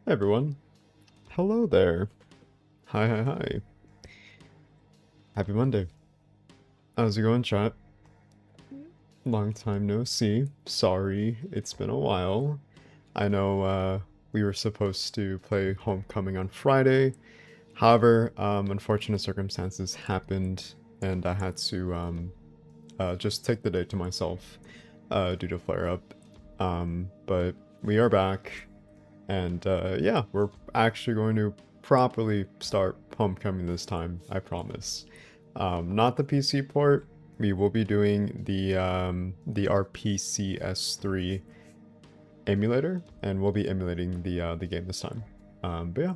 Hey everyone. Hello there. Hi, hi, hi. Happy Monday. How's it going, chat? Long time no see. Sorry, it's been a while. I know we were supposed to play Homecoming on Friday. However, unfortunate circumstances happened and I had to just take the day to myself due to flare-up. But we are back. And yeah, we're actually going to properly start Homecoming this time, I promise. Not the PC port. We will be doing the RPCS3 emulator, and we'll be emulating the game this time. But yeah.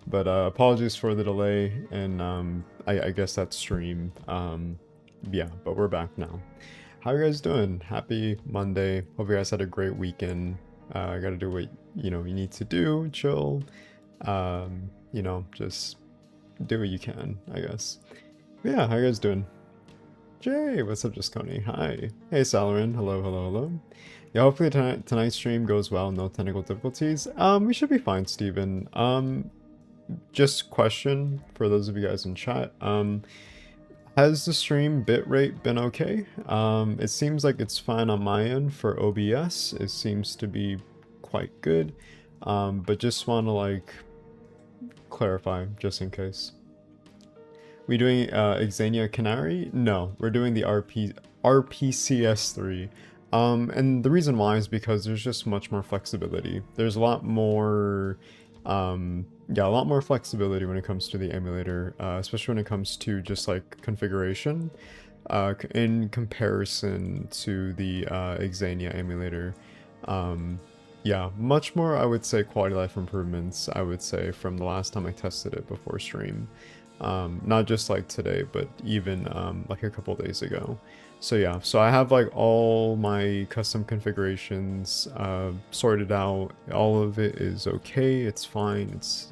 But apologies for the delay, and I guess that stream. Yeah, but we're back now. How are you guys doing? Happy Monday. Hope you guys had a great weekend. Gotta do what you need to do, chill, just do what you can, I guess. But yeah, how you guys doing? Jay, what's up, Jasconi? Hi. Hey, Salarin. Hello, hello, hello. Yeah, hopefully tonight's stream goes well, no technical difficulties. We should be fine, Steven. Just question for those of you guys in chat. Has the stream bitrate been okay? It seems like it's fine on my end for OBS. It seems to be quite good. But just want to clarify just in case. We doing Xenia Canary? No, we're doing the RPCS3. And the reason why is because there's just much more flexibility. There's a lot more yeah, a lot more flexibility when it comes to the emulator, especially when it comes to just configuration, in comparison to the Xenia emulator. Yeah, much more, I would say, quality of life improvements, I would say, from the last time I tested it before stream. Not just today, but even a couple days ago. So yeah, so I have all my custom configurations sorted out. All of it is okay, it's fine, it's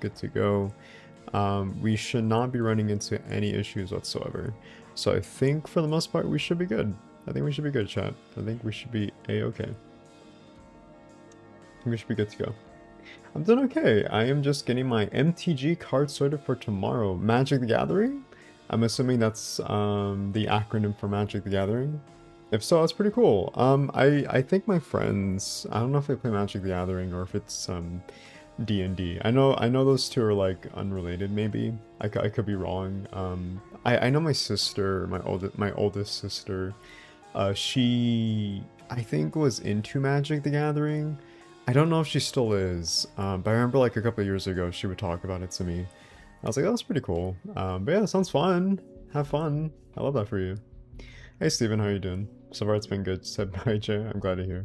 good to go. We should not be running into any issues whatsoever. So I think for the most part we should be good. I think we should be good, chat. I think we should be a-okay. We should be good to go. I'm doing okay. I am just getting my MTG card sorted for tomorrow. Magic the Gathering? I'm assuming that's the acronym for Magic the Gathering. If so, that's pretty cool. I think my friends, I don't know if they play Magic the Gathering or if it's D&D. I know those two are unrelated maybe. I could be wrong. I know my sister, my oldest sister, she I think was into Magic the Gathering. I don't know if she still is, but I remember a couple of years ago she would talk about it to me. I was like, oh, that's pretty cool. But yeah, it sounds fun. Have fun. I love that for you. Hey Steven, how are you doing? So far it's been good, said by Jay. I'm glad to hear.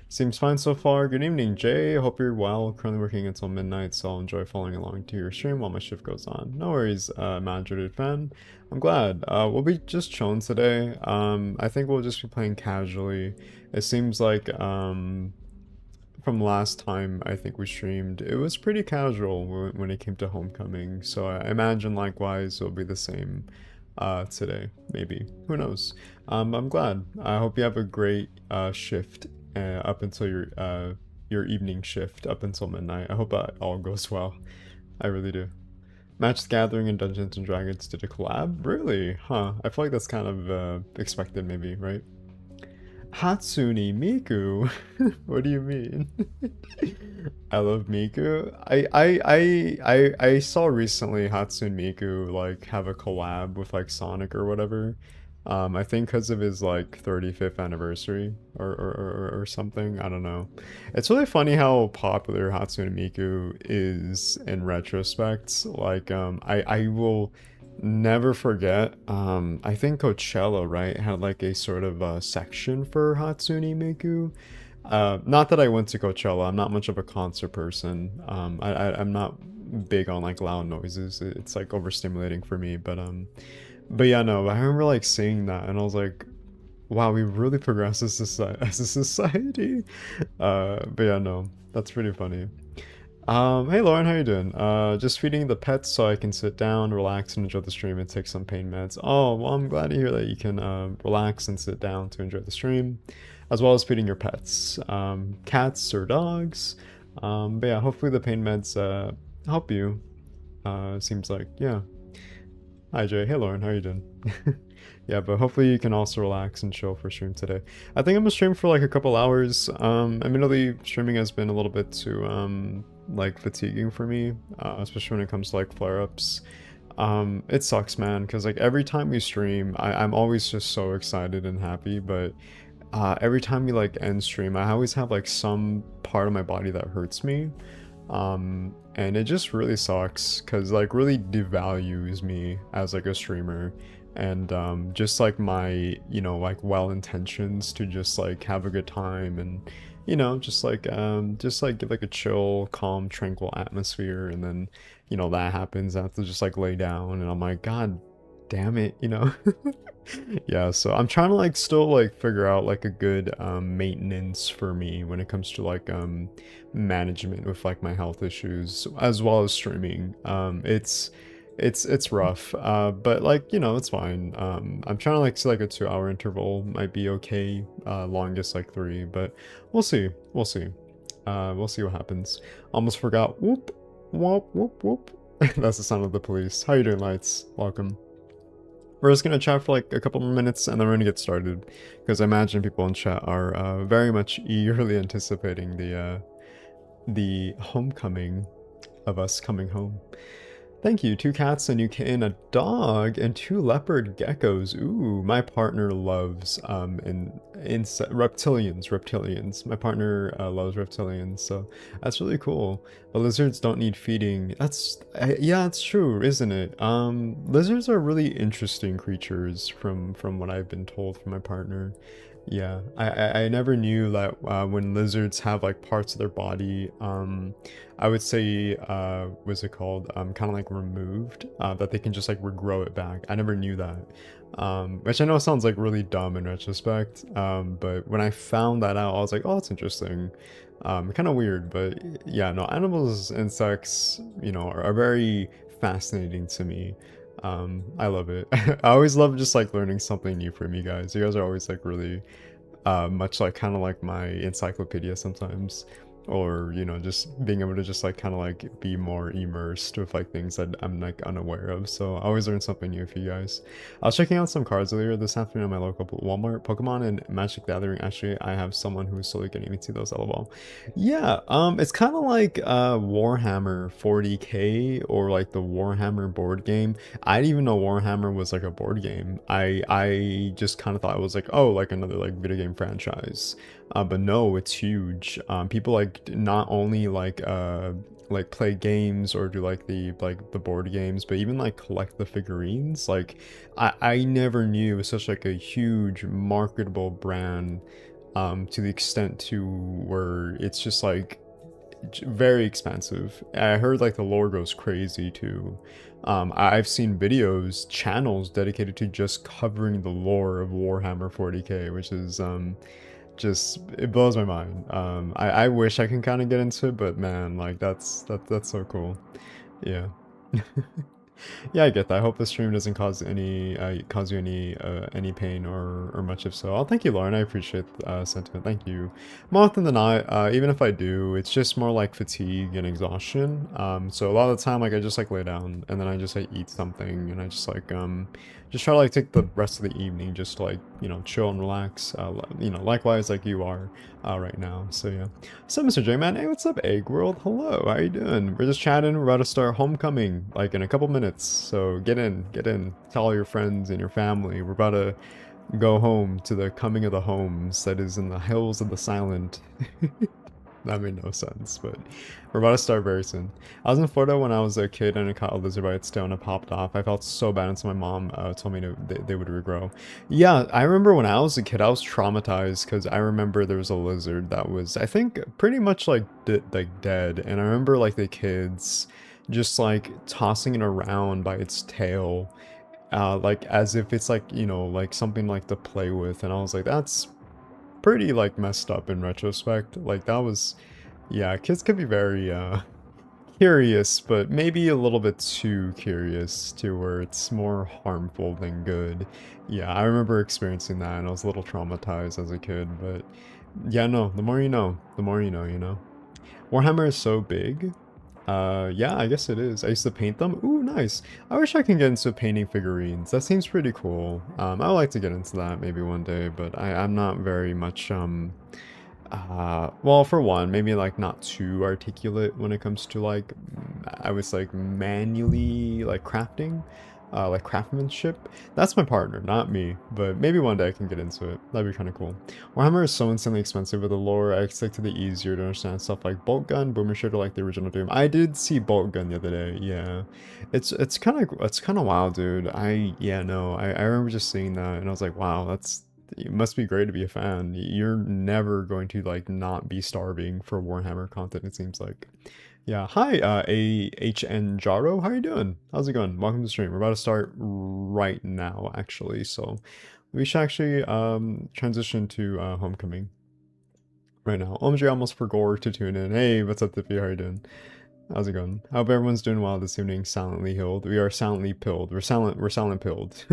Seems fine so far. Good evening, Jay. Hope you're well. Currently working until midnight, so I'll enjoy following along to your stream while my shift goes on. No worries, Madrid fan. I'm glad. We'll be just chilling today. I think we'll just be playing casually. It seems like, from last time I think we streamed, it was pretty casual when it came to Homecoming, so I imagine likewise it'll be the same today, maybe. Who knows? I'm glad. I hope you have a great shift up until your evening shift up until midnight. I hope that all goes well. I really do. Magic the Gathering and Dungeons and Dragons did a collab? Really? Huh. I feel like that's kind of expected maybe, right? Hatsune Miku? What do you mean? I love Miku. I saw recently Hatsune Miku like have a collab with like Sonic or whatever. I think because of his like 35th anniversary or something. I don't know. It's really funny how popular Hatsune Miku is in retrospect. Like I will never forget. I think Coachella, right, had like a sort of section for Hatsune Miku. Not that I went to Coachella. I'm not much of a concert person. I'm not big on like loud noises. It's like overstimulating for me. But yeah, no. I remember like seeing that, and I was like, wow, we really progressed as as a society. But yeah, no, that's pretty funny. Hey Lauren, how you doing? Just feeding the pets so I can sit down, relax, and enjoy the stream and take some pain meds. Oh, well, I'm glad to hear that you can relax and sit down to enjoy the stream, as well as feeding your pets, cats or dogs. But yeah, hopefully the pain meds help you. Seems like, yeah. Hi Jay, hey Lauren, how you doing? Yeah, but hopefully you can also relax and chill for stream today. I think I'm gonna stream for like a couple hours. Admittedly, streaming has been a little bit too like fatiguing for me, especially when it comes to like flare-ups. It sucks, man, because like every time we stream, I'm always just so excited and happy, but every time we like end stream, I always have like some part of my body that hurts me. And it just really sucks because like really devalues me as like a streamer, and just like my, you know, like well intentions to just like have a good time and, you know, just like give like a chill, calm, tranquil atmosphere, and then, you know, that happens. I have to just like lay down and I'm like, god damn it, you know. Yeah, so I'm trying to like still like figure out like a good maintenance for me when it comes to like management with like my health issues as well as streaming. It's rough, but like, you know, it's fine. I'm trying to like see like a 2 hour interval might be okay, longest like 3, but we'll see. We'll see what happens. Almost forgot. Whoop whoop whoop whoop. That's the sound of the police. How you doing, Lights? Welcome. We're just gonna chat for like a couple more minutes and then we're gonna get started, because I imagine people in chat are very much eagerly anticipating the homecoming of us coming home. Thank you. 2 cats, a new kitten, a dog, and 2 leopard geckos. Ooh, my partner loves reptilians. My partner loves reptilians, so that's really cool. But lizards don't need feeding. Yeah, it's true, isn't it? Lizards are really interesting creatures from what I've been told from my partner. Yeah, I never knew that when lizards have like parts of their body, I would say, what's it called? Kind of like removed, that they can just like regrow it back. I never knew that. Which I know sounds like really dumb in retrospect. But when I found that out, I was like, oh, that's interesting. Kind of weird, but yeah, no, animals, insects, you know, are very fascinating to me. I love it. I always love just like learning something new from you guys. You guys are always like really much like kind of like my encyclopedia sometimes, or you know, just being able to just like kind of like be more immersed with like things that I'm like unaware of. So I always learn something new for you guys. I was checking out some cards earlier this afternoon at my local Walmart. Pokemon and Magic the Gathering, actually I have someone who's slowly getting me to those, lol. Yeah, it's kind of like Warhammer 40k or like the Warhammer board game. I didn't even know Warhammer was like a board game. I just kind of thought it was like, oh, like another like video game franchise. But no, it's huge. People like not only like play games or do like the board games, but even like collect the figurines. Like I never knew it was such like a huge marketable brand, to the extent to where it's just like very expensive. I heard like the lore goes crazy too. I've seen videos, channels dedicated to just covering the lore of Warhammer 40k, which is just, it blows my mind. I wish I can kind of get into it, but man, like that's so cool. Yeah. Yeah, I get that. I hope the stream doesn't cause you any pain or much if so. Oh, thank you, Lauren. I appreciate sentiment. Thank you. More often than not, even if I do, it's just more like fatigue and exhaustion. So a lot of the time, like I just like lay down and then I just like eat something and I just like just try to like take the rest of the evening just to like chill and relax. Likewise like you are right now. So yeah. So, Mr. J-Man, hey, what's up, Egg World? Hello, how you doing? We're just chatting. We're about to start Homecoming, like, in a couple minutes. So, get in. Tell all your friends and your family. We're about to go home to the coming of the homes that is in the hills of the silent. That made no sense, but we're about to start very soon. I was in Florida when I was a kid and I caught a lizard by its tail and it popped off. I felt so bad until my mom told me they would regrow. Yeah, I remember when I was a kid, I was traumatized because I remember there was a lizard that was, I think, pretty much like dead. And I remember like the kids just like tossing it around by its tail, like as if it's like, like something like to play with. And I was like, that's pretty like messed up in retrospect. Like that was, yeah, kids could be very curious, but maybe a little bit too curious to where it's more harmful than good. Yeah, I remember experiencing that and I was a little traumatized as a kid, but yeah, no, the more you know, the more you know, you know. Warhammer is so big. Yeah, I guess it is. I used to paint them. Ooh, nice. I wish I can get into painting figurines. That seems pretty cool. I would like to get into that maybe one day, but I'm not very much, well, for one, maybe like not too articulate when it comes to like, I was like manually like crafting, like craftsmanship. That's my partner, not me, but maybe one day I can get into it. That'd be kind of cool. Warhammer is so insanely expensive with the lore. I expected the easier to understand stuff like bolt gun, boomer shooter like the original Doom. I did see bolt gun the other day. Yeah, it's kind of wild, dude. Yeah, no, I remember just seeing that and I was like, wow, that's it must be great to be a fan. You're never going to like not be starving for Warhammer content, it seems like. Yeah, hi, AHN Jaro, how you doing? How's it going? Welcome to the stream. We're about to start right now, actually, so we should actually transition to Homecoming right now. OMG, almost forgot to tune in. Hey, what's up, Tiffy? How you doing? How's it going? I hope everyone's doing well this evening. Silently hilled. We are silently pilled. We're silent pilled.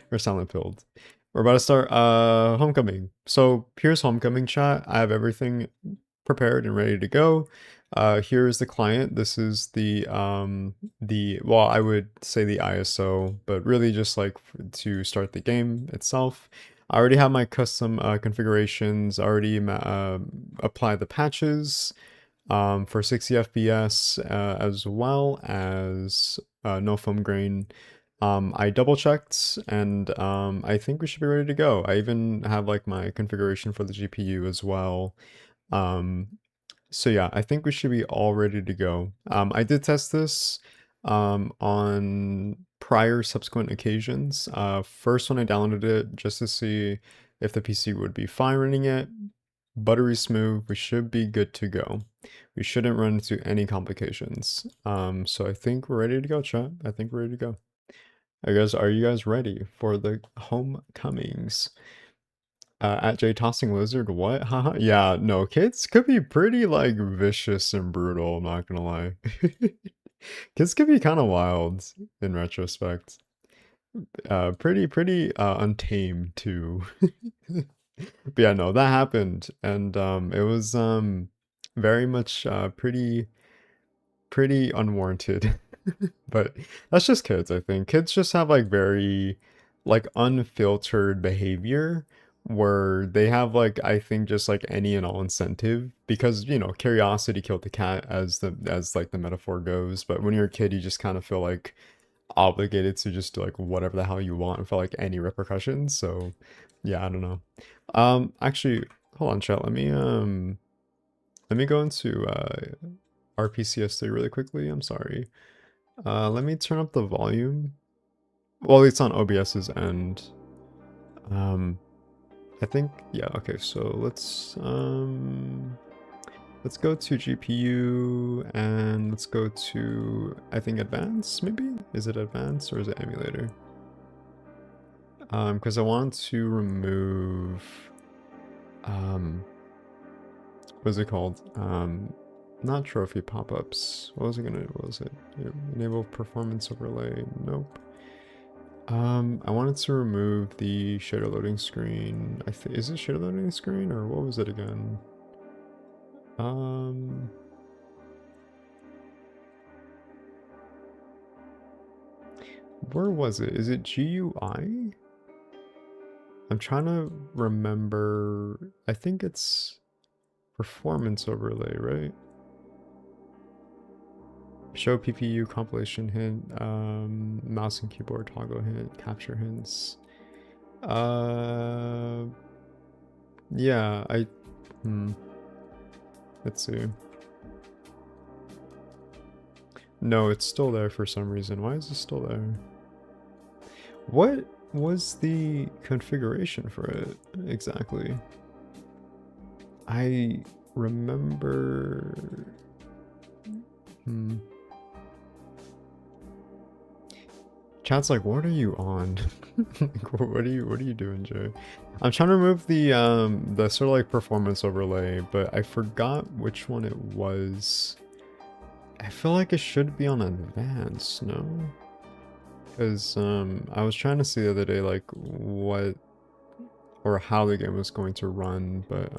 We're silent pilled. We're about to start Homecoming. So here's Homecoming chat. I have everything prepared and ready to go. Here's the client. This is well, I would say the ISO, but really just like to start the game itself. I already have my custom configurations, already applied the patches for 60 FPS as well as no foam grain. I double checked and I think we should be ready to go. I even have like my configuration for the GPU as well. Um, so yeah, I think we should be all ready to go. I did test this on prior subsequent occasions. First when I downloaded it just to see if the PC would be fine running it. Buttery smooth, we should be good to go. We shouldn't run into any complications. So I think we're ready to go, chat. I think we're ready to go. Are you guys ready for the homecomings? At J Tossing Lizard, what? Haha. Yeah, no, kids could be pretty like vicious and brutal, I'm not gonna lie. Kids could be kind of wild in retrospect. Pretty untamed too. But yeah, no, that happened and it was very much pretty unwarranted. But that's just kids, I think. Kids just have like very like unfiltered behavior where they have like I think just like any and all incentive because curiosity killed the cat as like the metaphor goes. But when you're a kid, you just kind of feel like obligated to just do like whatever the hell you want for like any repercussions. So yeah, I don't know. Actually, hold on, chat. Let me go into RPCS3 really quickly. I'm sorry. Let me turn up the volume. Well, it's on OBS's end. I think, yeah, okay, so let's go to GPU and let's go to, I think advanced, maybe? Is it advanced or is it emulator? Because I want to remove, what is it called? Not trophy pop-ups. What was it? Enable performance overlay. Nope. I wanted to remove the shader loading screen. Is it shader loading screen or what was it again? Where was it? Is it GUI? I'm trying to remember. I think it's performance overlay, right? Show PPU compilation hint, mouse and keyboard toggle hint, capture hints. Yeah, let's see. No, it's still there for some reason. Why is it still there? What was the configuration for it exactly? I remember. Chat's like, what are you on? what are you doing, Jay? I'm trying to remove the sort of like performance overlay, but I forgot which one it was. I feel like it should be on advanced, no? Because I was trying to see the other day like what or how the game was going to run, but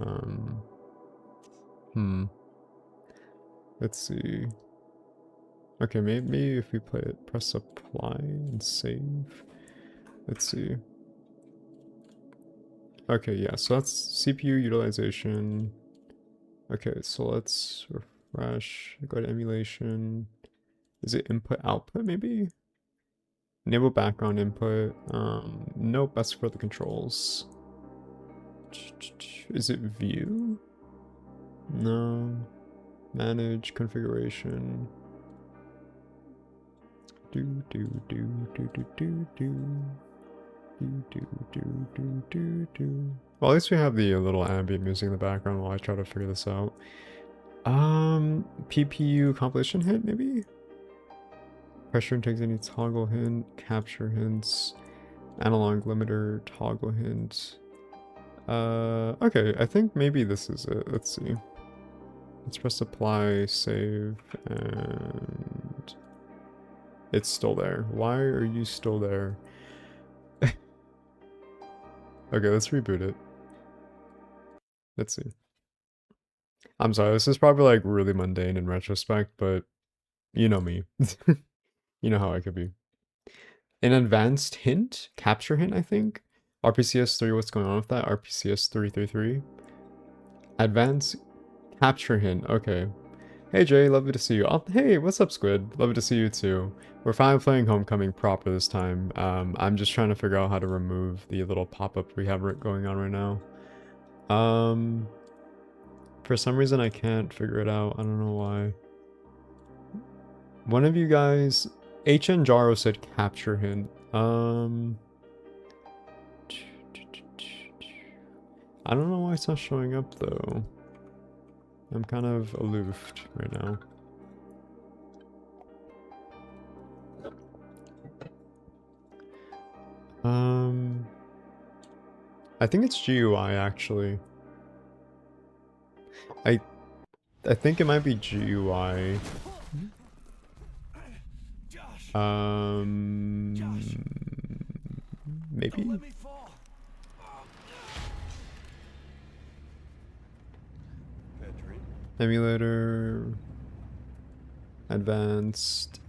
let's see. Okay, maybe if we play it, press apply and save. Let's see. Okay, yeah, so that's CPU utilization. Okay, so let's refresh, go to emulation. Is it input output maybe? Enable background input. Nope, that's for the controls. Is it view? No. Manage configuration. Well, at least we have the little ambient music in the background while I try to figure this out. PPU compilation hint maybe? Pressure intakes any toggle hint, capture hints, analog limiter, toggle hint. Okay, I think maybe this is it. Let's see. Let's press apply, save, and it's still there. Why are you still there? Okay, let's reboot it. Let's see. I'm sorry, this is probably like really mundane in retrospect, but you know me. You know how I could be. An advanced hint? Capture hint, I think? RPCS3, what's going on with that? RPCS333. Advanced capture hint, okay. Hey Jay, lovely to see you. Oh, hey, what's up Squid? Lovely to see you too. We're finally playing Homecoming proper this time. I'm just trying to figure out how to remove the little pop-up we have going on right now. For some reason I can't figure it out. I don't know why. One of you guys... HN Jaro said capture hint. I don't know why it's not showing up though. I'm kind of aloof right now. I think it's GUI actually. I think it might be GUI. Maybe? Emulator. Advanced.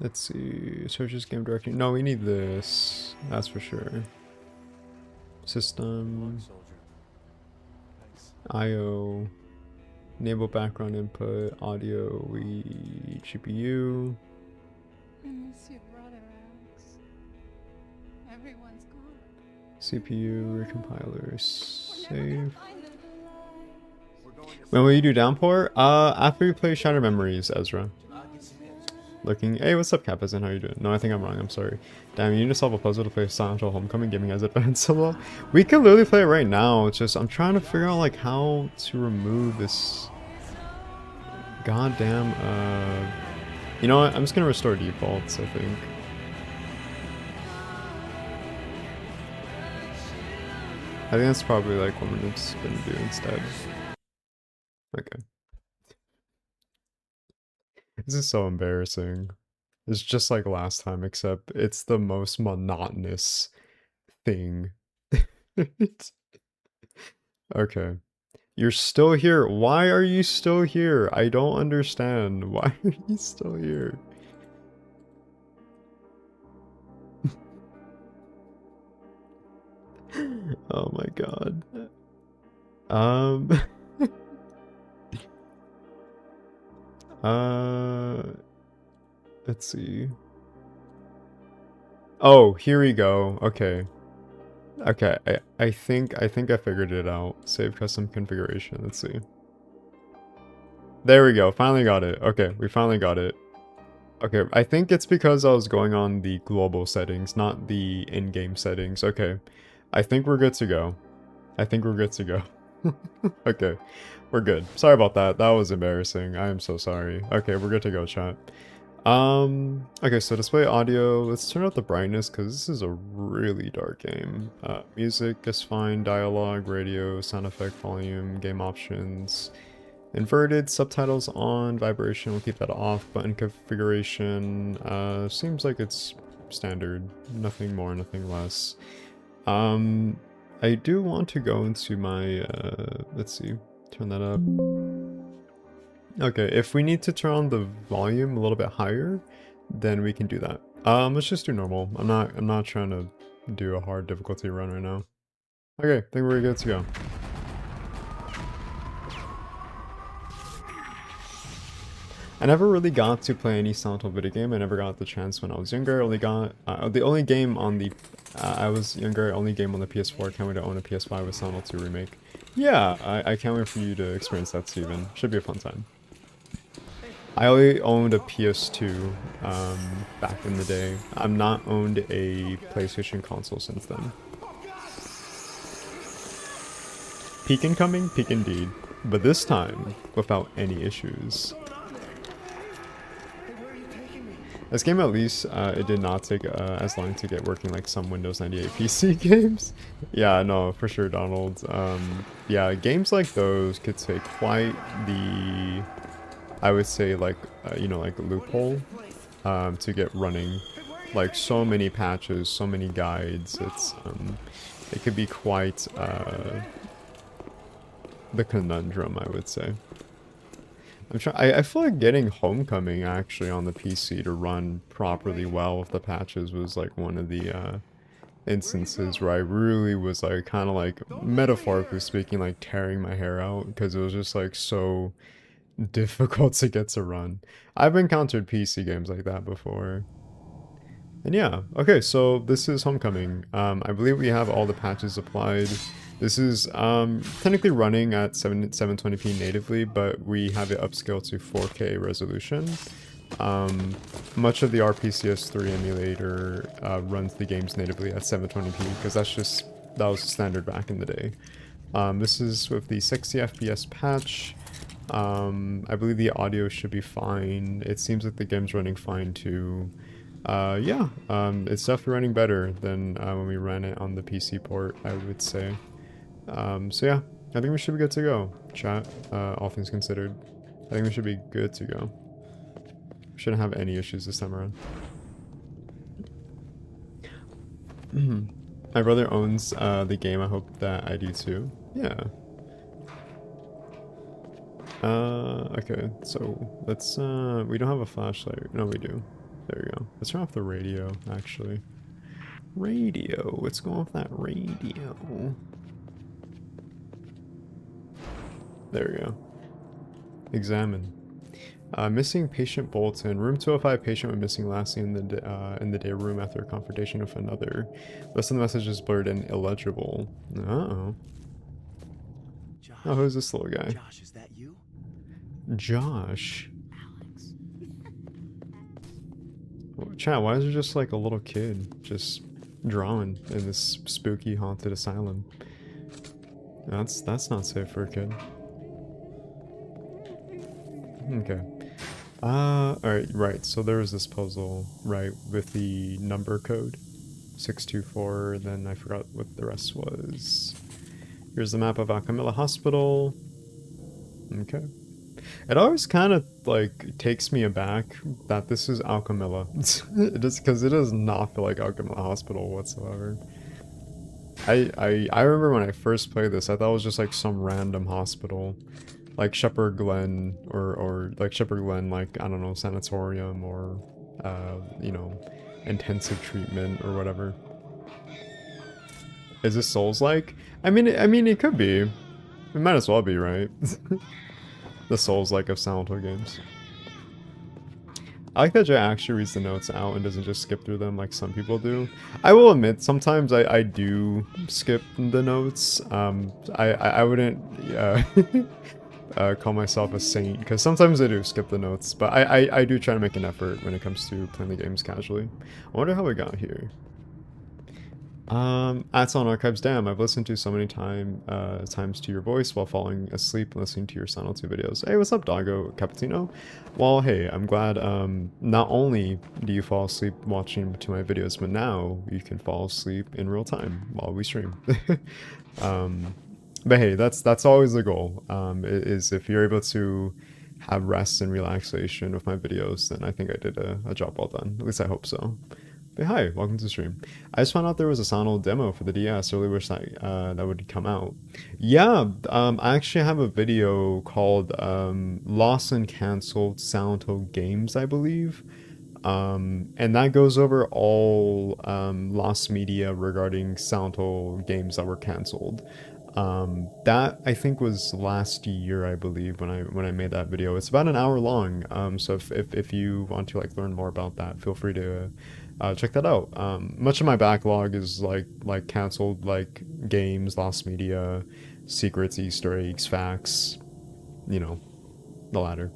Let's see. Searches game directory. No, we need this. That's for sure. System. IO. Enable background input. Audio. GPU. I miss your brother, Alex. Everyone's gone. CPU, recompilers, save. When will you do downpour? After you play Shattered Memories, Ezra. Looking, hey, what's up, Capizan? How you doing? No, I think I'm wrong. I'm sorry. Damn, you need to solve a puzzle to play Silent Hill Homecoming. Gaming as advanced solo. We can literally play it right now. It's just I'm trying to figure out like how to remove this. Goddamn. You know what? I'm just gonna restore defaults. I think. I think that's probably like what we're just gonna do instead. Okay. This is so embarrassing. It's just like last time, except it's the most monotonous thing. Okay. You're still here. Why are you still here? I don't understand. Why are you still here? Oh my god. Um uh let's see. Oh, here we go. Okay. Okay, I think I figured it out. Save custom configuration. Let's see. There we go. Finally got it. Okay, we finally got it. Okay, I think it's because I was going on the global settings, not the in-game settings. Okay, I think we're good to go. I think we're good to go. Okay, we're good. Sorry about that. That was embarrassing. I am so sorry. Okay, we're good to go, chat. Okay, so display audio. Let's turn up the brightness because this is a really dark game. Music is fine. Dialogue, radio, sound effect, volume, game options. Inverted, subtitles on, vibration, we'll keep that off. Button configuration, seems like it's standard. Nothing more, nothing less. I do want to go into my, let's see, turn that up. Okay, if we need to turn on the volume a little bit higher, then we can do that. Let's just do normal. I'm not trying to do a hard difficulty run right now. Okay, I think we're good to go. I never really got to play any Silent Hill video game. I never got the chance when I was younger. I only got the only game on the I was younger. Only game on the PS4. Can't wait to own a PS5 with Silent Hill 2 remake. Yeah, I can't wait for you to experience that, Steven. Should be a fun time. I only owned a PS2 back in the day. I've not owned a PlayStation console since then. Peak incoming, peak indeed, but this time without any issues. This game, at least, it did not take as long to get working like some Windows 98 PC games. Yeah, no, for sure, Donald. Yeah, games like those could take quite the, I would say, like, you know, like loophole to get running. Like, so many patches, so many guides. It could be quite the conundrum, I would say. I feel like getting Homecoming actually on the PC to run properly well with the patches was like one of the instances where I really was like kind of like metaphorically speaking like tearing my hair out because it was just like so difficult to get to run. I've encountered PC games like that before. And yeah, okay, so this is Homecoming. I believe we have all the patches applied. This is technically running at 720p natively, but we have it upscaled to 4K resolution. Much of the RPCS3 emulator runs the games natively at 720p because that was standard back in the day. This is with the 60 FPS patch. I believe the audio should be fine. It seems like the game's running fine too. Yeah, it's definitely running better than when we ran it on the PC port, I would say. So yeah, I think we should be good to go, chat, all things considered. I think we should be good to go. Shouldn't have any issues this time around. My brother owns the game, I hope that I do too. Yeah. Okay, so let's, we don't have a flashlight. No, we do. There we go. Let's turn off the radio, actually. Radio, what's going on with that radio? There we go. Examine. Missing patient bulletin. Room 205 patient went missing last seen in the day room after a confrontation with another. Rest of the message is blurred and illegible. Uh-oh. Josh, Oh, who's this little guy? Josh, is that you? Josh. Alex. Chat, why is there just like a little kid just drawing in this spooky haunted asylum? That's not safe for a kid. Okay. Alright, right. So there was this puzzle, right, with the number code. 624, then I forgot what the rest was. Here's the map of Alchemilla Hospital. Okay. It always kind of like takes me aback that this is Alchemilla. Because it does not feel like Alchemilla Hospital whatsoever. I remember when I first played this, I thought it was just like some random hospital. Like Shepherd Glen or like Shepherd Glen, like, I don't know, sanatorium or, you know, intensive treatment or whatever. Is this Souls-like? I mean, it could be. It might as well be, right? The Souls-like of Silent Hill games. I like that Jay actually reads the notes out and doesn't just skip through them like some people do. I will admit, sometimes I do skip the notes. I wouldn't call myself a saint, because sometimes I do skip the notes, but I do try to make an effort when it comes to playing the games casually. I wonder how we got here. At Silent Archives, damn, I've listened to so many times to your voice while falling asleep and listening to your Silent Hill videos. Hey, what's up, Doggo Cappuccino? Well, hey, I'm glad, not only do you fall asleep watching to my videos, but now you can fall asleep in real time while we stream. But hey, that's always the goal, is if you're able to have rest and relaxation with my videos, then I think I did a job well done. At least I hope so. But hi, welcome to the stream. I just found out there was a Silent Hill demo for the DS. I really wish that that would come out. Yeah, I actually have a video called Lost and Cancelled Silent Hill Games, I believe. And that goes over all lost media regarding Silent Hill games that were cancelled. That I think was last year, I believe, when I made that video. It's about an hour long. So if you want to like learn more about that, feel free to check that out. Much of my backlog is like cancelled like games, lost media, secrets, Easter eggs, facts, you know, the latter.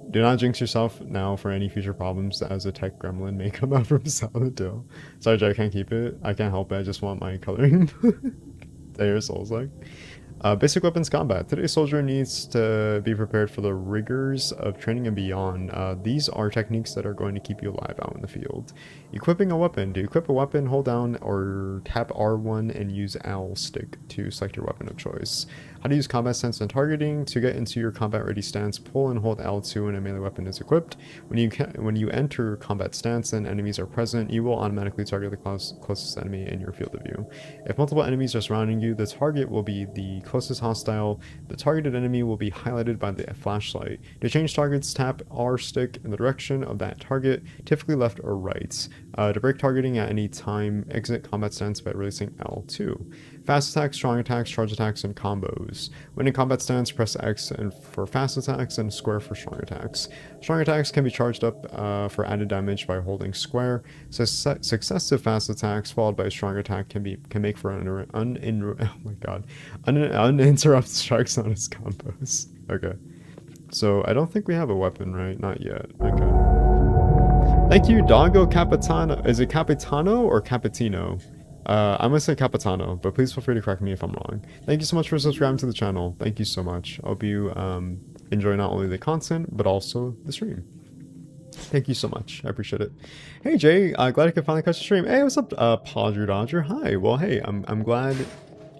Do not jinx yourself now for any future problems as a tech gremlin may come out from Silent Hill. Sorry, Jay, I can't keep it. I can't help it. I just want my coloring. Your Souls-like. Basic weapons combat. Today's soldier needs to be prepared for the rigors of training and beyond. These are techniques that are going to keep you alive out in the field. Equipping a weapon. To equip a weapon, hold down or tap R1 and use L stick to select your weapon of choice. How to use combat stance and targeting. To get into your combat ready stance, pull and hold L2 when a melee weapon is equipped. When you enter combat stance and enemies are present, you will automatically target the closest enemy in your field of view. If multiple enemies are surrounding you, the target will be the closest hostile. The targeted enemy will be highlighted by the flashlight. To change targets, tap R stick in the direction of that target, typically left or right. To break targeting at any time, exit combat stance by releasing L2. Fast attacks, strong attacks, charge attacks, and combos. When in combat stance, press X and for fast attacks and square for strong attacks. Strong attacks can be charged up for added damage by holding square. Successive fast attacks followed by a strong attack can make for uninterrupted strikes on its combos. Okay. So I don't think we have a weapon, right? Not yet. Okay. Thank you, Doggo Capitano. Is it Capitano or Capitino? I'm gonna say Capitano, but please feel free to correct me if I'm wrong. Thank you so much for subscribing to the channel. Thank you so much. I hope you enjoy not only the content, but also the stream. Thank you so much. I appreciate it. Hey Jay, glad I could finally catch the stream. Hey, what's up, Podger Dodger? Hi. Well, hey, I'm glad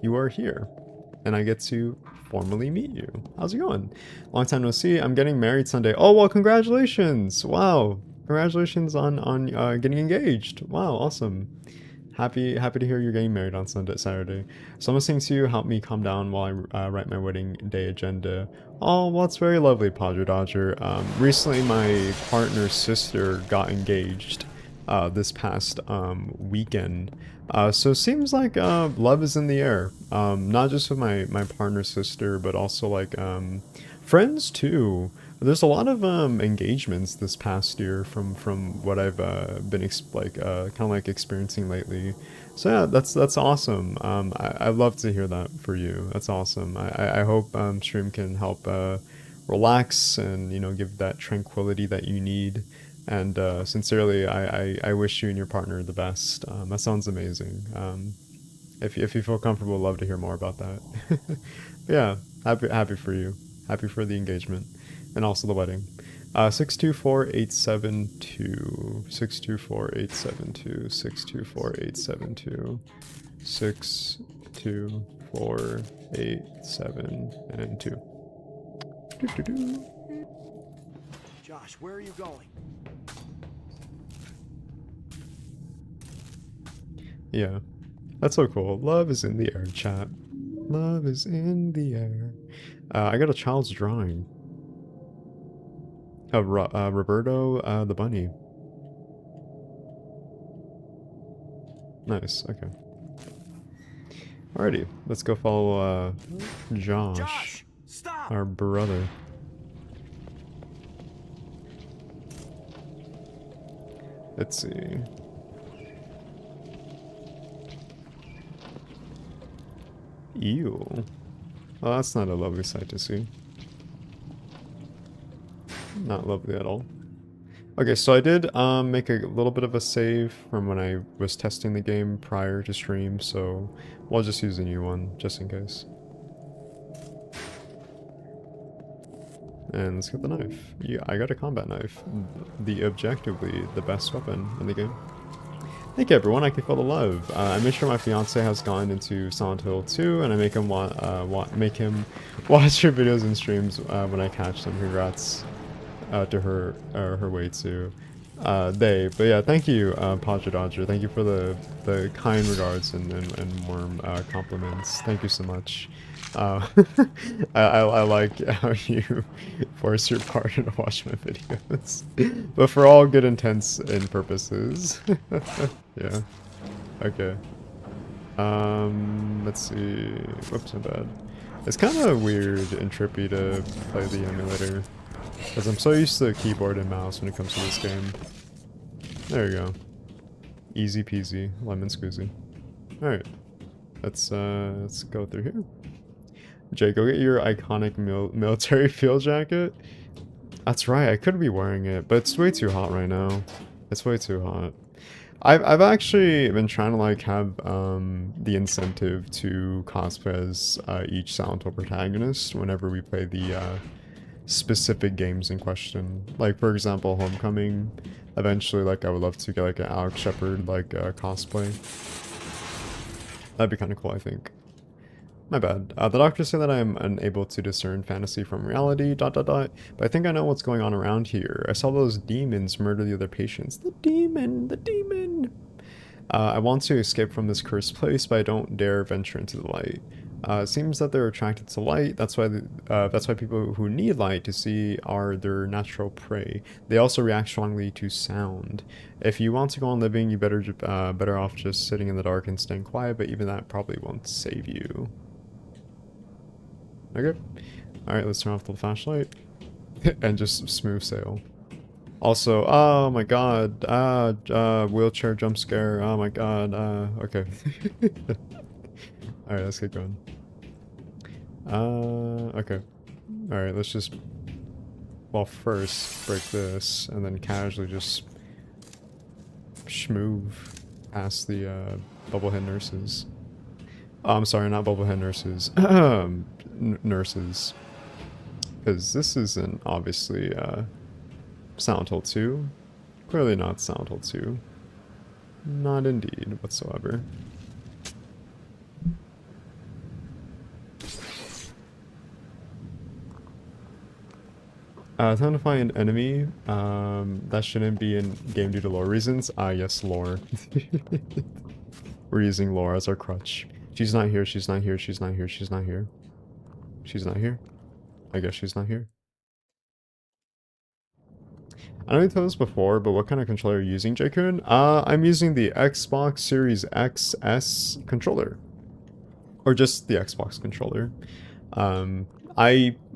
you are here, and I get to formally meet you. How's it going? Long time no see. I'm getting married Sunday. Oh well, congratulations! Wow, congratulations on getting engaged. Wow, awesome. Happy to hear you're getting married on Saturday. So I'm listening to you help me calm down while I write my wedding day agenda. Oh, well, it's very lovely, Podger Dodger. Recently, my partner's sister got engaged this past weekend. So it seems like love is in the air. Not just with my partner's sister, but also like friends too. There's a lot of engagements this past year from what I've been kind of like experiencing lately. So yeah, that's awesome. I love to hear that for you. That's awesome. I hope stream can help relax and, you know, give that tranquility that you need. And sincerely, I wish you and your partner the best. That sounds amazing. If you feel comfortable, I'd love to hear more about that. Yeah, happy for you. Happy for the engagement. And also the wedding. 624872. 624872. 624872. 62487 and 2. Doo-doo-doo. Josh, where are you going? Yeah, that's so cool. Love is in the air, chat. Love is in the air. I got a child's drawing. Roberto, the bunny. Nice, okay. Alrighty, let's go follow, Josh, Stop! our brother. Let's see. Ew. Well, that's not a lovely sight to see. Not lovely at all. Okay, so I did make a little bit of a save from when I was testing the game prior to stream, so we'll just use a new one, just in case. And let's get the knife. Yeah, I got a combat knife. The objectively the best weapon in the game. Thank you everyone, I can feel the love. I made sure my fiance has gone into Silent Hill 2, and I make him make him watch your videos and streams when I catch them. Congrats to her way too. But yeah, thank you, Podger Dodger. Thank you for the kind regards and warm compliments. Thank you so much. I like how you force your partner to watch my videos, but for all good intents and purposes. Yeah. Okay. Let's see. Whoops, my bad. It's kind of weird and trippy to play the emulator, because I'm so used to keyboard and mouse when it comes to this game. There you go. Easy peasy, lemon squeezy. Alright. Let's go through here. Jay, go get your iconic military field jacket. That's right, I could be wearing it, but it's way too hot right now. It's way too hot. I've actually been trying to like have the incentive to cosplay as each Silent Hill protagonist whenever we play the specific games in question. Like for example, Homecoming. Eventually, like I would love to get like an Alex Shepard like cosplay. That'd be kind of cool, I think. My bad. The doctors say that I am unable to discern fantasy from reality, ... But I think I know what's going on around here. I saw those demons murder the other patients. The demon! The demon! I want to escape from this cursed place, but I don't dare venture into the light. It seems that they're attracted to light. That's why people who need light to see are their natural prey. They also react strongly to sound. If you want to go on living, you better off just sitting in the dark and staying quiet, but even that probably won't save you. Okay. Alright, let's turn off the flashlight. And just smooth sail. Also, oh my god, wheelchair jump scare, oh my god, okay. Alright, let's get going. Okay. Alright, let's just, well, first break this, and then casually just schmoove past the, bubblehead nurses. Oh, I'm sorry, not bubblehead nurses. Nurses. Because this isn't, obviously, Silent Hill 2. Clearly not Silent Hill 2. Not indeed, whatsoever. Time to find an enemy. That shouldn't be in game due to lore reasons. Yes, lore. We're using lore as our crutch. She's not here, she's not here, she's not here, she's not here. She's not here? I guess she's not here. I know you told this before, but what kind of controller are you using, J-Kun? I'm using the Xbox Series XS controller. Or just the Xbox controller.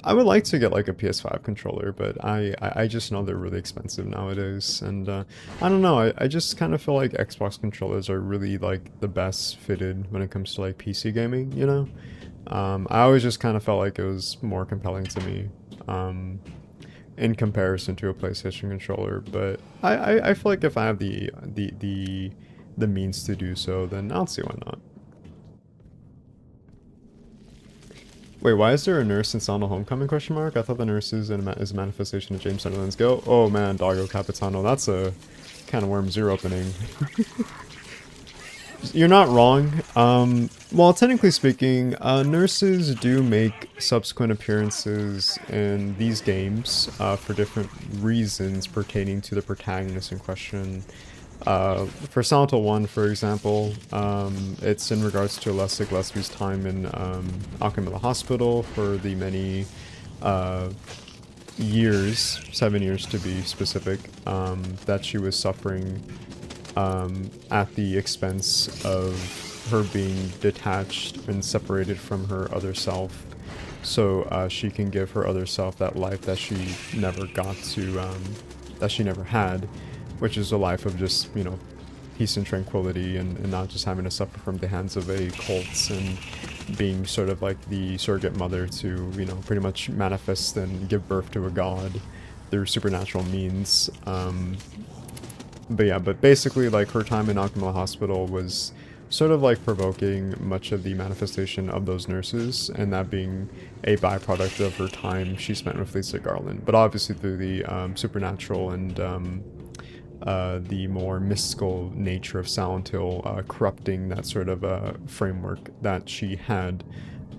I would like to get like a PS5 controller, but I just know they're really expensive nowadays, and I don't know, I just kind of feel like Xbox controllers are really like the best fitted when it comes to like PC gaming, you know? I always just kind of felt like it was more compelling to me in comparison to a PlayStation controller, but I feel like if I have the means to do so, then I'll see why not. Wait, why is there a nurse in Silent Hill Homecoming, question mark? I thought the nurse is a manifestation of James Sunderland's guilt. Oh man, Doggo Capitano, that's a can of worms you're opening. You're not wrong. Well, technically speaking, nurses do make subsequent appearances in these games for different reasons pertaining to the protagonist in question. For Silent Hill 1, for example, it's in regards to Alessa Gillespie's time in Alchemilla Hospital for the many years, 7 years to be specific, that she was suffering at the expense of her being detached and separated from her other self, so she can give her other self that life that she never got to, that she never had, which is a life of just, you know, peace and tranquility, and not just having to suffer from the hands of a cult and being sort of like the surrogate mother to, you know, pretty much manifest and give birth to a god through supernatural means. But yeah, but basically, like, her time in Alchemilla Hospital was sort of like provoking much of the manifestation of those nurses, and that being a byproduct of her time she spent with Lisa Garland. But obviously through the supernatural and the more mystical nature of Silent Hill corrupting that sort of framework that she had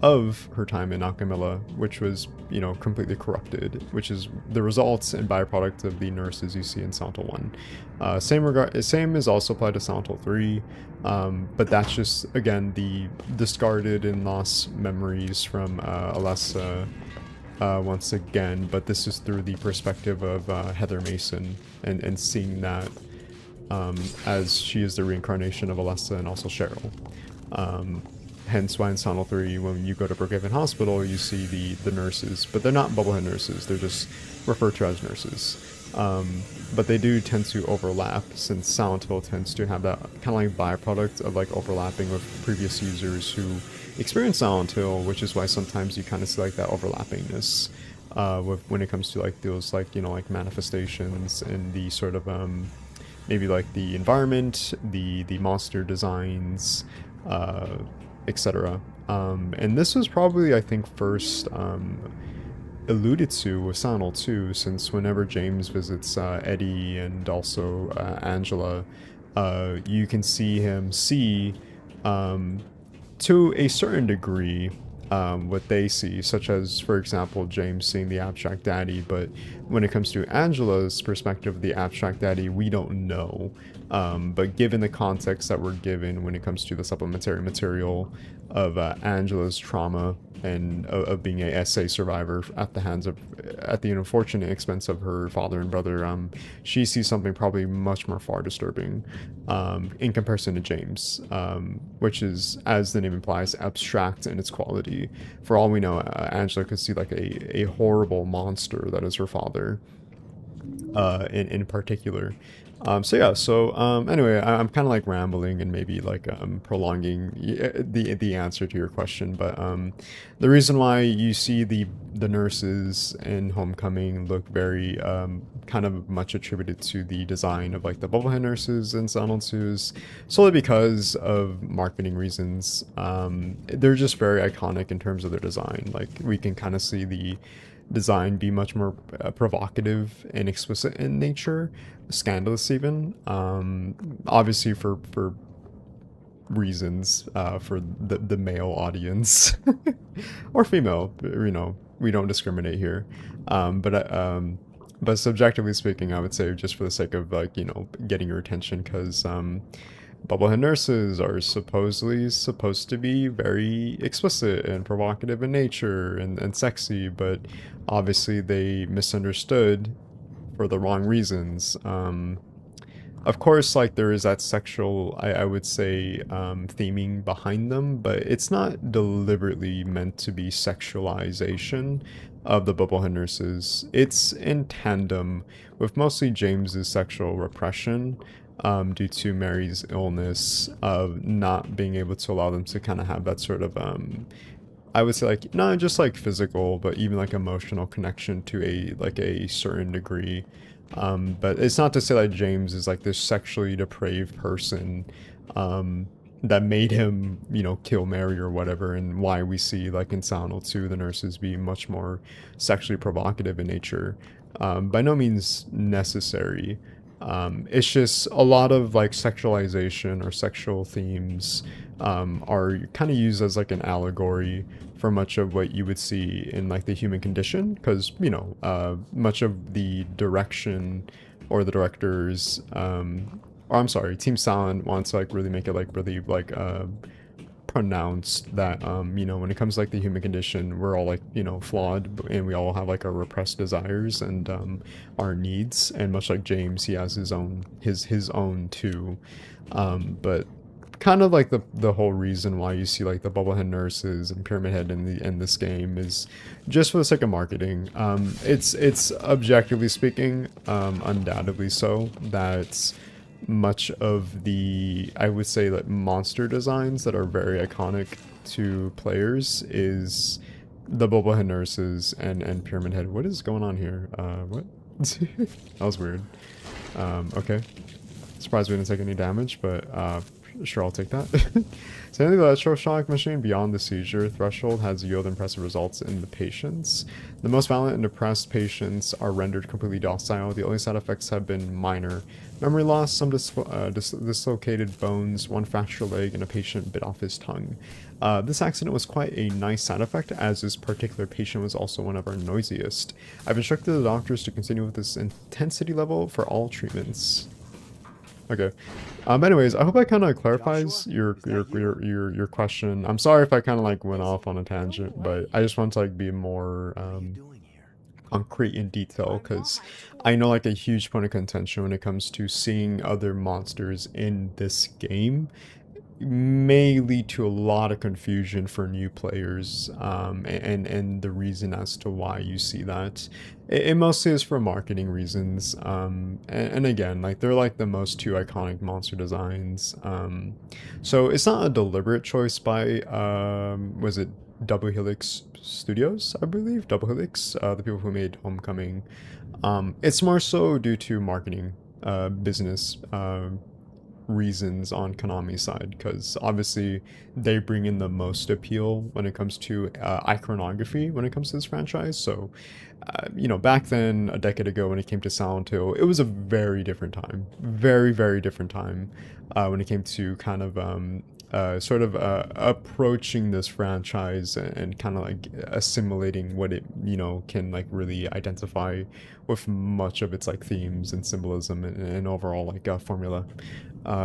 of her time in Alchemilla, which was, you know, completely corrupted, which is the results and byproduct of the nurses you see in Silent Hill 1. Same is also applied to Silent Hill 3, but that's just, again, the discarded and lost memories from Alessa once again, but this is through the perspective of Heather Mason, and seeing that as she is the reincarnation of Alessa and also Cheryl. Hence why in Silent Hill 3, when you go to Brookhaven Hospital, you see the nurses, but they're not bubblehead nurses, they're just referred to as nurses. But they do tend to overlap, since Silent Hill tends to have that kind of like byproduct of like overlapping with previous users who experience Silent Hill, which is why sometimes you kind of see like that overlappingness when it comes to like those, like, you know, like manifestations and the sort of maybe like the environment, the monster designs, etc. And this was probably, I think, first alluded to with Silent Hill 2, since whenever James visits Eddie and also Angela, you can see him see, to a certain degree, what they see, such as, for example, James seeing the abstract daddy, but when it comes to Angela's perspective of the abstract daddy, we don't know. But given the context that we're given when it comes to the supplementary material of Angela's trauma and of being a SA survivor at the unfortunate expense of her father and brother, she sees something probably much more far disturbing in comparison to James, which is, as the name implies, abstract in its quality. For all we know, Angela could see like a horrible monster that is her father, in particular. So yeah, so anyway, I'm kind of like rambling and maybe like prolonging the answer to your question, but the reason why you see the nurses in Homecoming look very kind of much attributed to the design of like the bubblehead nurses in Silent Hill 2 is solely because of marketing reasons. They're just very iconic in terms of their design. Like, we can kind of see the design be much more provocative and explicit in nature, scandalous even, obviously for reasons, for the male audience or female, you know, we don't discriminate here, but subjectively speaking, I would say, just for the sake of, like, you know, getting your attention, because bubblehead nurses are supposed to be very explicit and provocative in nature and sexy, but obviously they misunderstood for the wrong reasons. Of course, like, there is that sexual, I would say, theming behind them, but it's not deliberately meant to be sexualization of the bubblehead nurses. It's in tandem with mostly James's sexual repression, due to Mary's illness, of not being able to allow them to kind of have that sort of, I would say, like, not just like physical, but even like emotional connection to a certain degree. But it's not to say that James is like this sexually depraved person, that made him, you know, kill Mary or whatever, and why we see, like, in Silent Hill 2, the nurses be much more sexually provocative in nature. By no means necessary. It's just a lot of, like, sexualization or sexual themes are kind of used as, like, an allegory for much of what you would see in, like, the human condition, because, you know, much of the direction or the directors, or I'm sorry, Team Silent wants to, like, really make it, like, really, like, pronounced that, you know, when it comes to, like, the human condition, we're all, like, you know, flawed, and we all have, like, our repressed desires and our needs, and much like James, he has his own too. But kind of like the whole reason why you see, like, the bubblehead nurses and Pyramid Head in this game is just for the sake of marketing. It's objectively speaking, undoubtedly so, that much of the, I would say, like, monster designs that are very iconic to players is the bubblehead nurses and Pyramid Head. What is going on here? What? That was weird. Okay. Surprised we didn't take any damage, but sure, I'll take that. Sending the electroshock machine beyond the seizure threshold has yielded impressive results in the patients. The most violent and depressed patients are rendered completely docile. The only side effects have been minor. Memory loss, some dislocated bones, one fractured leg, and a patient bit off his tongue. This accident was quite a nice side effect, as this particular patient was also one of our noisiest. I've instructed the doctors to continue with this intensity level for all treatments. Okay. Anyways, I hope that kind of clarifies your question. I'm sorry if I kind of, like, went off on a tangent, but I just want to, like, be more concrete in detail, because I know, like, a huge point of contention when it comes to seeing other monsters in this game may lead to a lot of confusion for new players, and the reason as to why you see that. It mostly is for marketing reasons, and again, like, they're, like, the most two iconic monster designs, so it's not a deliberate choice by, was it Double Helix Studios, I believe? Double Helix, the people who made Homecoming. It's more so due to marketing, business, reasons on Konami's side, because obviously they bring in the most appeal when it comes to iconography when it comes to this franchise. So you know, back then, a decade ago, when it came to Silent Hill, it was a very different time, very different time when it came to kind of sort of approaching this franchise and kind of, like, assimilating what it, you know, can, like, really identify with much of its, like, themes and symbolism and overall, like, formula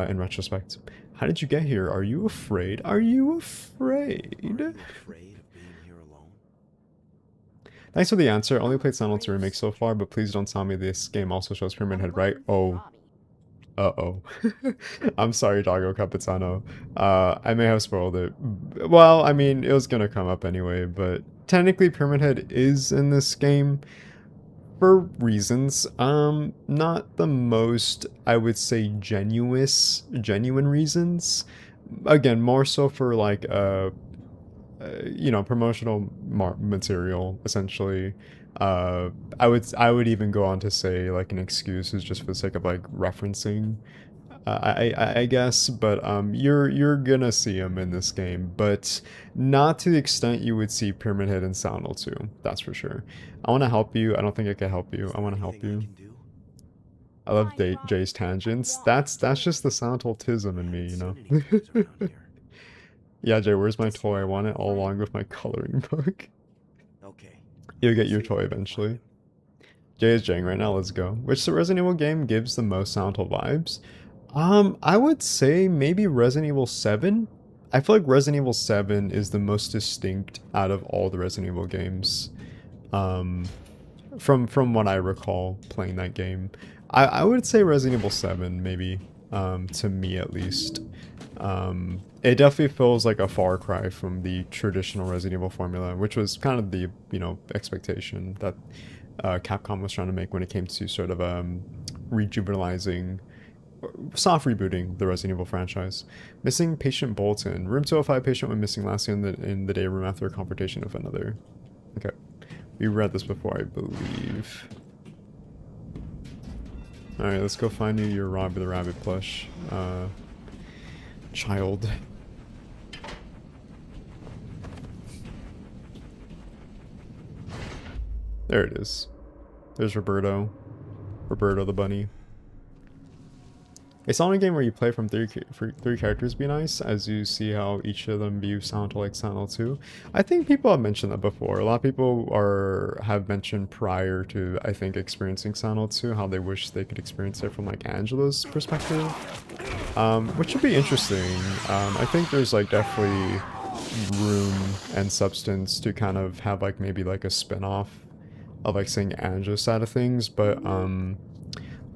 in retrospect. How did you get here? Are you afraid? Are you afraid? Are you afraid of being here alone? Thanks for the answer. Only played Silent Hill Remake so far, but please don't tell me this game also shows Pyramid Head, right? Oh. Uh-oh. I'm sorry, Doggo Capitano. I may have spoiled it. Well, I mean, it was gonna come up anyway, but technically Pyramid Head is in this game for reasons. Not the most, I would say, genuine reasons. Again, more so for, like, you know, promotional material, essentially. I would even go on to say, like, an excuse is just for the sake of, like, referencing, I guess, but you're gonna see him in this game, but not to the extent you would see Pyramid Head in Silent Hill 2, that's for sure. I want to help you. I don't think I can help you. I want to help you. I love Jay's tangents. That's just the Silent Hill tism in me, you know. Yeah, Jay, where's my toy? I want it all along with my coloring book. Okay. You'll get your toy eventually. Jay is Jang right now, let's go. Which Resident Evil game gives the most Silent Hill vibes? I would say maybe Resident Evil 7. I feel like Resident Evil 7 is the most distinct out of all the Resident Evil games. From what I recall playing that game. I would say Resident Evil 7, maybe, to me at least. It definitely feels like a far cry from the traditional Resident Evil formula, which was kind of the, you know, expectation that Capcom was trying to make when it came to sort of rejuvenizing, soft rebooting the Resident Evil franchise. Missing patient Bolton. Room 205 patient went missing last year in the day room after a confrontation with another. Okay. We read this before, I believe. Alright, let's go find you your Robbie the Rabbit plush. Child. There it is. There's Roberto. Roberto the bunny. A Silent game where you play from three characters be nice, as you see how each of them view Silent Hill like Silent Hill 2. I think people have mentioned that before. A lot of people have mentioned prior to, I think, experiencing Silent Hill 2, how they wish they could experience it from like Angela's perspective. Which would be interesting. I think there's like definitely room and substance to kind of have like maybe like a spin-off of like seeing Angela's side of things, but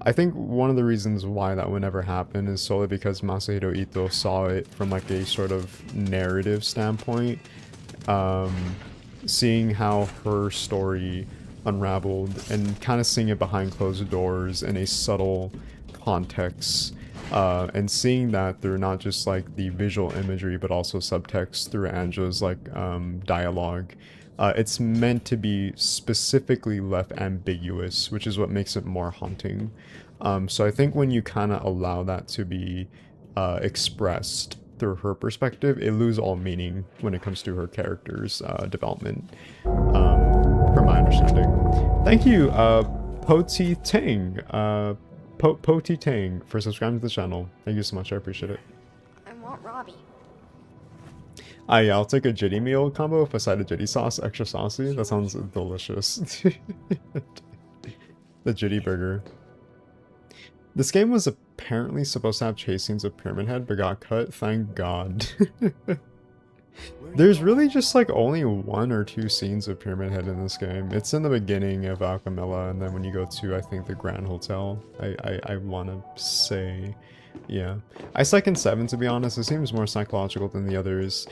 I think one of the reasons why that would never happen is solely because Masahiro Ito saw it from like a sort of narrative standpoint, seeing how her story unraveled and kind of seeing it behind closed doors in a subtle context, and seeing that through not just like the visual imagery but also subtext through Angela's like dialogue. It's meant to be specifically left ambiguous, which is what makes it more haunting. So I think when you kind of allow that to be expressed through her perspective, it loses all meaning when it comes to her character's development, from my understanding. Thank you, Poti Tang, Poti Tang, for subscribing to the channel. Thank you so much, I appreciate it. I want Robbie. Yeah, I'll take a jitty meal combo with a side of jitty sauce, extra saucy. That sounds delicious. The jitty burger. This game was apparently supposed to have chase scenes of Pyramid Head, but got cut, thank god. There's really just like only 1 or 2 scenes of Pyramid Head in this game. It's in the beginning of Alchemilla, and then when you go to, I think, the Grand Hotel, I want to say... Yeah. I second 7, to be honest. It seems more psychological than the others.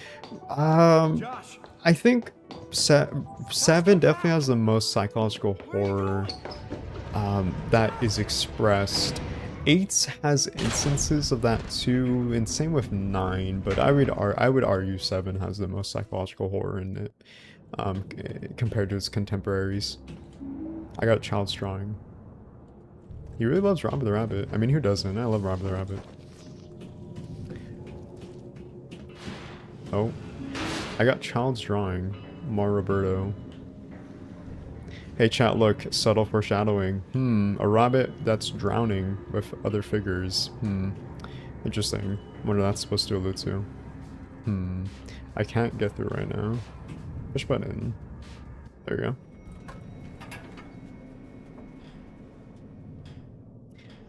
I think 7 definitely has the most psychological horror that is expressed. 8 has instances of that too, and same with 9, but I would argue 7 has the most psychological horror in it, compared to its contemporaries. I got Child's Drawing. He really loves Robert the Rabbit. I mean, who doesn't? I love Robert the Rabbit. Oh. I got Child's Drawing. More Roberto. Hey chat, look. Subtle foreshadowing. A rabbit that's drowning with other figures. Interesting. Wonder that's supposed to allude to. I can't get through right now. Push button. There you go.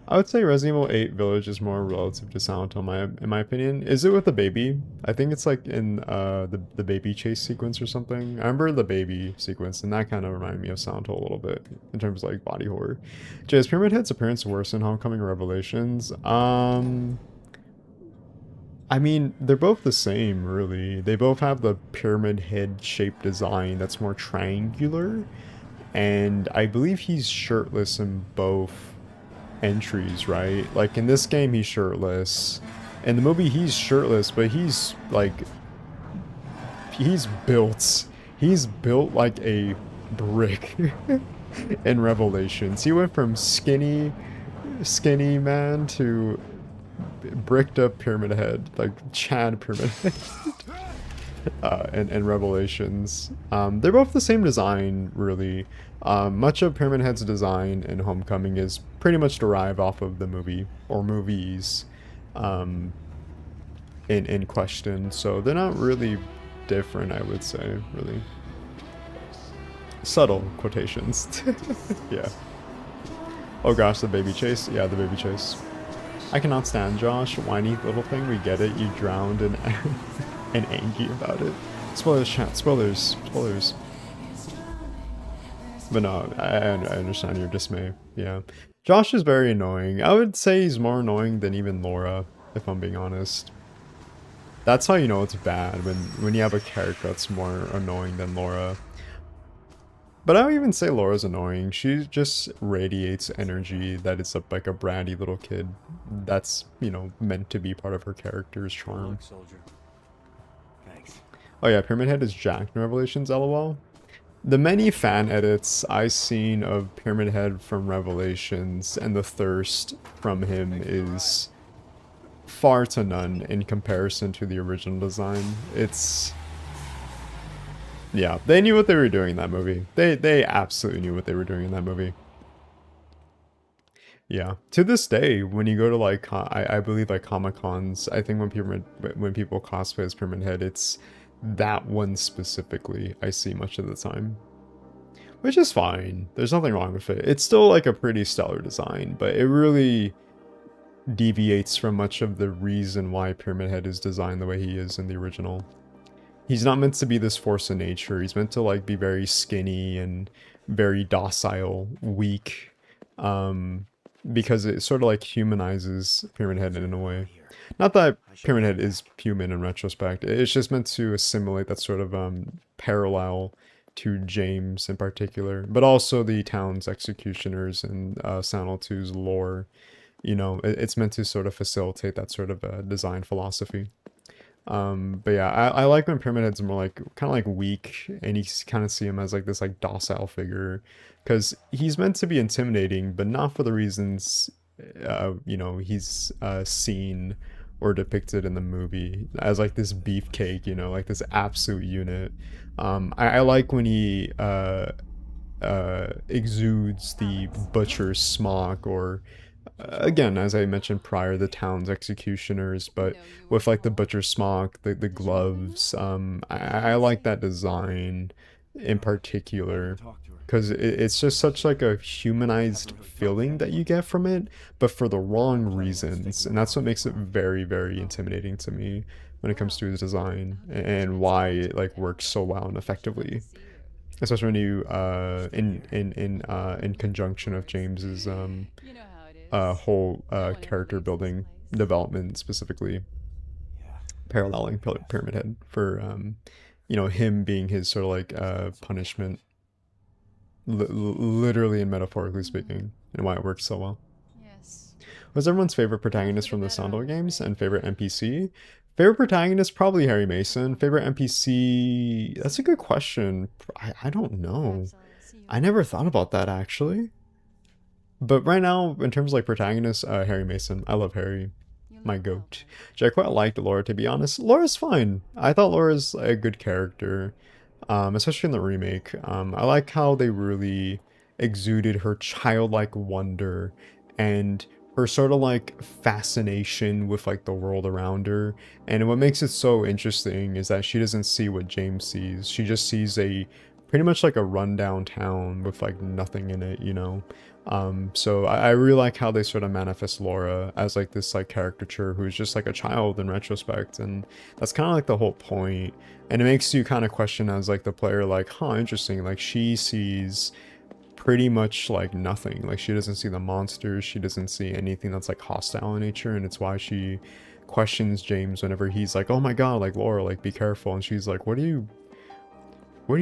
I would say Resident Evil 8 Village is more relative to Silent Hill, in my opinion. Is it with the baby? I think it's like in the baby chase sequence or something. I remember the baby sequence, and that kind of reminded me of Silent Hill a little bit in terms of like body horror. Jay, is Pyramid Head's appearance worse in Homecoming or Revelations? I mean, they're both the same, really. They both have the pyramid head shaped design that's more triangular, and I believe he's shirtless in both entries, right? Like in this game he's shirtless, in the movie he's shirtless, but he's like, he's built like a brick. In Revelations he went from skinny man to bricked up pyramid head, like Chad pyramid head. And Revelations, they're both the same design, really. Much of Pyramid Head's design in Homecoming is pretty much derived off of the movie or movies in question, so they're not really different, I would say, really. Subtle quotations. Yeah. Oh gosh, the baby chase. Yeah, the baby chase. I cannot stand Josh. Whiny little thing, we get it. You drowned and angry about it. Spoilers, chat. Spoilers. But no, I understand your dismay. Yeah. Josh is very annoying. I would say he's more annoying than even Laura, if I'm being honest. That's how you know it's bad, when you have a character that's more annoying than Laura. But I don't even say Laura's annoying. She just radiates energy that is like a bratty little kid. That's, you know, meant to be part of her character's charm. Soldier. Thanks. Oh yeah, Pyramid Head is jacked in Revelations, lol. The many fan edits I've seen of Pyramid Head from Revelations and the thirst from him is far to none in comparison to the original design. It's... yeah, they knew what they were doing in that movie. They absolutely knew what they were doing in that movie. Yeah, to this day, when you go to like, I believe like Comic Cons, I think when people cosplay as Pyramid Head, it's that one specifically I see much of the time, which is fine. There's nothing wrong with it. It's still like a pretty stellar design, but it really deviates from much of the reason why Pyramid Head is designed the way he is in the original. He's not meant to be this force of nature. He's meant to like be very skinny and very docile, weak. Because it sort of like humanizes Pyramid Head in a way. Not that Pyramid Head is human in retrospect. It's just meant to assimilate that sort of parallel to James in particular, but also the town's executioners and Silent Hill 2's lore. You know, it's meant to sort of facilitate that sort of design philosophy. But yeah, I like when Pyramid Head's more like kind of like weak, and you kind of see him as like this like docile figure, because he's meant to be intimidating, but not for the reasons you know, he's seen or depicted in the movie as like this beefcake, you know, like this absolute unit. I like when he exudes the butcher's smock, or again, as I mentioned prior, the town's executioners, but with like the butcher's smock, the gloves. I like that design in particular, because it's just such like a humanized feeling that you get from it, but for the wrong reasons, and that's what makes it very, very intimidating to me when it comes to his design, and why it like works so well and effectively, especially when you in conjunction of James's whole character building development, specifically paralleling Pyramid Head for you know, him being his sort of like punishment, literally and metaphorically speaking, and why it works so well. Yes. What's everyone's favorite protagonist from the Silent Hill games, and favorite NPC? Favorite protagonist, probably Harry Mason. Favorite NPC, that's a good question. I don't know. I never thought about that, actually. But right now, in terms of like protagonist, Harry Mason. I love Harry. My goat. I quite liked Laura, to be honest. Laura's fine. I thought Laura's a good character, especially in the remake. I like how they really exuded her childlike wonder and her sort of like fascination with like the world around her. And what makes it so interesting is that she doesn't see what James sees. She just sees a pretty much like a rundown town with like nothing in it, you know. So I really like how they sort of manifest Laura as like this like caricature who's just like a child in retrospect, and that's kind of like the whole point. And it makes you kind of question as like the player, like, huh, interesting, like she sees pretty much like nothing. Like she doesn't see the monsters, she doesn't see anything that's like hostile in nature, and it's why she questions James whenever he's like, oh my god, like Laura, like be careful, and she's like, what are you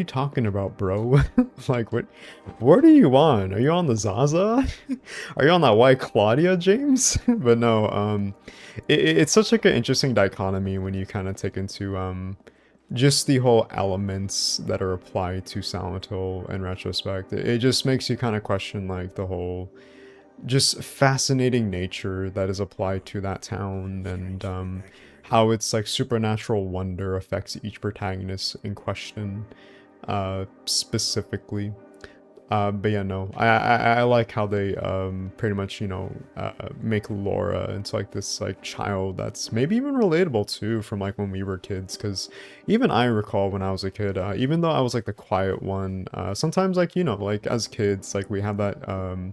talking about, bro? Like, what are you on? Are you on the Zaza? Are you on that white Claudia, James? But no, it's such like an interesting dichotomy when you kind of take into just the whole elements that are applied to Silent Hill in retrospect. It just makes you kind of question like the whole just fascinating nature that is applied to that town, and how its like supernatural wonder affects each protagonist in question, specifically. But yeah, no, I like how they pretty much, you know, make Laura into like this like child that's maybe even relatable too from like when we were kids, because even I recall when I was a kid, even though I was like the quiet one, sometimes like, you know, like as kids, like we have that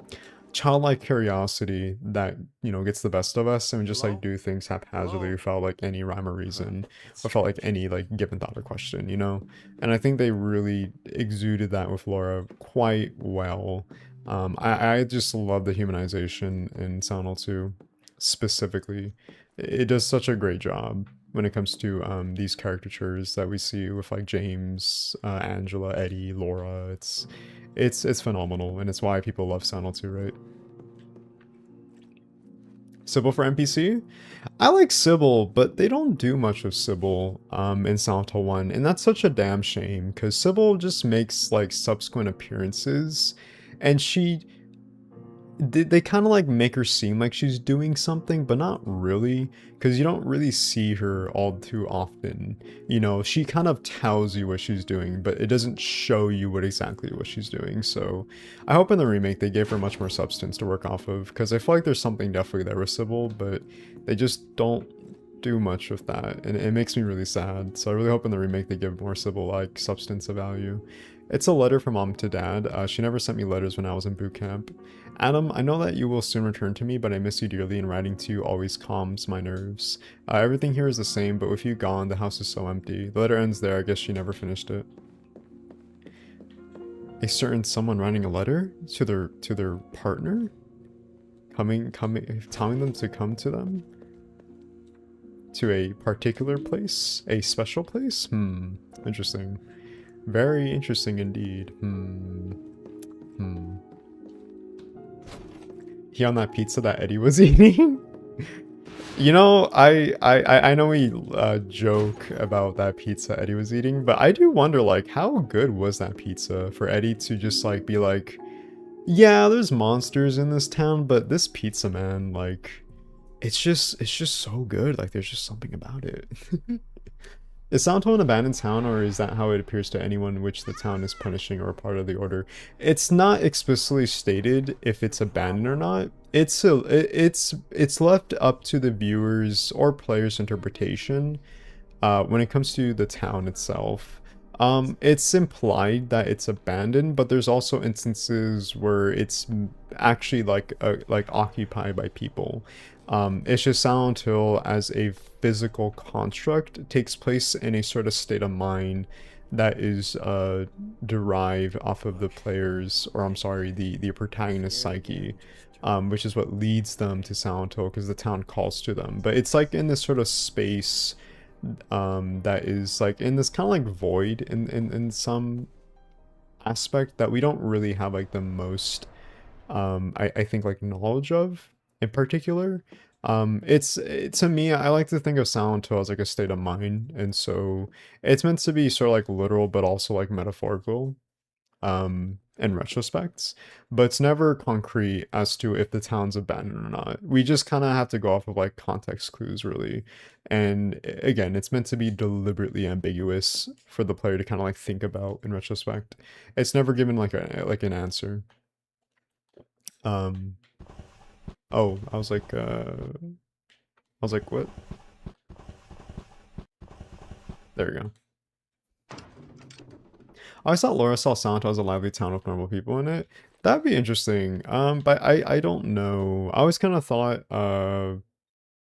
childlike curiosity that, you know, gets the best of us, and we just like do things haphazardly without like any rhyme or reason, without like any like given thought or question, you know. And I think they really exuded that with Laura quite well. I just love the humanization in Silent Hill 2 specifically. It does such a great job when it comes to these caricatures that we see with like James, Angela, Eddie, Laura. It's phenomenal, and it's why people love Silent Hill 2, right? Sybil for NPC? I like Sybil, but they don't do much with Sybil in Silent Hill 1, and that's such a damn shame, because Sybil just makes like subsequent appearances, and she they kind of like make her seem like she's doing something, but not really, because you don't really see her all too often. You know, she kind of tells you what she's doing, but it doesn't show you what she's doing. So I hope in the remake they gave her much more substance to work off of, because I feel like there's something definitely there with Sybil, but they just don't do much with that, and it makes me really sad. So I really hope in the remake they give more Sybil like substance of value. It's a letter from mom to dad. She never sent me letters when I was in boot camp. Adam, I know that you will soon return to me, but I miss you dearly, and writing to you always calms my nerves. Everything here is the same, but with you gone, the house is so empty. The letter ends there. I guess she never finished it. A certain someone writing a letter to their partner, coming, telling them to come to them, to a particular place, a special place. Interesting. Very interesting indeed. He on that pizza that Eddie was eating? You know, I know we joke about that pizza Eddie was eating, but I do wonder, like, how good was that pizza for Eddie to just, like, be like, yeah, there's monsters in this town, but this pizza, man, like, it's just so good. Like, there's just something about it. Is Silent Hill an abandoned town, or is that how it appears to anyone which the town is punishing or a part of the order? It's not explicitly stated if it's abandoned or not. It's left up to the viewers or players' interpretation when it comes to the town itself. It's implied that it's abandoned, but there's also instances where it's actually like occupied by people. It's just Silent Hill as a physical construct takes place in a sort of state of mind that is derived off of the player's, or I'm sorry, the protagonist's psyche, which is what leads them to Silent Hill because the town calls to them. But it's like in this sort of space that is like in this kind of like void in some aspect that we don't really have like the most I think like knowledge of in particular. It's to me, I like to think of Silent Hill as like a state of mind, and so it's meant to be sort of like literal but also like metaphorical in retrospects, but it's never concrete as to if the town's abandoned or not. We just kind of have to go off of like context clues really, and again, it's meant to be deliberately ambiguous for the player to kind of like think about in retrospect. It's never given like an answer. Oh, I was like, what? There we go. I always thought Laura saw Silent Hill as a lively town with normal people in it. That'd be interesting. But I don't know. I always kind of thought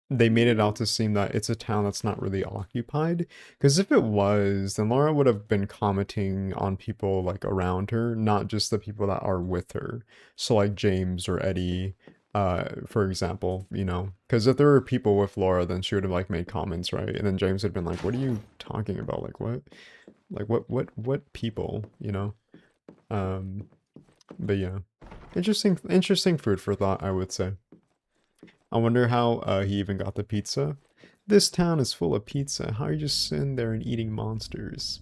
they made it out to seem that it's a town that's not really occupied. Because if it was, then Laura would have been commenting on people like around her, not just the people that are with her. So like James or Eddie, for example, you know. Because if there were people with Laura, then she would have like made comments, right? And then James had been like, "What are you talking about? Like what? Like what people, you know?" Um, but yeah, interesting food for thought, I would say. I wonder how he even got the pizza. This town is full of pizza. How are you just sitting there and eating monsters?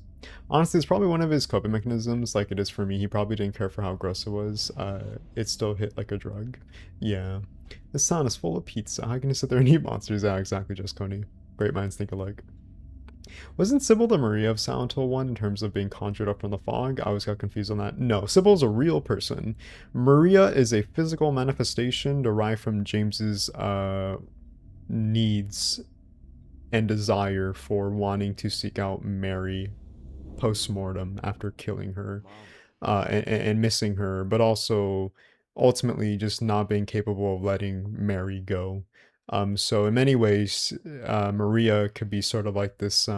Honestly, it's probably one of his coping mechanisms, like it is for me. He probably didn't care for how gross it was. It still hit like a drug. Yeah. This town is full of pizza. How can you sit there and eat monsters? Yeah, exactly, just Coney. Great minds think alike. Wasn't Sybil the Maria of Silent Hill 1 in terms of being conjured up from the fog? I always got confused on that. No, Sybil's a real person. Maria is a physical manifestation derived from James's needs and desire for wanting to seek out Mary post-mortem after killing her and missing her, but also ultimately just not being capable of letting Mary go. So in many ways, Maria could be sort of like this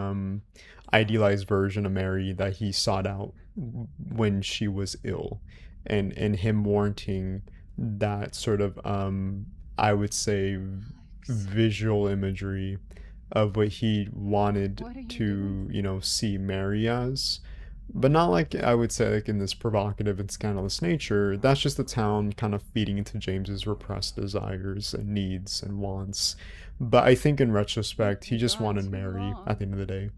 idealized version of Mary that he sought out when she was ill, and him warranting that sort of I would say visual imagery of what he wanted What are you to, doing? you know, see Mary as. but not like I would say like in this provocative and scandalous nature. That's just the town kind of feeding into James's repressed desires and needs and wants. But I think in retrospect, he just Gone wanted too Mary long. at the end of the day.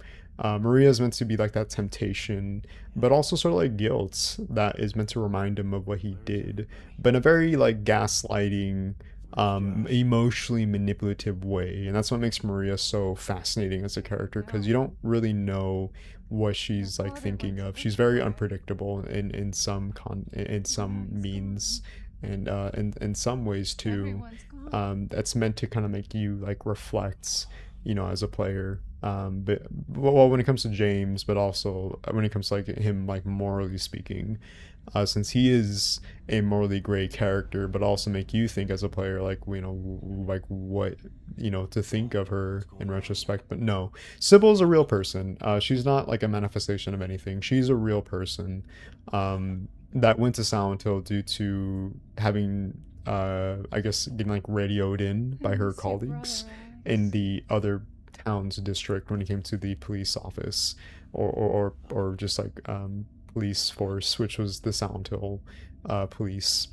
Maria's meant to be like that temptation, but also sort of like guilt that is meant to remind him of what he did, but in a very like gaslighting, emotionally manipulative way. And that's what makes Maria so fascinating as a character, because you don't really know what she's like thinking of. She's very unpredictable in some means, and in some ways too. Everyone's gone. That's meant to kind of make you like reflect, as a player. But well, when it comes to James, but also when it comes to like him, like morally speaking, since he is a morally gray character, but also make you think as a player, like like what to think of her in retrospect. But no, Sybil's a real person. She's not like a manifestation of anything. She's a real person, that went to Silent Hill due to having, I guess, getting like radioed in I by her miss your brother, colleagues in Alex. the other town's district when it came to the police office, or just like police force, which was the Silent Hill police.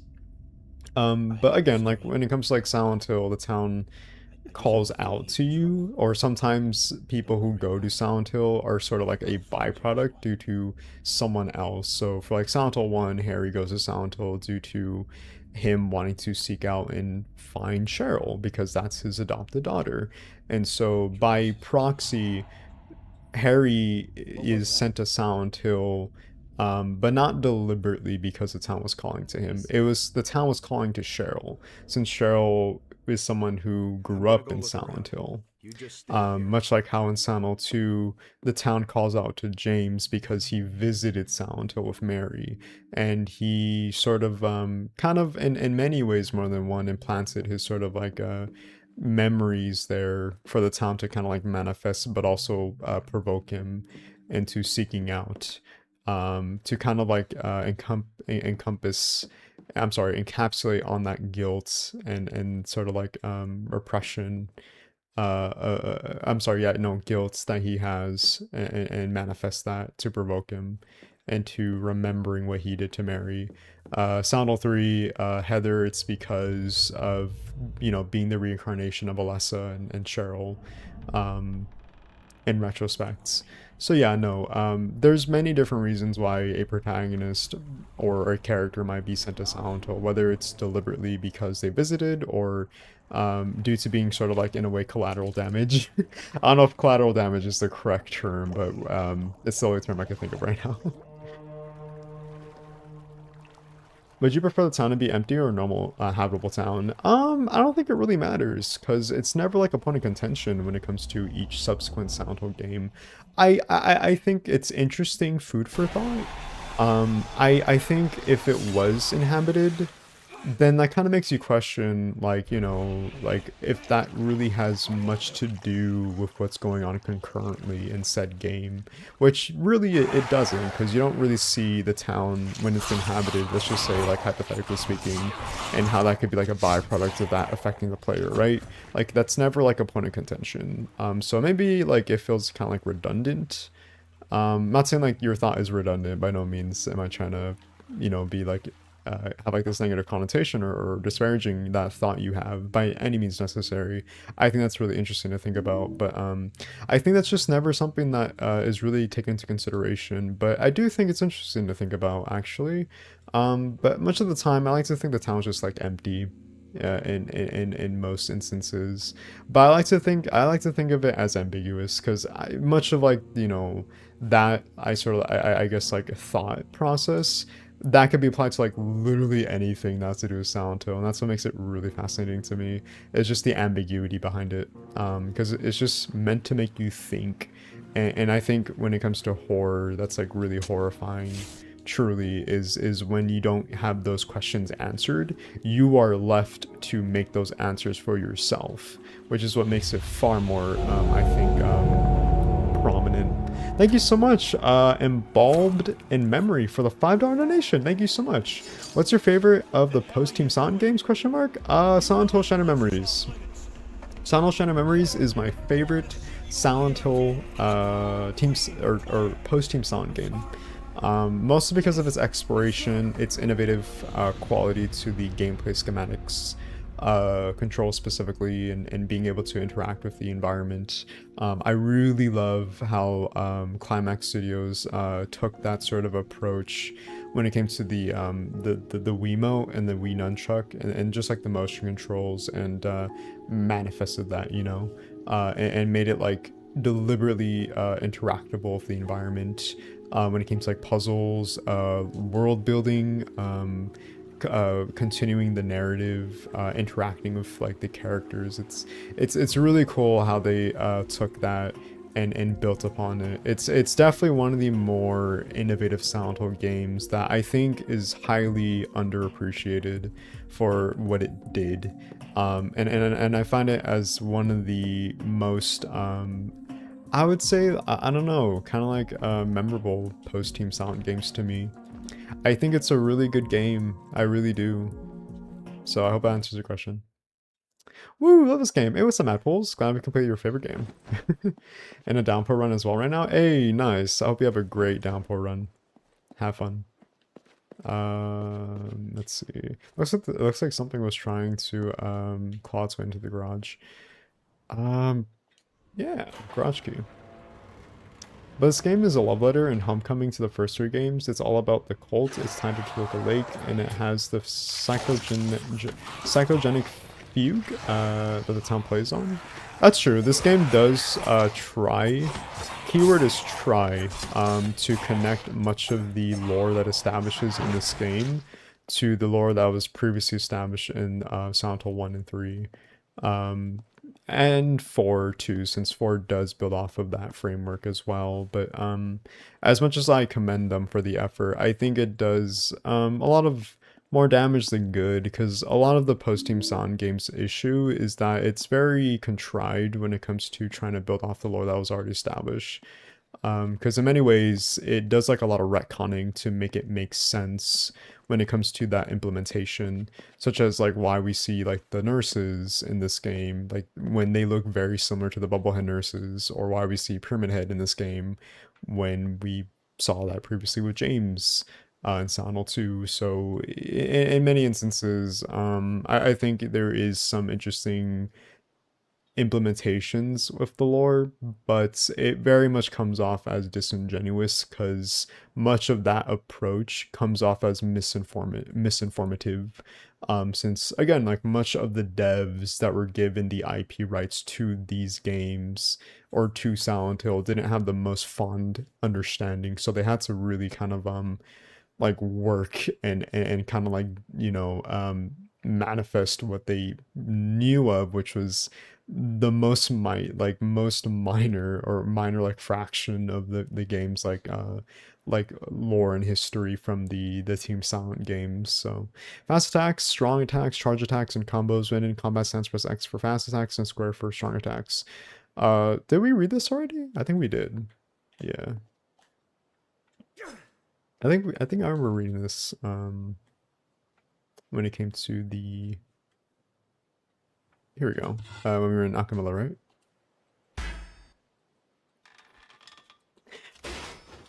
But again, like when it comes to like Silent Hill, the town calls out to you, or sometimes people who go to Silent Hill are sort of like a byproduct due to someone else. So for like Silent Hill 1, Harry goes to Silent Hill due to him wanting to seek out and find Cheryl because that's his adopted daughter. And so by proxy, Harry is sent to Silent Hill, but not deliberately because the town was calling to him. It was the town was calling to Cheryl, since Cheryl is someone who grew up in Silent Hill. You just stay here. Much like how in Silent Hill 2, the town calls out to James because he visited Silent Hill with Mary, and he sort of, kind of, in many ways more than one, implanted his sort of like memories there for the town to kind of like manifest, but also provoke him into seeking out, to kind of like encompass, I'm sorry, encapsulate on that guilt and sort of like repression, I'm sorry, yeah, no, guilt that he has, and manifest that to provoke him into remembering what he did to Mary. Silent Hill 3, Heather, it's because of, being the reincarnation of Alessa and Cheryl, in retrospect. So yeah, no, there's many different reasons why a protagonist or a character might be sent to Silent Hill, whether it's deliberately because they visited, or due to being sort of like, in a way, collateral damage. I don't know if collateral damage is the correct term, but it's the only term I can think of right now. Would you prefer the town to be empty or a normal, habitable town? I don't think it really matters, because it's never like a point of contention when it comes to each subsequent Silent Hill game. I think it's interesting food for thought. I think if it was inhabited, then that kind of makes you question, like, like if that really has much to do with what's going on concurrently in said game, which really it doesn't, because you don't really see the town when it's inhabited, let's just say, like, hypothetically speaking, and how that could be like a byproduct of that affecting the player, right? Like, that's never like a point of contention. So maybe like it feels kind of like redundant. Not saying like your thought is redundant, by no means am I trying to, be like, have like this negative connotation, or disparaging that thought you have by any means necessary. I think that's really interesting to think about, but I think that's just never something that is really taken into consideration. But I do think it's interesting to think about, actually. But much of the time, I like to think the town's just like empty. In most instances, but I like to think of it as ambiguous, because much of like, that I guess like a thought process that could be applied to like literally anything that has to do with Silent Hill, and that's what makes it really fascinating to me. It's just the ambiguity behind it, because it's just meant to make you think, and I think when it comes to horror, that's like really horrifying. Truly, is when you don't have those questions answered, you are left to make those answers for yourself, which is what makes it far more, I think, prominent. Thank you so much, Embalmed in Memory, for the $5 donation. Thank you so much. What's your favorite of the post-Team Silent games, question mark? Silent Hill Shattered Memories. Silent Hill Shattered Memories is my favorite Silent Hill, or post-Team Silent game. Mostly because of its exploration, its innovative quality to the gameplay schematics, control specifically, and being able to interact with the environment. I really love how Climax Studios took that sort of approach when it came to the Wiimote and the Wii Nunchuck, and just like the motion controls, and manifested that, you know, and made it like deliberately interactable with the environment. When it came to like puzzles, world building, continuing the narrative, interacting with like the characters. It's really cool how they took that and built upon it. It's definitely one of the more innovative Silent Hill games that I think is highly underappreciated for what it did. And I find it as one of the most I would say, I don't know, kind of like memorable post-Team Silent games to me. I think it's a really good game. I really do. So I hope that answers your question. Woo, love this game. Hey, what's up, Mad Pools? Glad we completed your favorite game. And a downpour run as well right now. Hey, nice. I hope you have a great downpour run. Have fun. Let's see. Looks like something was trying to claw its way into the garage. Yeah, garage key. But this game is a love letter and homecoming to the first three games. It's all about the cult, it's tied to Toluca Lake, and it has the psychogenic fugue that the town plays on. That's true. This game does try, keyword is try, to connect much of the lore that establishes in this game to the lore that was previously established in Silent Hill 1 and 3. And 4 too, since 4 does build off of that framework as well. But as much as I commend them for the effort, I think it does a lot of more damage than good, because a lot of the post-Team Silent games issue is that it's very contrived when it comes to trying to build off the lore that was already established. Because in many ways, it does like a lot of retconning to make it make sense when it comes to that implementation, such as like why we see like the nurses in this game, like when they look very similar to the Bubblehead nurses, or why we see Pyramid Head in this game when we saw that previously with James in Silent Hill 2. So in many instances, I think there is some interesting implementations with the lore, but it very much comes off as disingenuous, because much of that approach comes off as misinformative, since again, like much of the devs that were given the IP rights to these games or to Silent Hill didn't have the most fond understanding, so they had to really kind of like work and kind of like, you know, manifest what they knew of, which was the most most minor or minor like fraction of the game's like lore and history from the Team Silent games. So fast attacks, strong attacks, charge attacks, and combos. When in combat stance, press X for fast attacks and square for strong attacks. Did we read this already? I think we did. Yeah. I think I remember reading this when it came to the, here we go, when we were in Akamila, right?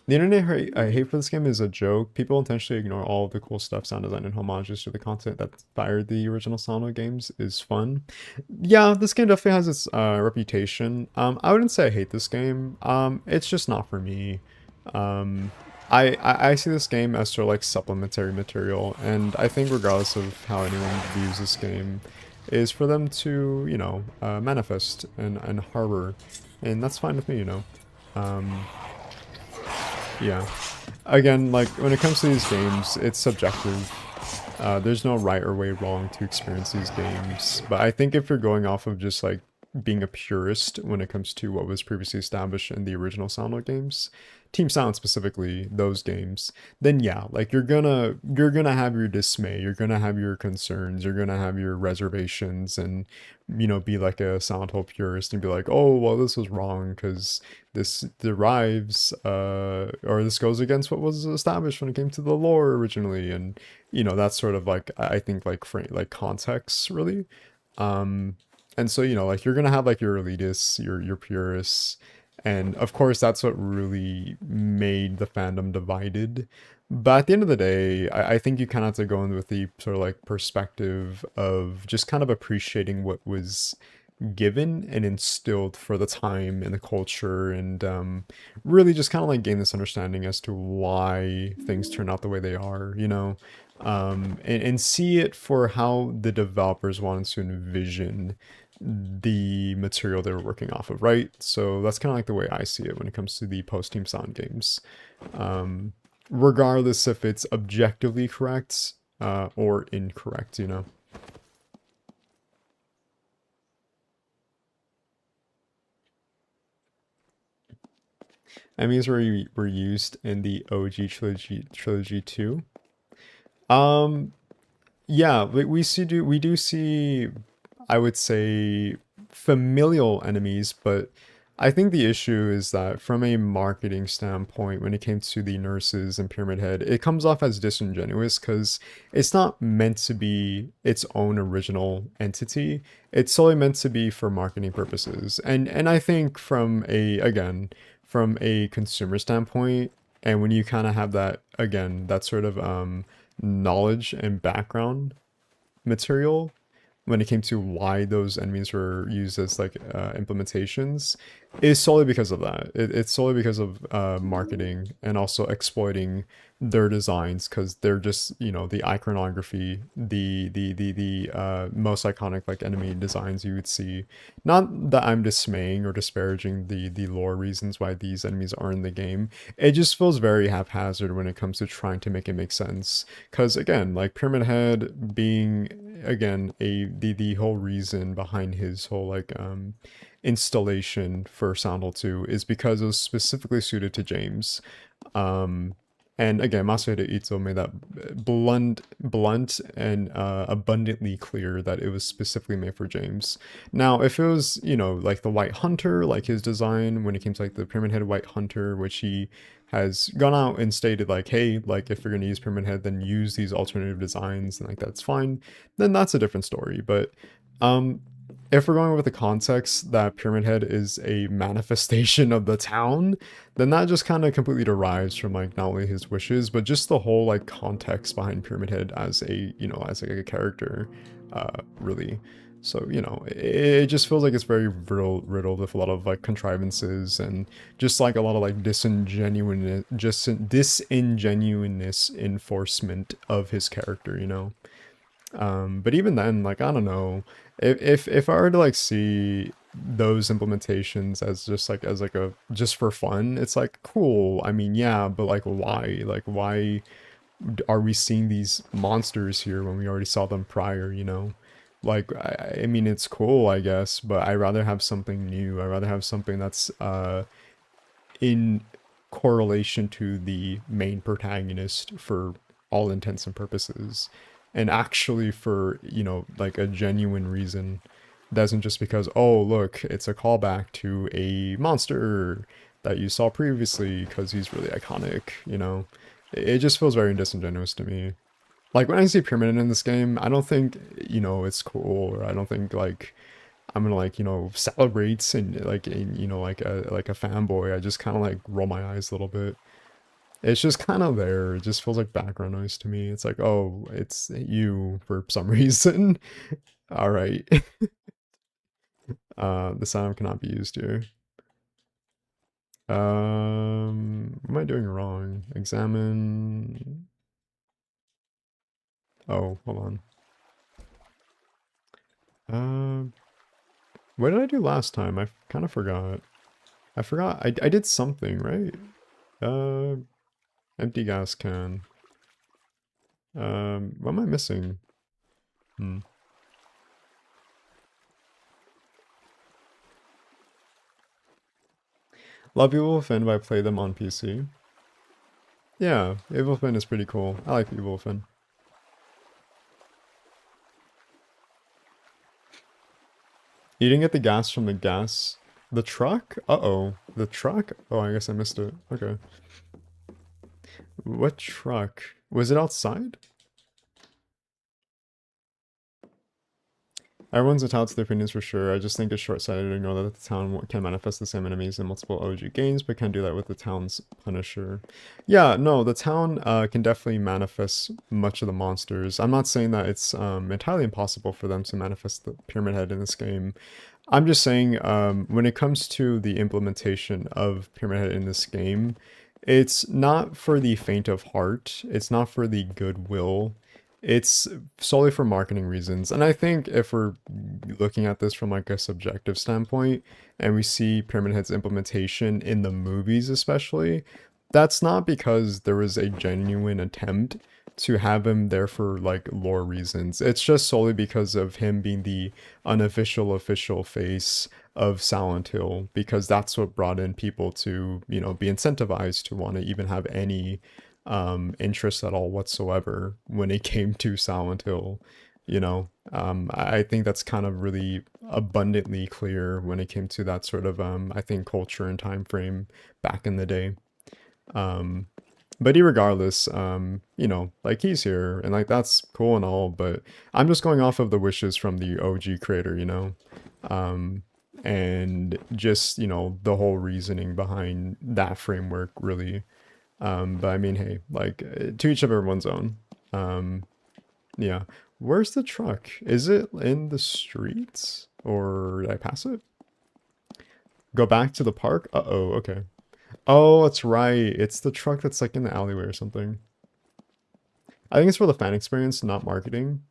The internet I hate for this game is a joke. People intentionally ignore all of the cool stuff, sound design, and homages to the content that inspired the original Silent Hill games is fun. Yeah, this game definitely has its reputation. I wouldn't say I hate this game. It's just not for me. I see this game as sort of like supplementary material, and I think regardless of how anyone views this game, is for them to, you know, manifest and harbor, and that's fine with me, you know. Yeah. Again, like, when it comes to these games, it's subjective. There's no right or way wrong to experience these games, but I think if you're going off of just, like, being a purist when it comes to what was previously established in the original Silent Hill games, Team Silent specifically, those games, then yeah, like you're gonna have your dismay, you're gonna have your concerns, you're gonna have your reservations, and, you know, be like a Silent Hill purist and be like, oh, well, this was wrong because this derives or this goes against what was established when it came to the lore originally, and, you know, that's sort of like, I think, like context really. And so, you know, like you're gonna have like your elitists, your purists, And of course, that's what really made the fandom divided. But at the end of the day, I think you kind of have to go in with the sort of like perspective of just kind of appreciating what was given and instilled for the time and the culture, and really just kind of like gain this understanding as to why things turn out the way they are, you know, and see it for how the developers wanted to envision the material they were working off of, right? So that's kind of like the way I see it when it comes to the post-team sound games. Regardless if it's objectively correct or incorrect, you know. Enemies were used in the OG trilogy too. Um, yeah, we do see, I would say, familial enemies, but I think the issue is that from a marketing standpoint, when it came to the nurses and Pyramid Head, it comes off as disingenuous because it's not meant to be its own original entity. It's solely meant to be for marketing purposes. And I think from a, again, from a consumer standpoint, and when you kind of have that, again, that sort of knowledge and background material when it came to why those enemies were used as like implementations is solely because of that. It's solely because of marketing and also exploiting their designs because they're just, you know, the iconography, the most iconic like enemy designs you would see. Not that I'm dismaying or disparaging the lore reasons why these enemies are in the game. It just feels very haphazard when it comes to trying to make it make sense. Because again, like Pyramid Head being again the whole reason behind his whole like installation for Silent Hill 2 is because it was specifically suited to James. Um, and again, Masahiro Ito made that blunt and abundantly clear that it was specifically made for James. Now, if it was, you know, like the White Hunter, like his design when it came to like the Pyramid Head White Hunter, which he has gone out and stated like, hey, like if you're gonna use Pyramid Head, then use these alternative designs, and like that's fine. Then that's a different story. But um, if we're going with the context that Pyramid Head is a manifestation of the town, then that just kind of completely derives from like not only his wishes, but just the whole like context behind Pyramid Head as a, you know, as like a character, really. So, you know, it just feels like it's very riddled with a lot of like contrivances and just like a lot of like disingenuousness enforcement of his character, you know. But even then, like, I don't know, if I were to like see those implementations as just like as like a just for fun, it's like cool. I mean, yeah, but like why? Like why are we seeing these monsters here when we already saw them prior, you know? Like I mean it's cool, I guess, but I rather have something new. I rather have something that's in correlation to the main protagonist for all intents and purposes, and actually for, you know, like a genuine reason. Doesn't just because, oh look, it's a callback to a monster that you saw previously because he's really iconic, you know. It just feels very disingenuous to me. Like when I see Pyramid in this game, I don't think, you know, it's cool, or I don't think like I'm gonna like, you know, celebrate and like, you know, like a fanboy. I just kind of like roll my eyes a little bit. It's just kind of there. It just feels like background noise to me. It's like, oh, it's you for some reason. All right. The sound cannot be used here. What am I doing wrong? Examine. Oh, hold on. Uh, what did I do last time? I kind of forgot. I forgot. I did something, right? Uh, empty gas can. What am I missing? Hmm. Love Evil Within, but I play them on PC. Yeah, Evil Within is pretty cool. I like Evil Within. You didn't get the gas from the gas... The truck? Uh-oh. The truck? Oh, I guess I missed it. Okay. What truck? Was it outside? Everyone's entitled to their opinions for sure. I just think it's short-sighted to ignore that the town can manifest the same enemies in multiple OG games, but can't do that with the town's Punisher. Yeah, no, the town can definitely manifest much of the monsters. I'm not saying that it's entirely impossible for them to manifest the Pyramid Head in this game. I'm just saying when it comes to the implementation of Pyramid Head in this game, it's not for the faint of heart. It's not for the goodwill. It's solely for marketing reasons. And I think if we're looking at this from like a subjective standpoint and we see Pyramid Head's implementation in the movies especially, that's not because there was a genuine attempt to have him there for like lore reasons. It's just solely because of him being the unofficial official face of Silent Hill, because that's what brought in people to, you know, be incentivized to want to even have any interest at all whatsoever when it came to Silent Hill. You know, I think that's kind of really abundantly clear when it came to that sort of I think culture and time frame back in the day. um but regardless, you know, like he's here and like that's cool and all, but I'm just going off of the wishes from the OG creator, you know. And just, you know, the whole reasoning behind that framework really. But I mean, hey, like to each of everyone's own. Yeah. Where's the truck? Is it in the streets or did I pass it? Go back to the park? Uh-oh, okay. Oh, that's right. It's the truck that's like in the alleyway or something. I think it's for the fan experience, not marketing.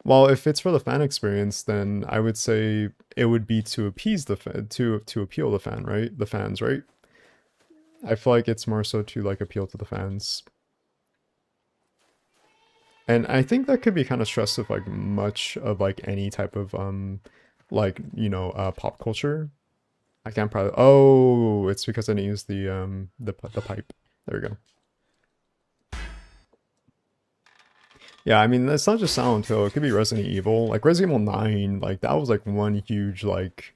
Well, if it's for the fan experience, then I would say it would be to appease the fan, to appeal the fan, right? The fans, right? I feel like it's more so to like appeal to the fans. And I think that could be kind of stressed with like much of like any type of like, you know, pop culture. I can't probably, oh, it's because I didn't use the pipe. There we go. Yeah, I mean, it's not just Silent Hill, it could be Resident Evil. Like Resident Evil 9, like that was like one huge like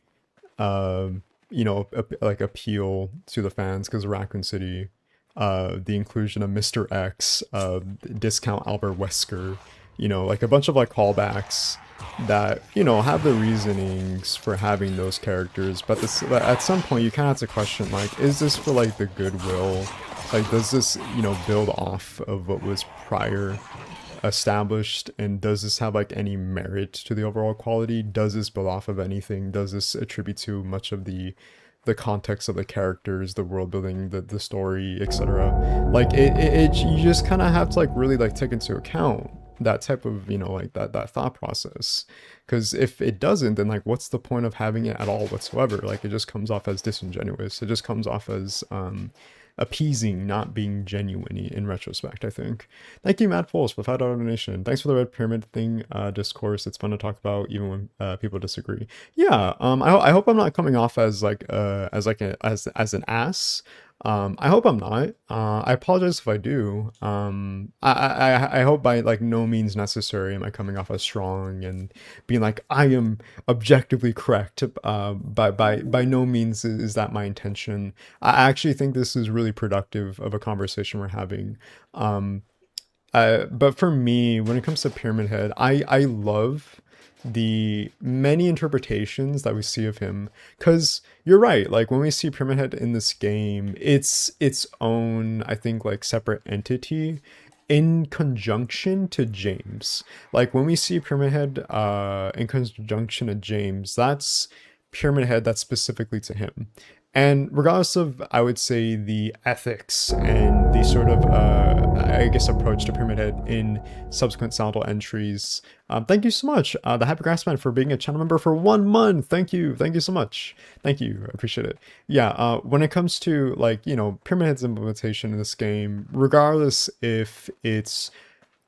you know, like appeal to the fans because of Raccoon City. The inclusion of Mr. X, discount Albert Wesker, you know, like a bunch of like callbacks that, you know, have the reasonings for having those characters, but this, at some point you kind of have to question, like, is this for like the goodwill? Like, does this, you know, build off of what was prior established, and does this have like any merit to the overall quality? Does this build off of anything? Does this attribute to much of the context of the characters, the world building, the story, etc.? Like it you just kind of have to like really like take into account that type of, you know, like that thought process, because if it doesn't, then like what's the point of having it at all whatsoever? Like it just comes off as disingenuous. It just comes off as appeasing, not being genuine in retrospect, I think. Thank you, Mad Pulse, for $5 donation. Thanks for the Red Pyramid thing discourse. It's fun to talk about even when people disagree. Yeah, I hope I'm not coming off as like as an ass. I hope I'm not. I apologize if I do. I hope by like no means necessary am I coming off as strong and being like I am objectively correct. By no means is that my intention. I actually think this is really productive of a conversation we're having. But for me, when it comes to Pyramid Head, I love the many interpretations that we see of him, because you're right, like when we see Pyramid Head in this game, it's its own, I think, like separate entity in conjunction to James. Like when we see Pyramid Head in conjunction to James, that's Pyramid Head that's specifically to him. And regardless of, I would say, the ethics and the sort of, I guess, approach to Pyramid Head in subsequent Silent Hill entries, thank you so much, the Happy Grassman, for being a channel member for 1 month. Thank you so much. Thank you, I appreciate it. Yeah, when it comes to, like, you know, Pyramid Head's implementation in this game, regardless if it's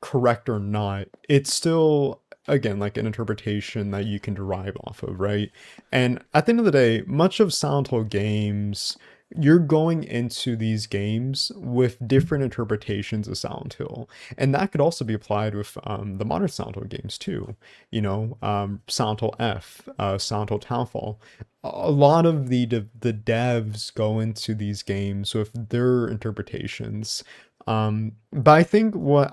correct or not, it's still, again, like an interpretation that you can derive off of, right? And at the end of the day, much of Silent Hill games, you're going into these games with different interpretations of Silent Hill. And that could also be applied with the modern Silent Hill games too. You know, Silent Hill F, Silent Hill Townfall. A lot of the devs go into these games with their interpretations. But I think what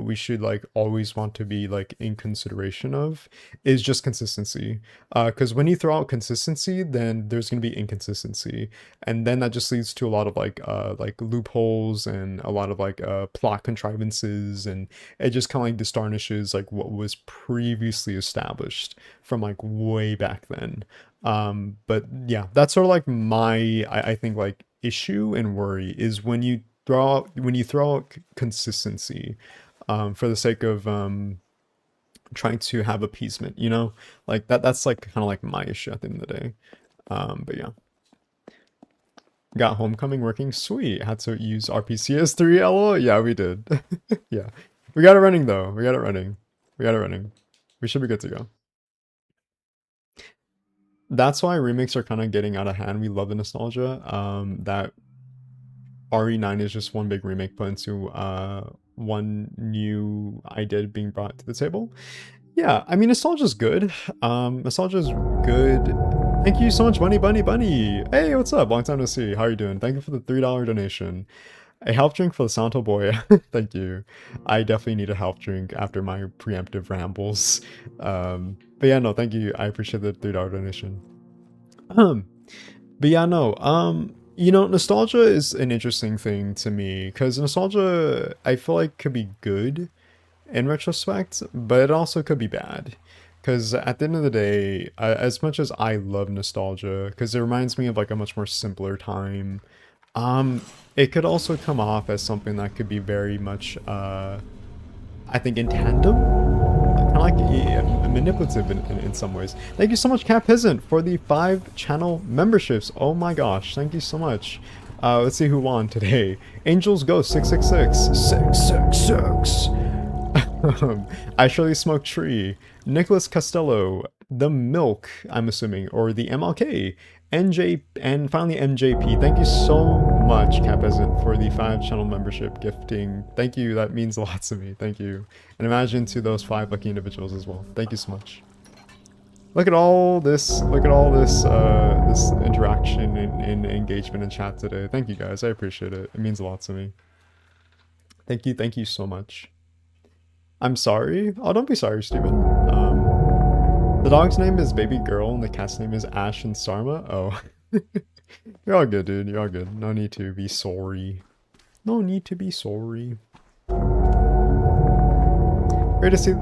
we should like always want to be like in consideration of is just consistency. Because when you throw out consistency, then there's gonna be inconsistency, and then that just leads to a lot of like loopholes and a lot of like plot contrivances, and it just kind of like distarnishes like what was previously established from like way back then. But yeah, that's sort of like I think like issue and worry is when you throw out consistency, for the sake of trying to have appeasement, you know, like that's like kind of like my issue at the end of the day. But yeah, got homecoming working, sweet. Had to use RPCS3 LOL. Yeah, we did. Yeah, we got it running though. We got it running. We got it running. We should be good to go. That's why remakes are kind of getting out of hand. We love the nostalgia. That RE9 is just one big remake put into one new idea being brought to the table. Yeah, I mean, nostalgia's good. Nostalgia's good. Thank you so much, Bunny. Hey, what's up? Long time no see. How are you doing? Thank you for the $3 donation. A health drink for the Santo boy. Thank you. I definitely need a health drink after my preemptive rambles. But yeah, no, thank you. I appreciate the $3 donation. But yeah, no, you know, nostalgia is an interesting thing to me because nostalgia, I feel like could be good in retrospect, but it also could be bad. Because at the end of the day, as much as I love nostalgia, because it reminds me of like a much more simpler time, it could also come off as something that could be very much, I think, in tandem, kind of like manipulative in some ways. Thank you so much, Cat Peasant, for the 5 channel memberships. Oh my gosh, thank you so much. Let's see who won today. Angels Go 666 666. I surely smoke tree. Nicholas Costello, the milk, I'm assuming, or the MLK, NJ, and finally MJP. Thank you so much, Cat Peasant, for the 5 channel membership gifting. Thank you, that means a lot to me. Thank you. And imagine to those 5 lucky individuals as well. Thank you so much. Look at all this, this interaction and engagement in chat today. Thank you guys, I appreciate it. It means a lot to me. Thank you so much. I'm sorry? Oh, don't be sorry, Steven. The dog's name is Baby Girl and the cat's name is Ash and Sarma. Oh. You're all good, dude. You're all good. No need to be sorry. No need to be sorry. Great to see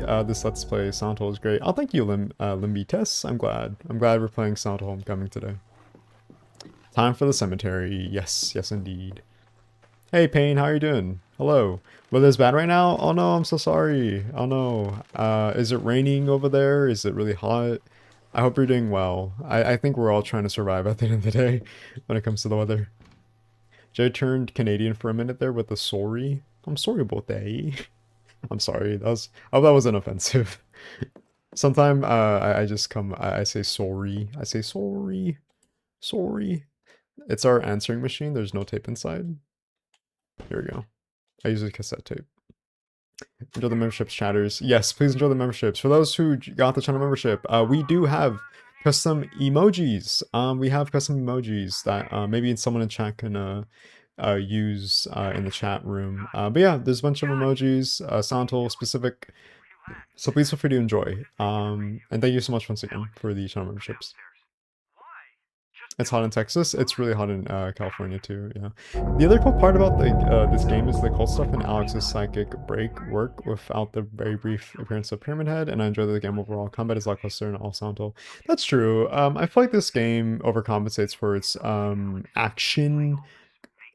this Let's Play. Silent Hill is great. Oh, thank you, Limby Tess. I'm glad we're playing Silent Hill Homecoming today. Time for the cemetery. Yes, yes indeed. Hey, Payne, how are you doing? Hello. Weather's bad right now? Oh no, I'm so sorry. Oh no. Is it raining over there? Is it really hot? I hope you're doing well. I think we're all trying to survive at the end of the day when it comes to the weather. Jay turned Canadian for a minute there with a sorry. I'm sorry about that. I'm sorry. I hope that wasn't offensive. Sometime I say sorry. I say sorry. Sorry. It's our answering machine. There's no tape inside. Here we go. I use a cassette tape. Enjoy the memberships, chatters. Yes, please enjoy the memberships. For those who got the channel membership, we do have custom emojis. We have custom emojis that maybe someone in chat can use in the chat room. But yeah, there's a bunch of emojis, Silent Hill specific. So please feel free to enjoy. And thank you so much once again for the channel memberships. It's hot in Texas. It's really hot in California too. Yeah. The other cool part about this game is the cool stuff in Alex's psychic break work without the very brief appearance of Pyramid Head, and I enjoy the game overall. Combat is lackluster in all Silent Hill. That's true. I feel like this game overcompensates for its action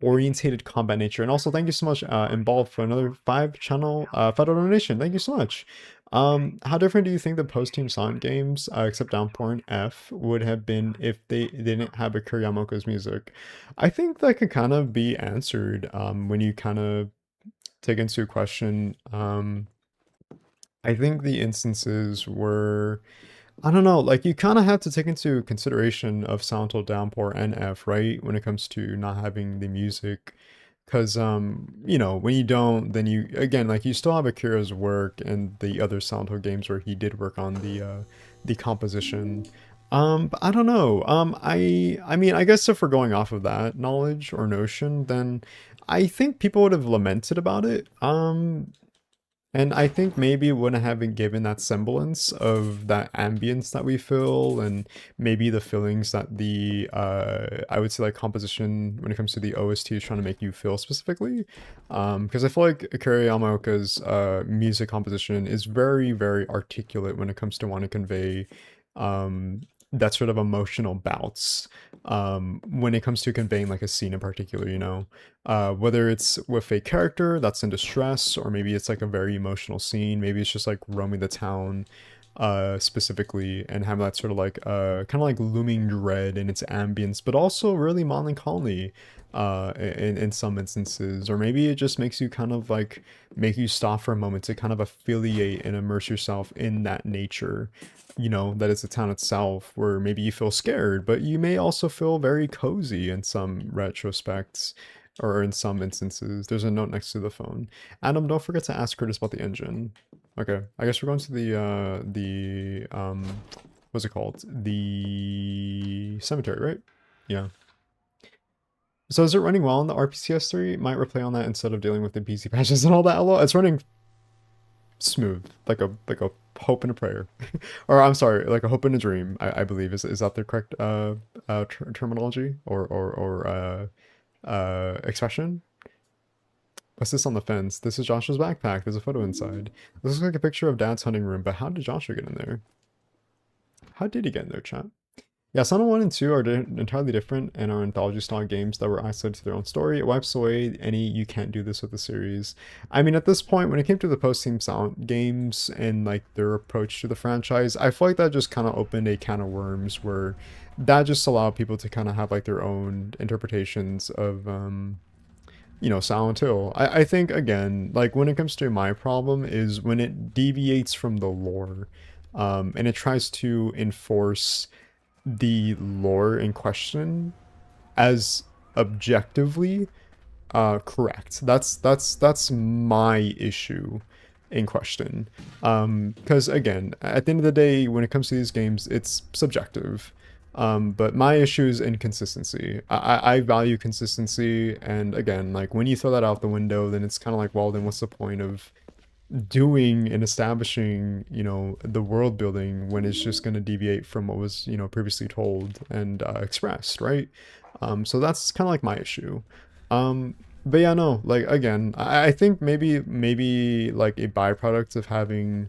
orientated combat nature. And also thank you so much Involved for another 5 channel federal donation. Thank you so much. How different do you think the post-Team Silent games, except Downpour and F, would have been if they didn't have Akira Yamaoka's music? I think that could kind of be answered when you kind of take into question. I think the instances were, I don't know, like you kind of have to take into consideration of Silent Hill Downpour and F, right? When it comes to not having the music. Because, you know, when you don't, then you, again, like you still have Akira's work and the other Silent Hill games where he did work on the composition. But I don't know. I mean, I guess if we're going off of that knowledge or notion, then I think people would have lamented about it. And I think maybe it wouldn't have been given that semblance of that ambience that we feel, and maybe the feelings that the I would say like composition when it comes to the OST is trying to make you feel specifically. Because I feel like Akira Yamaoka's music composition is very, very articulate when it comes to want to convey that sort of emotional bouts when it comes to conveying like a scene in particular, you know, whether it's with a character that's in distress, or maybe it's like a very emotional scene, maybe it's just like roaming the town specifically, and have that sort of like kind of like looming dread in its ambience, but also really melancholy in some instances. Or maybe it just makes you kind of like make you stop for a moment to kind of affiliate and immerse yourself in that nature, you know, that is the town itself, where maybe you feel scared, but you may also feel very cozy in some retrospects, or in some instances. There's a note next to the phone. Adam, don't forget to ask Curtis about the engine. Okay, I guess we're going to what's it called? The cemetery, right? Yeah. So is it running well on the RPCS3? Might replay on that instead of dealing with the PC patches and all that. LOL. It's running smooth, like a hope and a prayer. Or I'm sorry, like a hope and a dream, I believe. Is that the correct terminology or expression? What's this on the fence? This is Josh's backpack. There's a photo inside. This looks like a picture of Dad's hunting room, but how did Joshua get in there? How did he get in there, chat? Yeah, Silent 1 and 2 are entirely different and are anthology-style games that were isolated to their own story. It wipes away any "you can't do this" with the series. I mean, at this point, when it came to the post-team Silent games and like their approach to the franchise, I feel like that just kind of opened a can of worms where that just allowed people to kind of have like their own interpretations of, you know, Silent Hill. I think, again, like when it comes to my problem is when it deviates from the lore, and it tries to enforce the lore in question as objectively correct. That's my issue in question. Because again, at the end of the day, when it comes to these games, it's subjective. But my issue is inconsistency. I value consistency, and again, like when you throw that out the window, then it's kind of like, well, then what's the point of doing and establishing, you know, the world building when it's just going to deviate from what was, you know, previously told and expressed, right? So that's kind of like my issue. But yeah, no, like again, I think maybe like a byproduct of having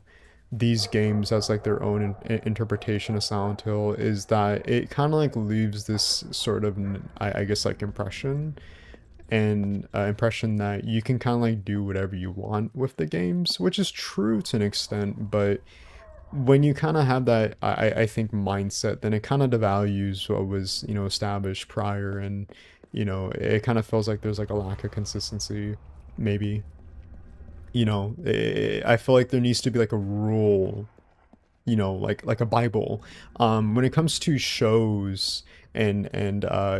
these games as like their own interpretation of Silent Hill is that it kind of like leaves this sort of I guess like impression, and impression that you can kind of like do whatever you want with the games, which is true to an extent, but when you kind of have that I think mindset, then it kind of devalues what was, you know, established prior, and you know, it kind of feels like there's like a lack of consistency, maybe, you know. I feel like there needs to be like a rule, you know, like a Bible, when it comes to shows and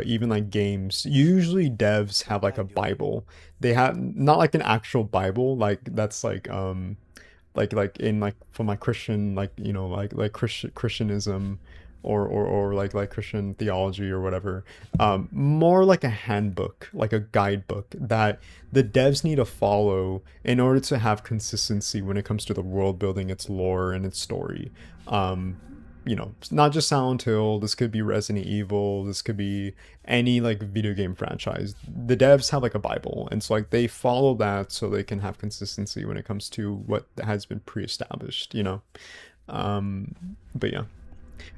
even like games. Usually devs have like a Bible. They have not like an actual Bible like that's like in like from like Christian, like, you know, like Christianism, or like Christian theology or whatever. More like a handbook, like a guidebook that the devs need to follow in order to have consistency when it comes to the world building, its lore, and its story. You know, not just Silent Hill, this could be Resident Evil, this could be any like video game franchise. The devs have like a Bible, and so like they follow that so they can have consistency when it comes to what has been pre-established, you know. But yeah,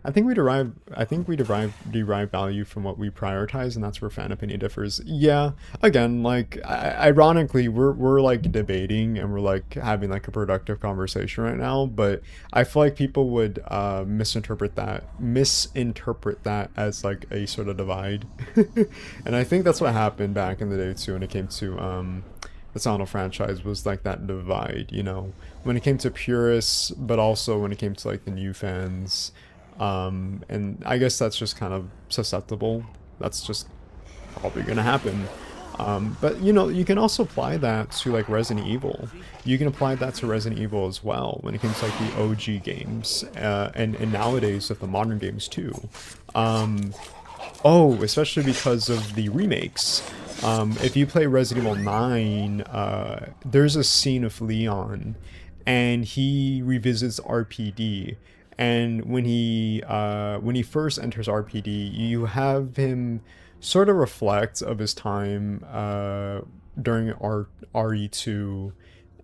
I think we derive value from what we prioritize, and that's where fan opinion differs. Yeah, again, like ironically, we're like debating and we're like having like a productive conversation right now, but I feel like people would misinterpret that as like a sort of divide. And I think that's what happened back in the day too when it came to the Silent Hill franchise, was like that divide, you know, when it came to purists, but also when it came to like the new fans. And I guess that's just kind of susceptible. That's just probably gonna happen. But you know, you can also apply that to like Resident Evil. You can apply that to Resident Evil as well when it comes to like the OG games, and nowadays with the modern games too. Um, oh, especially because of the remakes. If you play Resident Evil 9, there's a scene of Leon, and he revisits RPD. And when he first enters RPD, you have him sort of reflect of his time during RE2,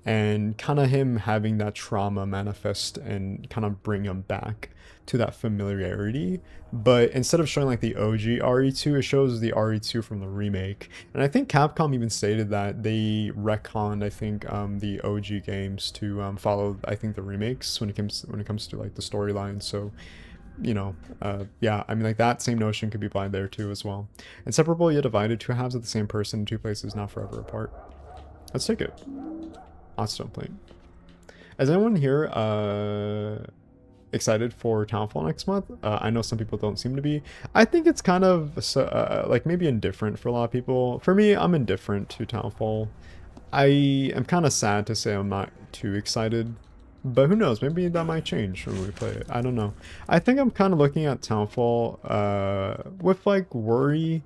and kind of him having that trauma manifest and kind of bring him back to that familiarity. But instead of showing like the OG RE2, it shows the RE2 from the remake. And I think Capcom even stated that they retconned, I think, the OG games to follow, I think, the remakes when it comes to like the storyline. So, you know, yeah, I mean, like that same notion could be applied there too as well. Inseparable yet divided, two halves of the same person, two places not forever apart. Let's take it. Awesome plate. Is anyone here excited for Townfall next month? I know some people don't seem to be. I think it's kind of like maybe indifferent for a lot of people. For me, I'm indifferent to Townfall. I am kind of sad to say I'm not too excited, but who knows? Maybe that might change when we play it. I don't know. I think I'm kind of looking at Townfall with like worry,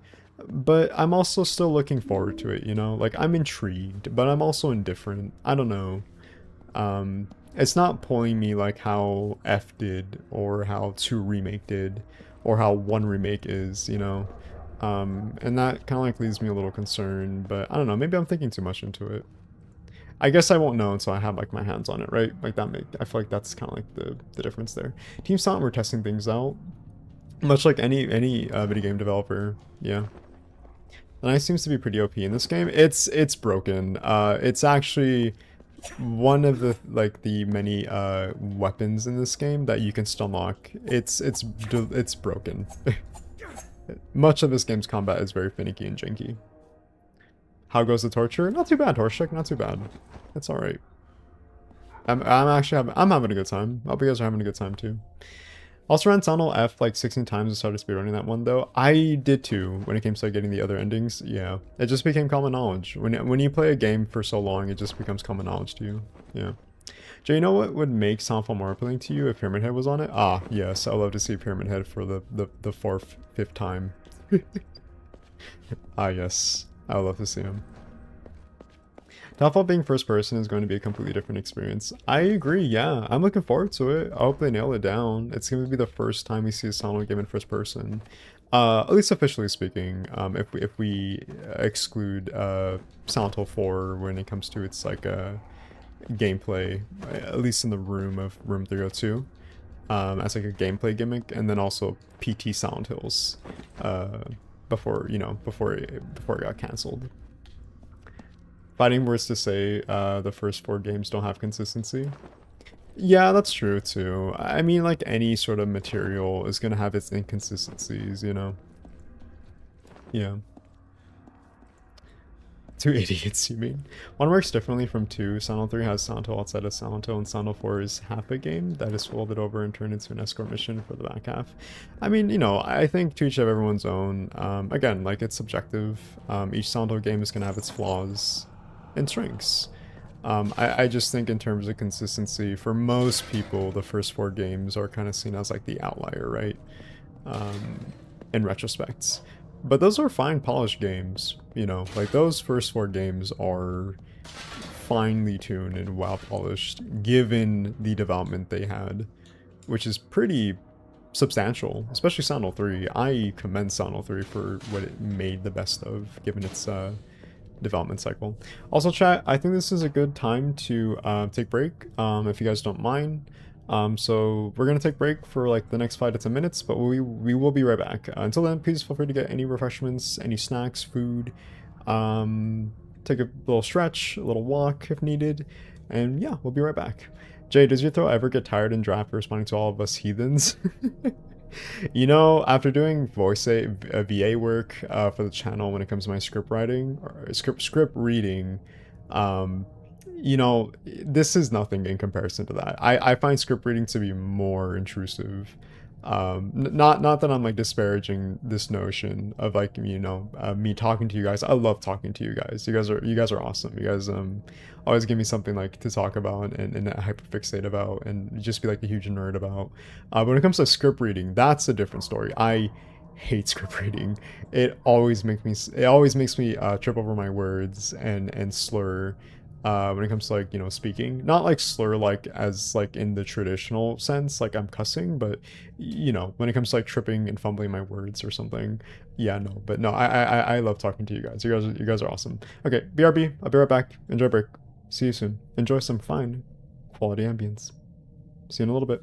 but I'm also still looking forward to it, you know? Like I'm intrigued, but I'm also indifferent. I don't know. It's not pulling me like how F did, or how 2 Remake did, or how 1 Remake is, you know? And that kind of like leaves me a little concerned, but I don't know, maybe I'm thinking too much into it. I guess I won't know until I have like my hands on it, right? Like I feel like that's kind of like the difference there. Team Silent, we're testing things out. Much like any video game developer, yeah. The knife seems to be pretty OP in this game. It's broken. It's actually one of the the many weapons in this game that you can still unlock. It's broken. Much of this game's combat is very finicky and janky. How goes the torture? Not too bad, Torshik. Not too bad. It's all right. I'm having a good time. I hope you guys are having a good time too. Also ran Tunnel F like 16 times and started speedrunning that one though. I did too when it came to like, getting the other endings. Yeah, it just became common knowledge. When you play a game for so long, it just becomes common knowledge to you. Yeah. Jay, you know what would make Townfall more appealing to you if Pyramid Head was on it? Ah, yes, I love to see Pyramid Head for the fourth, fifth time. Ah, yes, I would love to see him. Townfall being first person is going to be a completely different experience. I agree, yeah. I'm looking forward to it. I hope they nail it down. It's going to be the first time we see a Silent Hill game in first person. At least officially speaking, if we exclude Silent Hill 4 when it comes to its like gameplay, at least in the room of Room 302, as like a gameplay gimmick, and then also PT Silent Hills before it got cancelled. Fighting words to say, the first 4 games don't have consistency. Yeah, that's true too. I mean, like any sort of material is gonna have its inconsistencies, you know? Yeah. 2 idiots, you mean? 1 works differently from 2. Silent 3 has Silent Hill outside of Silent Hill, and Silent 4 is half a game that is folded over and turned into an escort mission for the back half. I mean, you know, I think to each of everyone's own. Again, like it's subjective. Each Silent Hill game is gonna have its flaws and strengths. I just think in terms of consistency, for most people, the first 4 games are kind of seen as like the outlier, right? In retrospect. But those are fine polished games, you know, like those first 4 games are finely tuned and well polished given the development they had, which is pretty substantial, especially Silent Hill 3. I commend Silent Hill 3 for what it made the best of, given its development cycle. Also, chat, I think this is a good time to take break, if you guys don't mind. So we're gonna take break for like the next 5 to 10 minutes, but we will be right back. Until then, please feel free to get any refreshments, any snacks, food, take a little stretch, a little walk if needed, and yeah, we'll be right back. Jay, does your throat ever get tired and dry after responding to all of us heathens? You know, after doing VA work for the channel when it comes to my script writing, or script reading, you know, this is nothing in comparison to that. I find script reading to be more intrusive. Not that I'm like disparaging this notion of like, you know, me talking to you guys. I love talking to you guys. You guys are awesome. You guys always give me something like to talk about and hyperfixate about and just be like a huge nerd about. But when it comes to script reading, that's a different story. I hate script reading. It always makes me trip over my words and slur when it comes to like, you know, speaking. Not like slur like as like in the traditional sense, like I'm cussing, but you know, when it comes to like tripping and fumbling my words or something. Yeah, no, but no, I love talking to you guys. You guys are awesome. Okay, BRB, I'll be right back. Enjoy break. See you soon. Enjoy some fine quality ambience. See you in a little bit.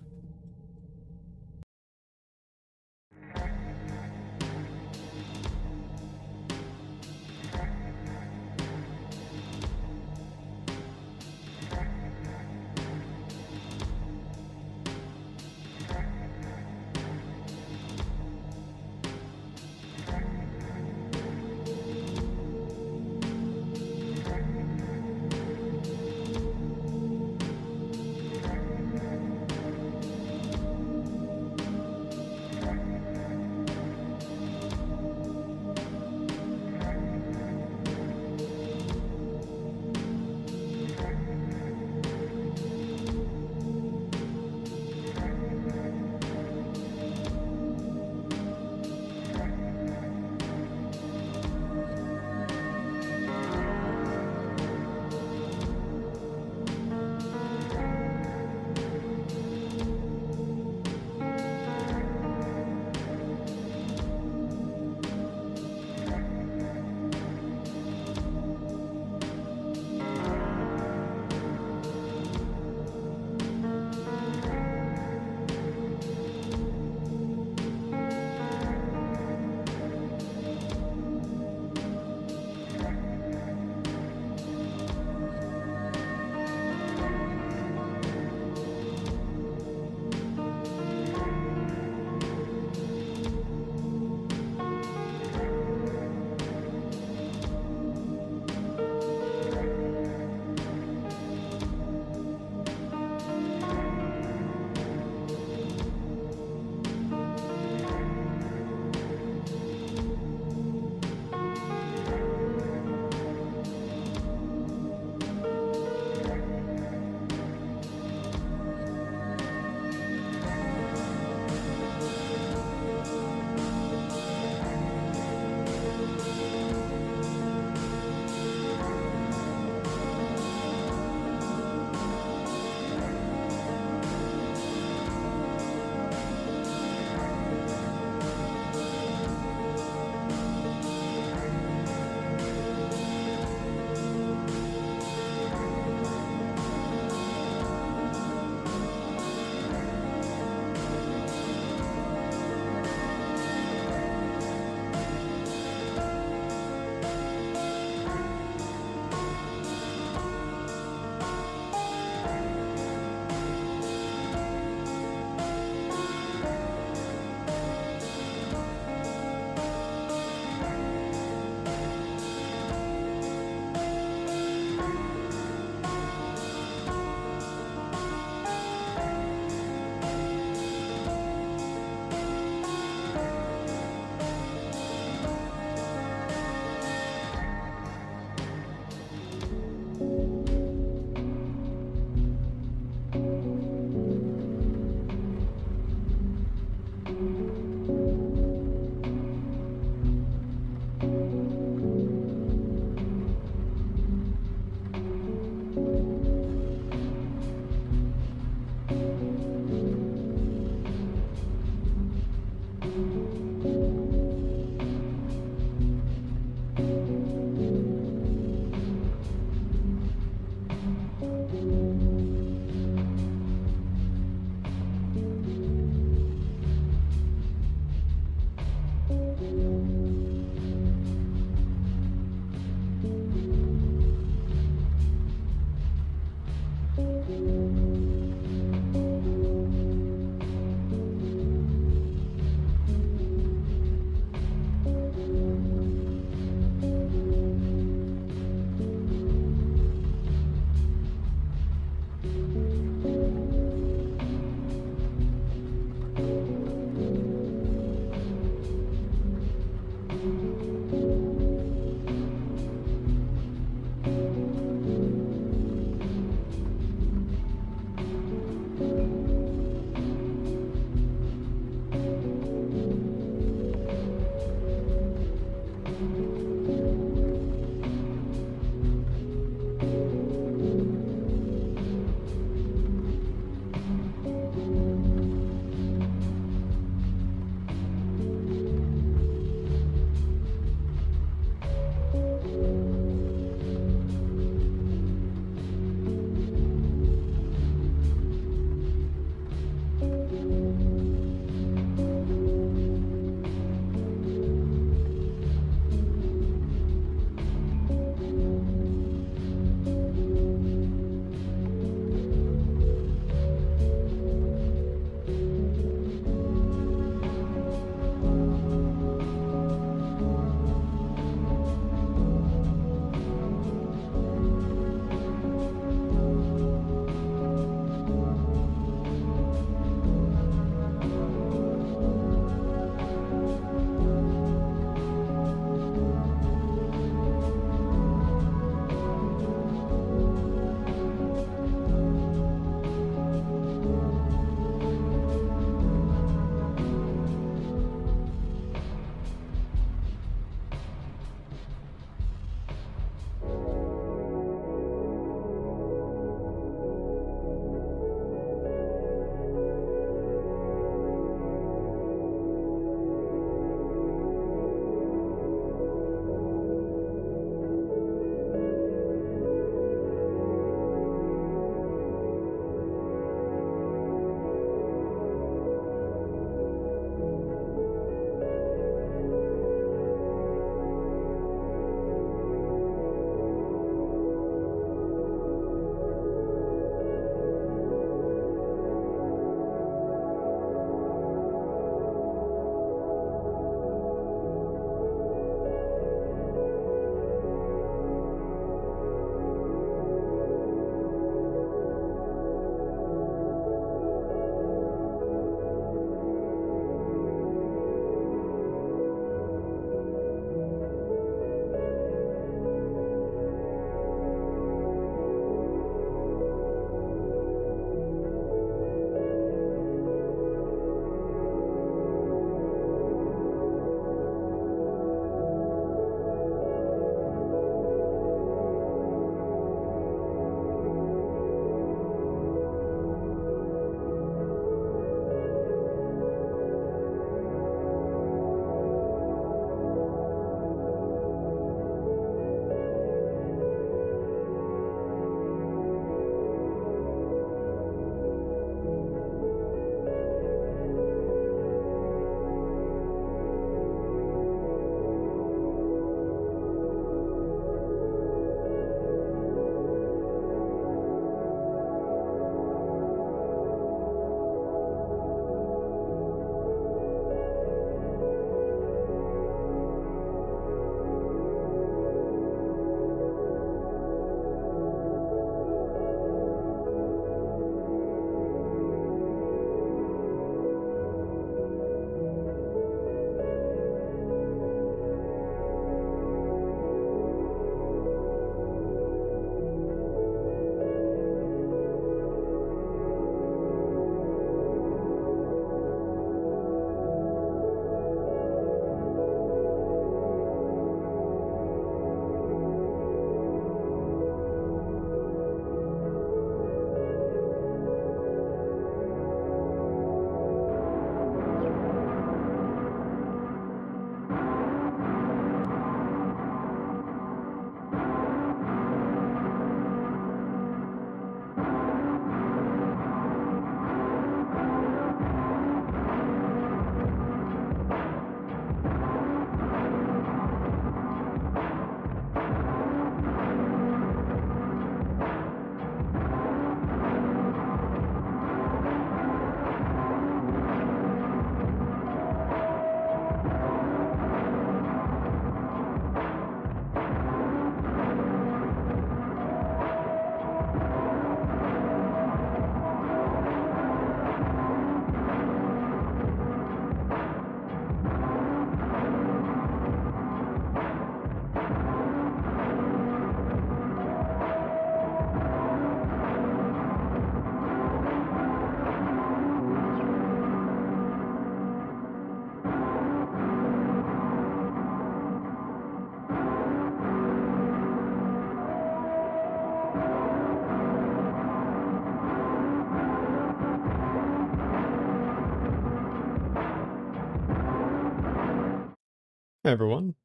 Hey everyone,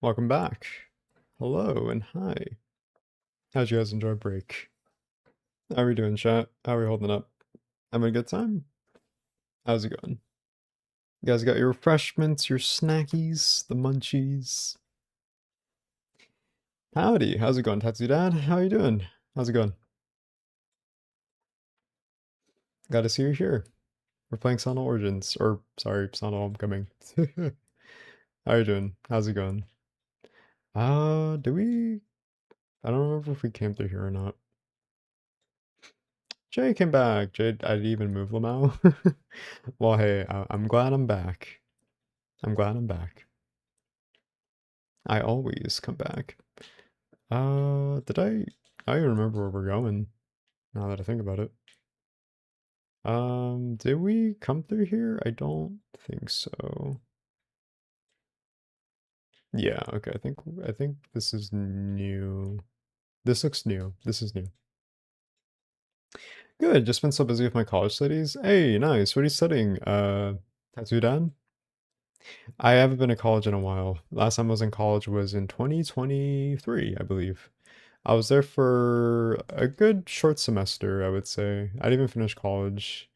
welcome back. Hello and hi. How'd you guys enjoy break? How are we doing, chat? How are we holding up? Having a good time? How's it going? You guys got your refreshments, your snackies, the munchies? Howdy, how's it going, Tatsu Dad? How are you doing? How's it going? Glad to see you here. We're playing Sonic Origins, or sorry, Sonic Homecoming. How are you doing? How's it going? Do we? I don't remember if we came through here or not. Jay came back. Jay, I didn't even move Lamau. Well, hey, I'm glad I'm back. I'm glad I'm back. I always come back. Did I don't even remember where we're going, now that I think about it. Did we come through here? I don't think so. Yeah, okay, I think this is new. This looks new. This is new. Good, just been so busy with my college studies. Hey, nice. What are you studying? Tattoo Dan? I haven't been to college in a while. Last time I was in college was in 2023, I believe. I was there for a good short semester, I would say. I didn't even finish college.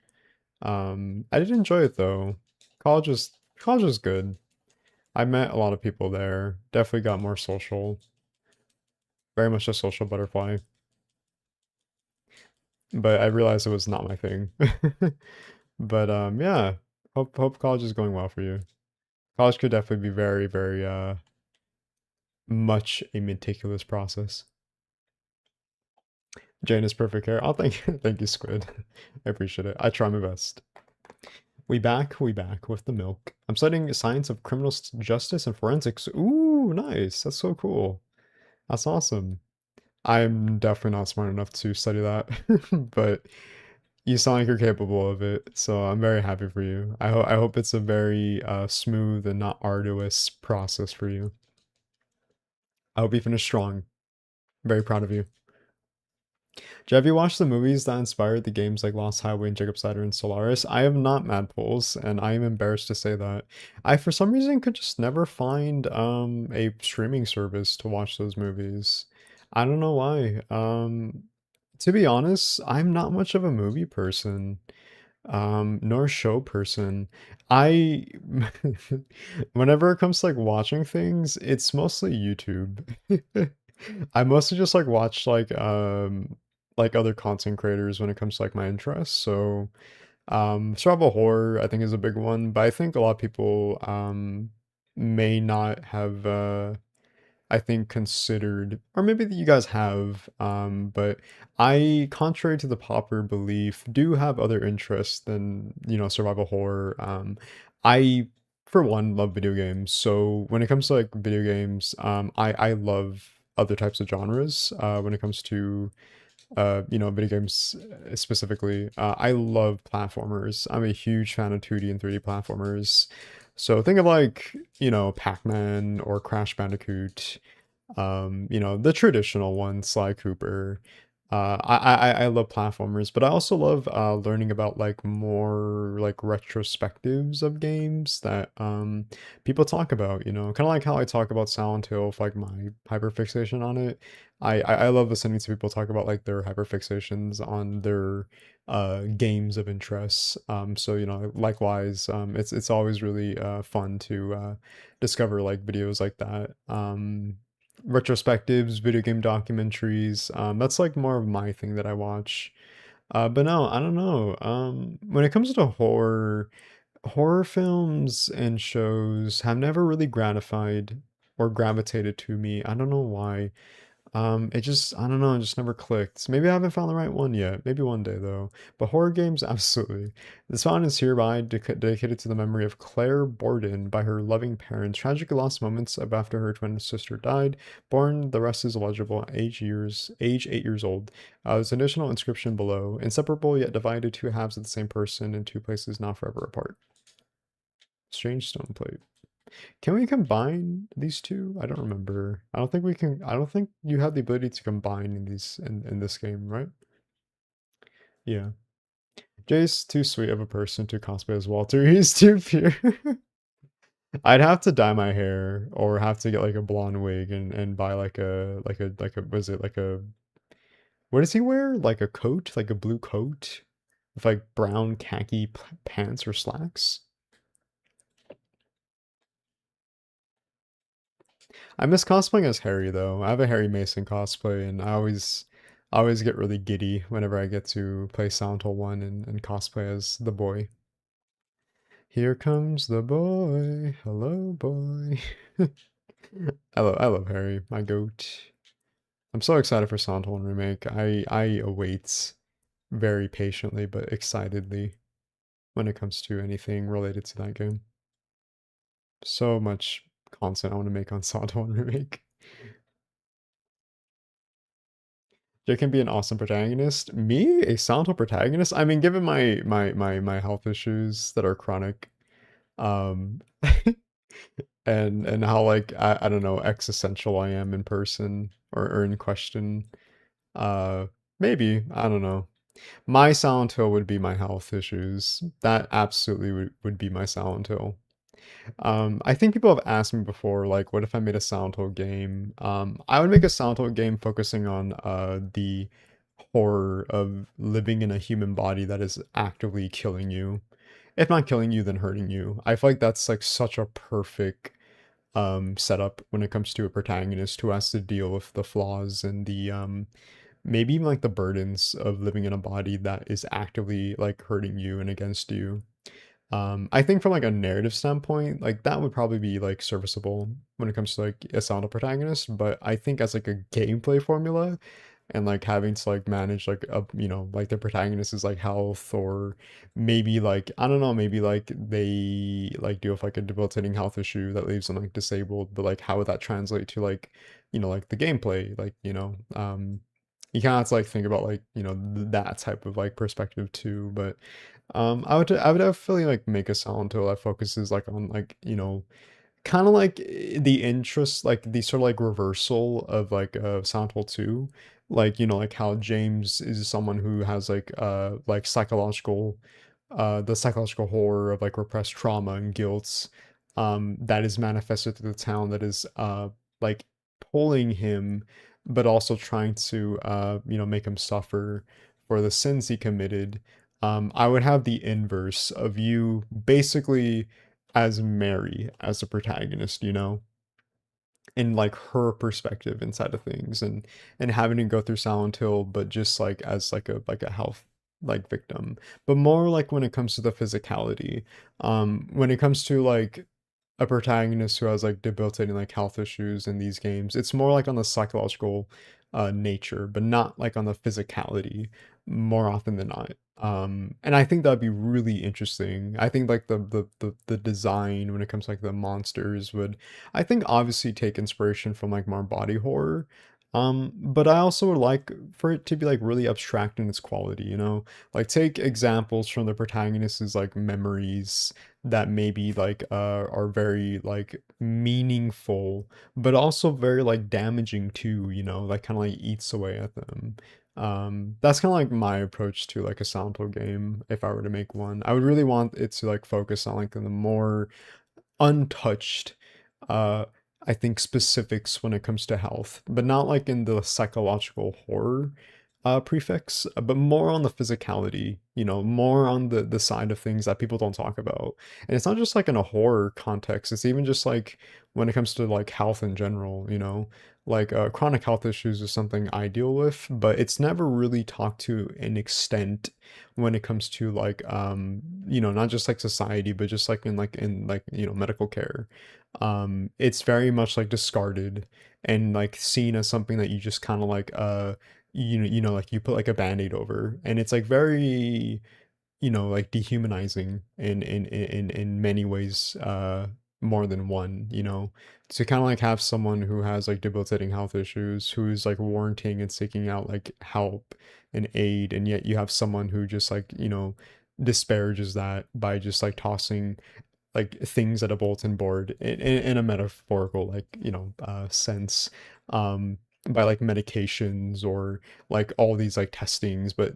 I did enjoy it though. College was good. I met a lot of people there. Definitely got more social. Very much a social butterfly. But I realized it was not my thing. But yeah. Hope college is going well for you. College could definitely be very, very much a meticulous process. Jane is perfect hair. Oh, thank you, thank you, Squid. I appreciate it. I try my best. We back with the milk. I'm studying science of criminal justice and forensics. Ooh, nice. That's so cool. That's awesome. I'm definitely not smart enough to study that, but you sound like you're capable of it, so I'm very happy for you. I hope it's a very smooth and not arduous process for you. I hope you finish strong. Very proud of you. Have you watched the movies that inspired the games like Lost Highway and Jacob's Ladder and Solaris? I have not, Madpoles, and I am embarrassed to say that. I, for some reason, could just never find a streaming service to watch those movies. I don't know why. To be honest, I'm not much of a movie person, nor show person. I, whenever it comes to like watching things, it's mostly YouTube. I mostly just like watch like other content creators when it comes to like my interests. So survival horror I think is a big one, but I think a lot of people may not have I think considered, or maybe that you guys have, but I, contrary to the popular belief, do have other interests than, you know, survival horror. I, for one, love video games. So when it comes to like video games, I love other types of genres. When it comes to you know, video games specifically. I love platformers. I'm a huge fan of 2D and 3D platformers. So think of like, you know, Pac-Man or Crash Bandicoot, you know, the traditional ones, Sly Cooper. I love platformers, but I also love learning about like more like retrospectives of games that people talk about, you know, kind of like how I talk about Silent Hill with like my hyperfixation on it. I love listening to people talk about like their hyperfixations on their games of interest. So you know, likewise, it's always really fun to discover like videos like that. Retrospectives, video game documentaries. That's like more of my thing that I watch. But no, I don't know. When it comes to horror films and shows have never really gratified or gravitated to me. I don't know why. It just, I don't know, it just never clicked. Maybe I haven't found the right one yet. Maybe one day though. But horror games, absolutely. This song is hereby dedicated to the memory of Claire Borden by her loving parents. Tragically lost moments of after her twin sister died. Born, the rest is illegible. Age 8 years old. There's an additional inscription below. Inseparable yet divided, two halves of the same person in two places, not forever apart. Strange stone plate. Can we combine these two? I don't remember. I don't think we can. I don't think you have the ability to combine in these in this game, right? Yeah. Jay's too sweet of a person to cosplay as Walter. He's too pure. I'd have to dye my hair or have to get like a blonde wig and buy like a was it like a what does he wear? Like a coat, like a blue coat with like brown khaki pants or slacks. I miss cosplaying as Harry though. I have a Harry Mason cosplay and I always get really giddy whenever I get to play Silent Hill 1 and cosplay as the boy. Here comes the boy. Hello boy. I love Harry, my goat. I'm so excited for Silent Hill remake. I await very patiently but excitedly when it comes to anything related to that game. So much content I want to make on Silent Hill remake. There can be an awesome protagonist. Me, a Silent Hill protagonist? I mean, given my health issues that are chronic, um, and how like I don't know existential I am in person or in question, uh, maybe I don't know. My Silent Hill would be my health issues. That absolutely would be my Silent Hill. I think people have asked me before, like, what if I made a Silent Hill game? I would make a Silent Hill game focusing on the horror of living in a human body that is actively killing you. If not killing you, then hurting you. I feel like that's like such a perfect setup when it comes to a protagonist who has to deal with the flaws and the maybe even like the burdens of living in a body that is actively like hurting you and against you. I think from like a narrative standpoint, like that would probably be like serviceable when it comes to like a Zelda protagonist, but I think as like a gameplay formula and like having to like manage like a like the protagonist is like health or maybe like I don't know, maybe like they like deal with like a debilitating health issue that leaves them like disabled, but like how would that translate to like like the gameplay, like you kind of have to like think about like that type of like perspective too, but I would definitely like make a Silent Hill that focuses like on like kind of like the interest, like the sort of like reversal of like Silent Hill 2, like like how James is someone who has like psychological the psychological horror of like repressed trauma and guilt that is manifested through the town that is like pulling him but also trying to make him suffer for the sins he committed. I would have the inverse of you basically as Mary as a protagonist, in like her perspective inside of things and having to go through Silent Hill, but just like as like a health like victim, but more like when it comes to the physicality, when it comes to like a protagonist who has like debilitating like health issues in these games, it's more like on the psychological nature, but not like on the physicality more often than not. And I think that'd be really interesting. I think like the design when it comes to like the monsters would I think obviously take inspiration from like more body horror. But I also would like for it to be like really abstract in its quality, like take examples from the protagonist's like memories that maybe like are very like meaningful but also very like damaging too, like kind of like eats away at them. That's kind of like my approach to like a Silent Hill game if I were to make one. I would really want it to like focus on like the more untouched uh I think specifics when it comes to health, but not like in the psychological horror prefix, but more on the physicality, more on the side of things that people don't talk about. And it's not just like in a horror context, it's even just like when it comes to like health in general, like chronic health issues is something I deal with, but it's never really talked to an extent when it comes to like not just like society, but just like in medical care. It's very much like discarded and like seen as something that you just kind of like like you put like a band-aid over, and it's like very like dehumanizing in many ways, more than one, to kind of like have someone who has like debilitating health issues who's like warranting and seeking out like help and aid, and yet you have someone who just like disparages that by just like tossing like things at a bulletin board in a metaphorical like sense, um by like medications or like all these like testings, but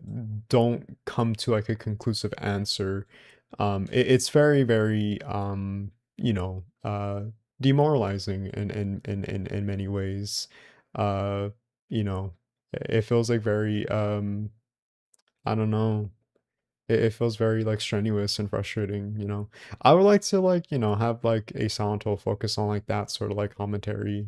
don't come to like a conclusive answer. It's very very you know, demoralizing in many ways. Uh, you know, it feels like very I don't know. It feels very like strenuous and frustrating, you know. I would like to like, have like a Silent Hill focus on like that sort of like commentary,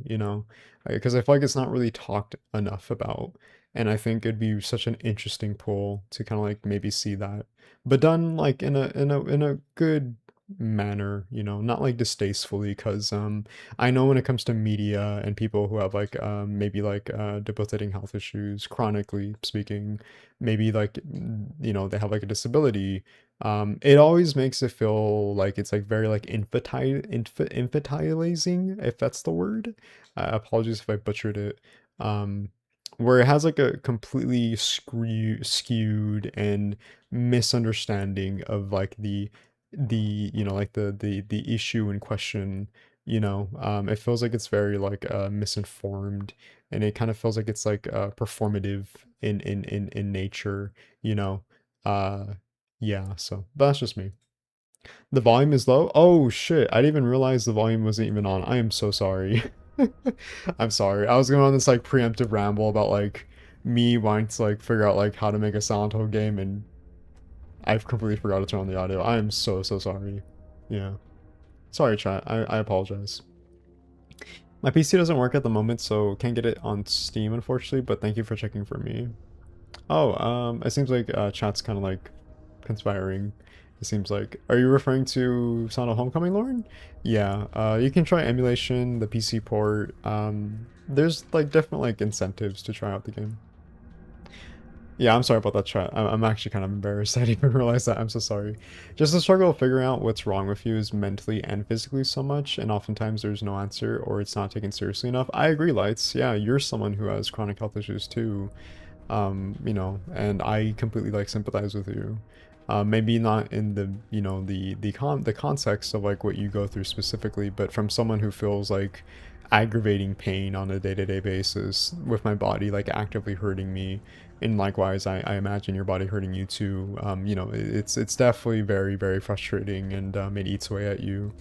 because I feel like it's not really talked enough about. And I think it'd be such an interesting pull to kind of like maybe see that, but done like in a good manner, not like distastefully, because I know when it comes to media and people who have like maybe like debilitating health issues, chronically speaking, maybe like they have like a disability, it always makes it feel like it's like very like infantilizing, if that's the word. Apologies if I butchered it. um where it has like a completely skewed and misunderstanding of like the like the issue in question. It feels like it's very like misinformed, and it kind of feels like it's like performative in nature, you know. uh yeah, so that's just me. The volume is low. Oh shit, I didn't even realize the volume wasn't even on. I am so sorry. I'm sorry, I was going on this like preemptive ramble about like me wanting to like figure out like how to make a Silent Hill game, and I've completely forgot to turn on the audio. I am so sorry. Yeah, sorry chat, I apologize. My PC doesn't work at the moment, so can't get it on Steam, unfortunately, but thank you for checking for me. Oh, it seems like chat's kind of like conspiring. It seems like. Are you referring to Sound of Homecoming, Lauren? Yeah, you can try emulation, the PC port. There's like different like incentives to try out the game. Yeah, I'm sorry about that, chat. I'm actually kind of embarrassed. I didn't even realize that. I'm so sorry. Just the struggle of figuring out what's wrong with you is mentally and physically so much, and oftentimes there's no answer or it's not taken seriously enough. I agree, Lights. Yeah, you're someone who has chronic health issues too. And I completely like sympathize with you. Maybe not in the the context of like what you go through specifically, but from someone who feels like aggravating pain on a day-to-day basis with my body like actively hurting me, and likewise I imagine your body hurting you too. It's definitely very frustrating, and it eats away at you.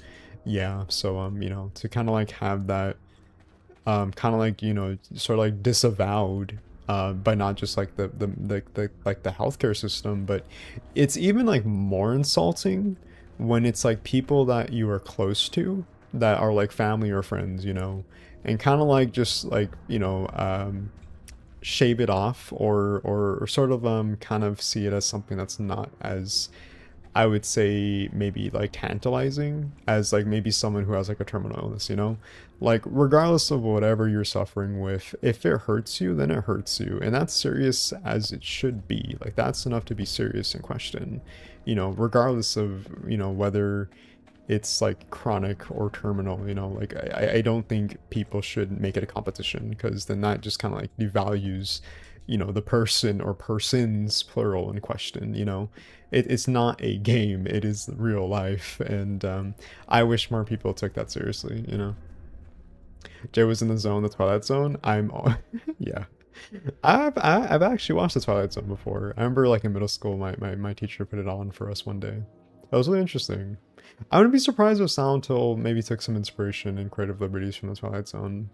Yeah, so to kind of like have that kind of like sort of like disavowed by not just like the like the healthcare system, but it's even like more insulting when it's like people that you are close to, that are like family or friends, and kind of like just like shave it off, or sort of kind of see it as something that's not as, I would say, maybe like tantalizing as like maybe someone who has like a terminal illness. Like regardless of whatever you're suffering with, if it hurts you, then it hurts you, and that's serious as it should be. Like that's enough to be serious in question, regardless of whether it's like chronic or terminal. Like I don't think people should make it a competition, because then that just kind of like devalues the person or persons plural in question. It's not a game, it is real life, and I wish more people took that seriously. Jay was in the zone, the Twilight Zone. Yeah, I've actually watched the Twilight Zone before. I remember like in middle school, my teacher put it on for us one day. That was really interesting. I wouldn't be surprised if Silent Hill maybe took some inspiration and creative liberties from the Twilight Zone.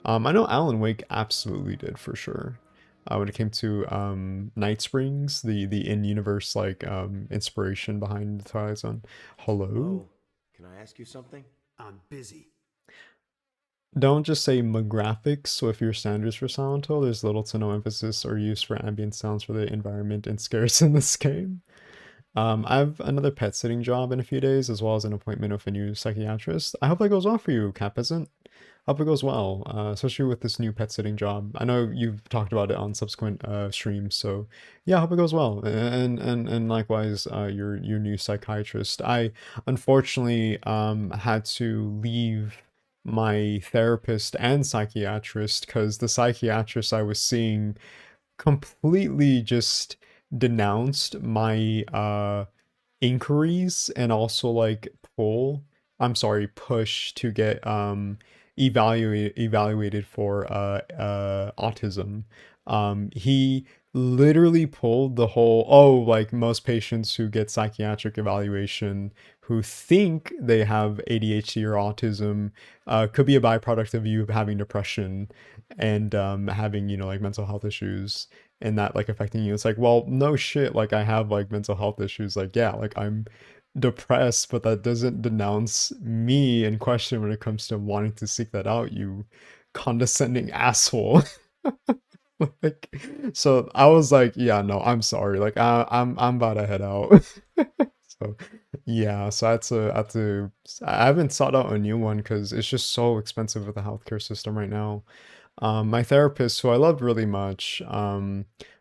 I know Alan Wake absolutely did, for sure. When it came to Night Springs, the in-universe like inspiration behind the Twilight Zone. Hello? Hello? Can I ask you something? I'm busy. Don't just say graphics. So if your standards for Silent Hill, there's little to no emphasis or use for ambient sounds for the environment and scares in this game. I have another pet sitting job in a few days, as well as an appointment with a new psychiatrist. I hope that goes well for you, Cat Peasant. Hope it goes well, especially with this new pet sitting job. I know you've talked about it on subsequent streams, so yeah, I hope it goes well. And likewise, your new psychiatrist. I unfortunately had to leave my therapist and psychiatrist, because the psychiatrist I was seeing completely just denounced my inquiries, and also like push to get evaluated for autism. He literally pulled the whole, oh, like most patients who get psychiatric evaluation who think they have ADHD or autism could be a byproduct of you having depression and having, you know, like mental health issues and that like affecting you. It's like, well, no shit, like I have like mental health issues. Like, yeah, like I'm depressed, but that doesn't denounce me in question when it comes to wanting to seek that out, you condescending asshole. Like, so I was like, yeah, no, I'm sorry. Like, I'm about to head out. So, yeah, so I haven't sought out a new one because it's just so expensive with the healthcare system right now. My therapist, who I loved really much,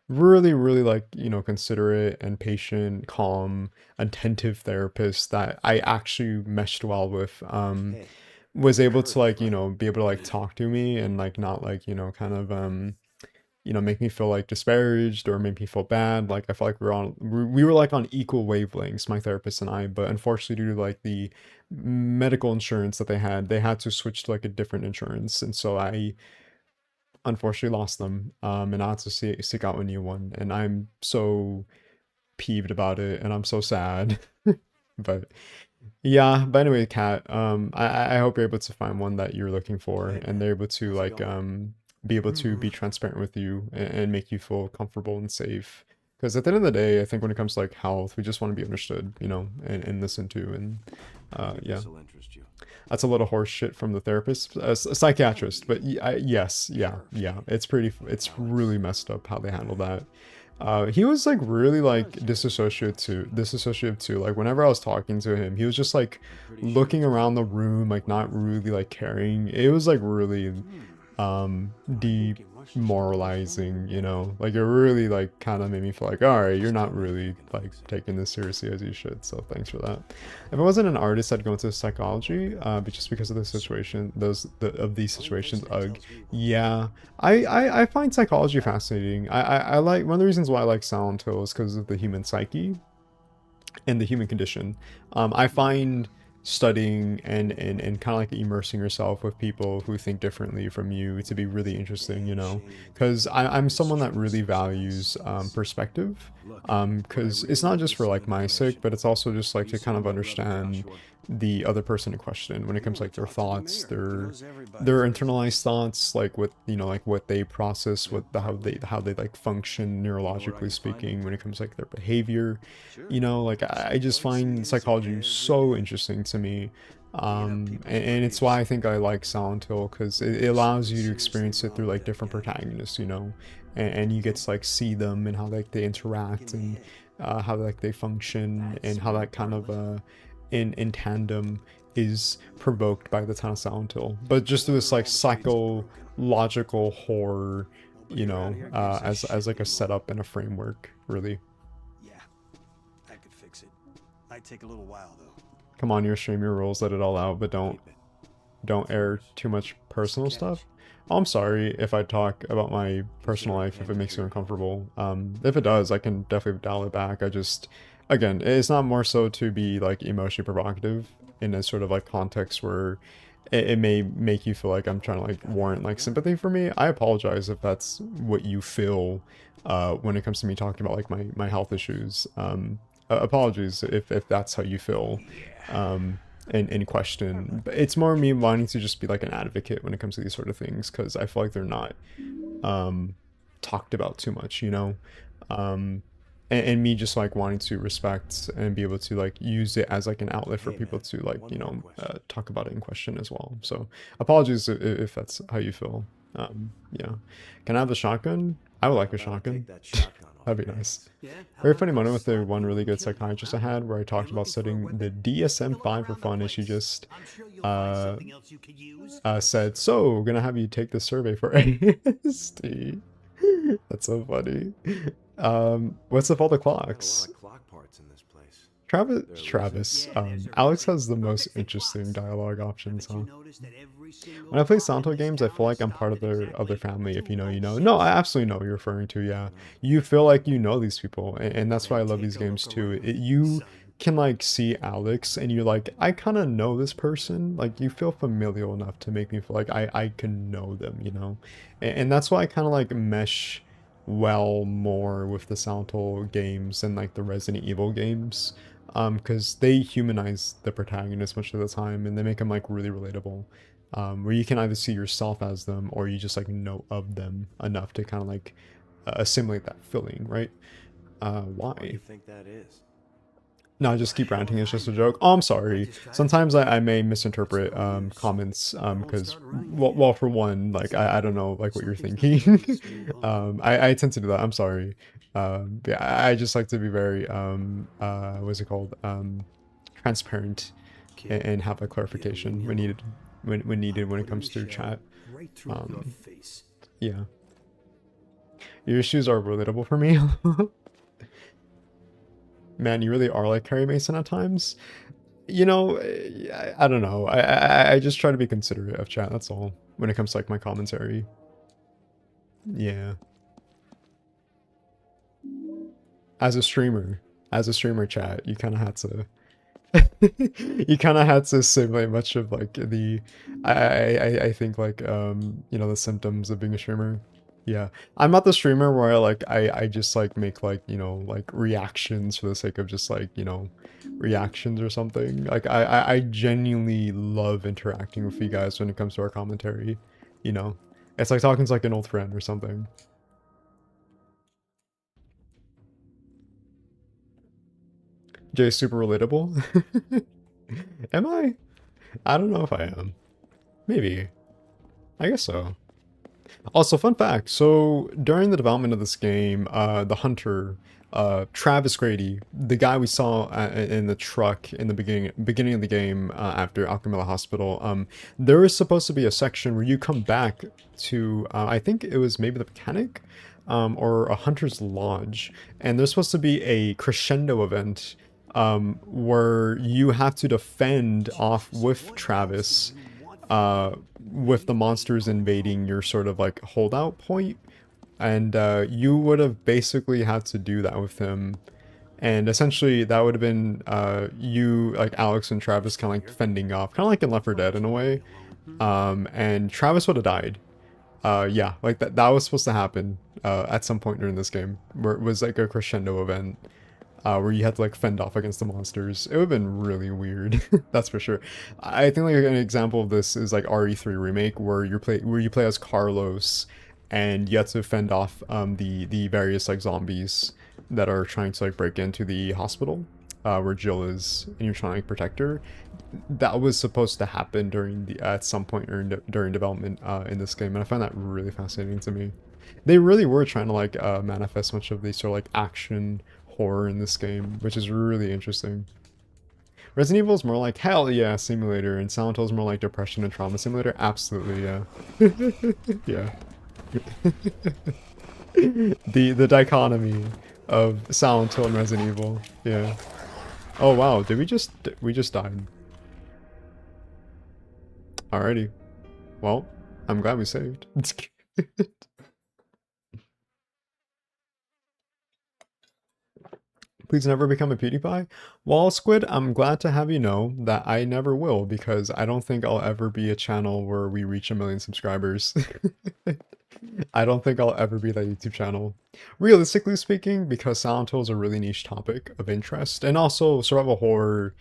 really, really like, you know, considerate and patient, calm, attentive therapist that I actually meshed well with, Hey, was I able heard to like, you about know, be able to like talk to me and like not like, you know, kind of you know, make me feel like disparaged or make me feel bad. Like I felt like we were like on equal wavelengths, my therapist and I. But unfortunately, due to like the medical insurance that they had to switch to like a different insurance, and so I unfortunately lost them. And I had to seek out a new one, and I'm so peeved about it, and I'm so sad. But yeah, but anyway, Kat, I hope you're able to find one that you're looking for, Hey, and man. they're able to How's it like going? be able to be transparent with you and make you feel comfortable and safe. Because at the end of the day, I think when it comes to like health, we just want to be understood, you know, and listened to, and Maybe yeah, this will interest you. that's a little horse shit from the therapist, a psychiatrist, but yes, yeah, Sure. yeah, it's Alex. really messed up how they handle that. He was like really like dissociative too. Like whenever I was talking to him, he was just like I'm pretty sure looking it's around the possible. room, like not really like caring. It was like really I think it must just be demoralizing, you know? Like it really like kind of made me feel like, all right, you're not really like taking this seriously as you should. So thanks for that. If I wasn't an artist, I'd go into psychology, but just because of the situation, of these Funny place situations, that ugh. tells me what to do. Yeah, I find psychology fascinating. I like one of the reasons why I like Silent Hill is because of the human psyche and the human condition. I find studying and kind of like immersing yourself with people who think differently from you to be really interesting, you Damn know, shame because I'm this someone that true really success values is. perspective, Look, what I because it's really not need just is for some like my sake, information. but it's also just like You to kind saw of my brother understand Joshua. the other person in question when it You comes to want like to their talk to the thoughts, mayor? He knows everybody's their internalized business. thoughts, like what, you know, like what they process, Good what the part lead. how they like function You know where I neurologically can find him? speaking when it comes to like their behavior, Sure. you know, like Just I just avoid find seeing his psychology every so day. interesting to me. Eat up people's And it's why brains. I think I like Silent Hill, because it There's allows something you to seriously experience it wrong through with like that different guy. protagonists, you know, and you get to like see them and how like they Kick in interact the and head. how like they function That's and how real that kind of cartilage. in tandem is provoked by the town of Silent Hill, but No just through this wonder like all the city's broken. psychological horror, you Nobody around know, here gives a as shit like a anymore. setup and a framework, really. Yeah, I could fix it. Might take a little while though. Come on, your stream your rules, let it all out, but Keep it. don't It's air yours. too much What's the personal stuff. catch? Oh, I'm sorry if I talk about my personal Consider it life if it handed makes to you your brother. uncomfortable. If it does, I can definitely dial it back. I just, again, it's not more so to be like emotionally provocative in a sort of like context where it may make you feel like I'm trying to Always like gotta have warrant a like gun. sympathy for me. I apologize if that's what you feel when it comes to me talking about like my health issues. Apologies if that's how you feel. Yeah. Um, in question. But it's more me wanting to just be like an advocate when it comes to these sort of things because I feel like they're not um, talked about too much, you know. Um, and me just like wanting to respect and be able to like use it as like an outlet for Hey people man, to like, one you more know, question. talk about it in question as well. So apologies if that's how you feel. Yeah. Can I have the shotgun? I would like How a about I take shotgun. that shotgun off That'd your be nice. hands? Yeah, how Very about funny if I moment with the slap one you really and good kill you, psychiatrist I huh? had where I You're talked about looking for a studying the weapon? Take a look DSM-5 for around the fun, and she place. just I'm sure you'll find uh something else you could use. said, "So, we're gonna have you take this survey for ASD." That's so funny. What's up all the We got a lot clocks? of clock parts in this place. They're Travis, elusive? Yeah, there's a Alex reason. has the most Perfect for interesting clocks. dialogue options, Haven't you huh? noticed that every single When I play clock in Santo this games, I town feel is like I'm part stopped of at their exactly family, if you know, you know. No, I 2:06? absolutely know what you're referring to, I yeah. know. You feel like you know these people, and that's why I Then love take these a games look too. around, You son. can like see Alex and you're like, I kind of know this person. Like you feel familiar enough to make me feel like I can know them, you know? And that's why I kind of like mesh well more with the Silent Hill games and like the Resident Evil games. because they humanize the protagonist much of the time, and they make them like really relatable. Where you can either see yourself as them, or you just like know of them enough to kind of like assimilate that feeling, right? What do you Why? think that is? No, I just keep ranting. It's just a joke. Oh, I'm sorry. Sometimes I may misinterpret comments because well for one, like I don't know like what you're thinking. I tend to do that. I'm sorry. Yeah, I just like to be very what's it called, transparent, and have a clarification when needed, when needed when it comes to chat. Right through your Um, face. yeah, your issues are relatable for me. Man, you really are like Carrie Mason at times. You know, I don't know. I just try to be considerate of chat. That's all. When it comes to like my commentary. Yeah. As a streamer chat, you kind of had to. You kind of had to simulate much of like the, I think like you know, the symptoms of being a streamer. Yeah, I'm not the streamer where I just like make like, you know, like reactions for the sake of just like, you know, reactions or something. Like I genuinely love interacting with you guys when it comes to our commentary. You know, it's like talking to like an old friend or something. Jay's super relatable. Am I? I don't know if I am. Maybe. I guess so. Also, fun fact, so during the development of this game, the hunter, Travis Grady, the guy we saw in the truck in the beginning of the game, after Alchemilla Hospital, there was supposed to be a section where you come back to, I think it was maybe the mechanic, or a hunter's lodge, and there's supposed to be a crescendo event, where you have to defend off with Travis, uh, with the monsters invading your sort of like holdout point, and you would have basically had to do that with him, and essentially that would have been you, like Alex and Travis, kind of like fending off, kind of like in Left 4 Dead in a way, and Travis would have died. Yeah, like that was supposed to happen at some point during this game, where it was like a crescendo event, where you had to like fend off against the monsters. It would have been really weird, that's for sure. I think like an example of this is like RE3 remake, where you play as Carlos, and you have to fend off the various like zombies that are trying to like break into the hospital, where Jill is, and you're trying to like, protect her. That was supposed to happen during the at some point during development in this game, and I find that really fascinating to me. They really were trying to like manifest much of the sort of like action horror in this game, which is really interesting. Resident Evil is more like, hell yeah, simulator, and Silent Hill is more like depression and trauma simulator. Absolutely, yeah. Yeah. The dichotomy of Silent Hill and Resident Evil. Yeah. Oh wow, did we just died. Alrighty. Well, I'm glad we saved. Please never become a PewDiePie? Well, Squid, I'm glad to have you know that I never will, because I don't think I'll ever be a channel where we reach 1 million subscribers. I don't think I'll ever be that YouTube channel. Realistically speaking, because Silent Hill is a really niche topic of interest, and also survival horror,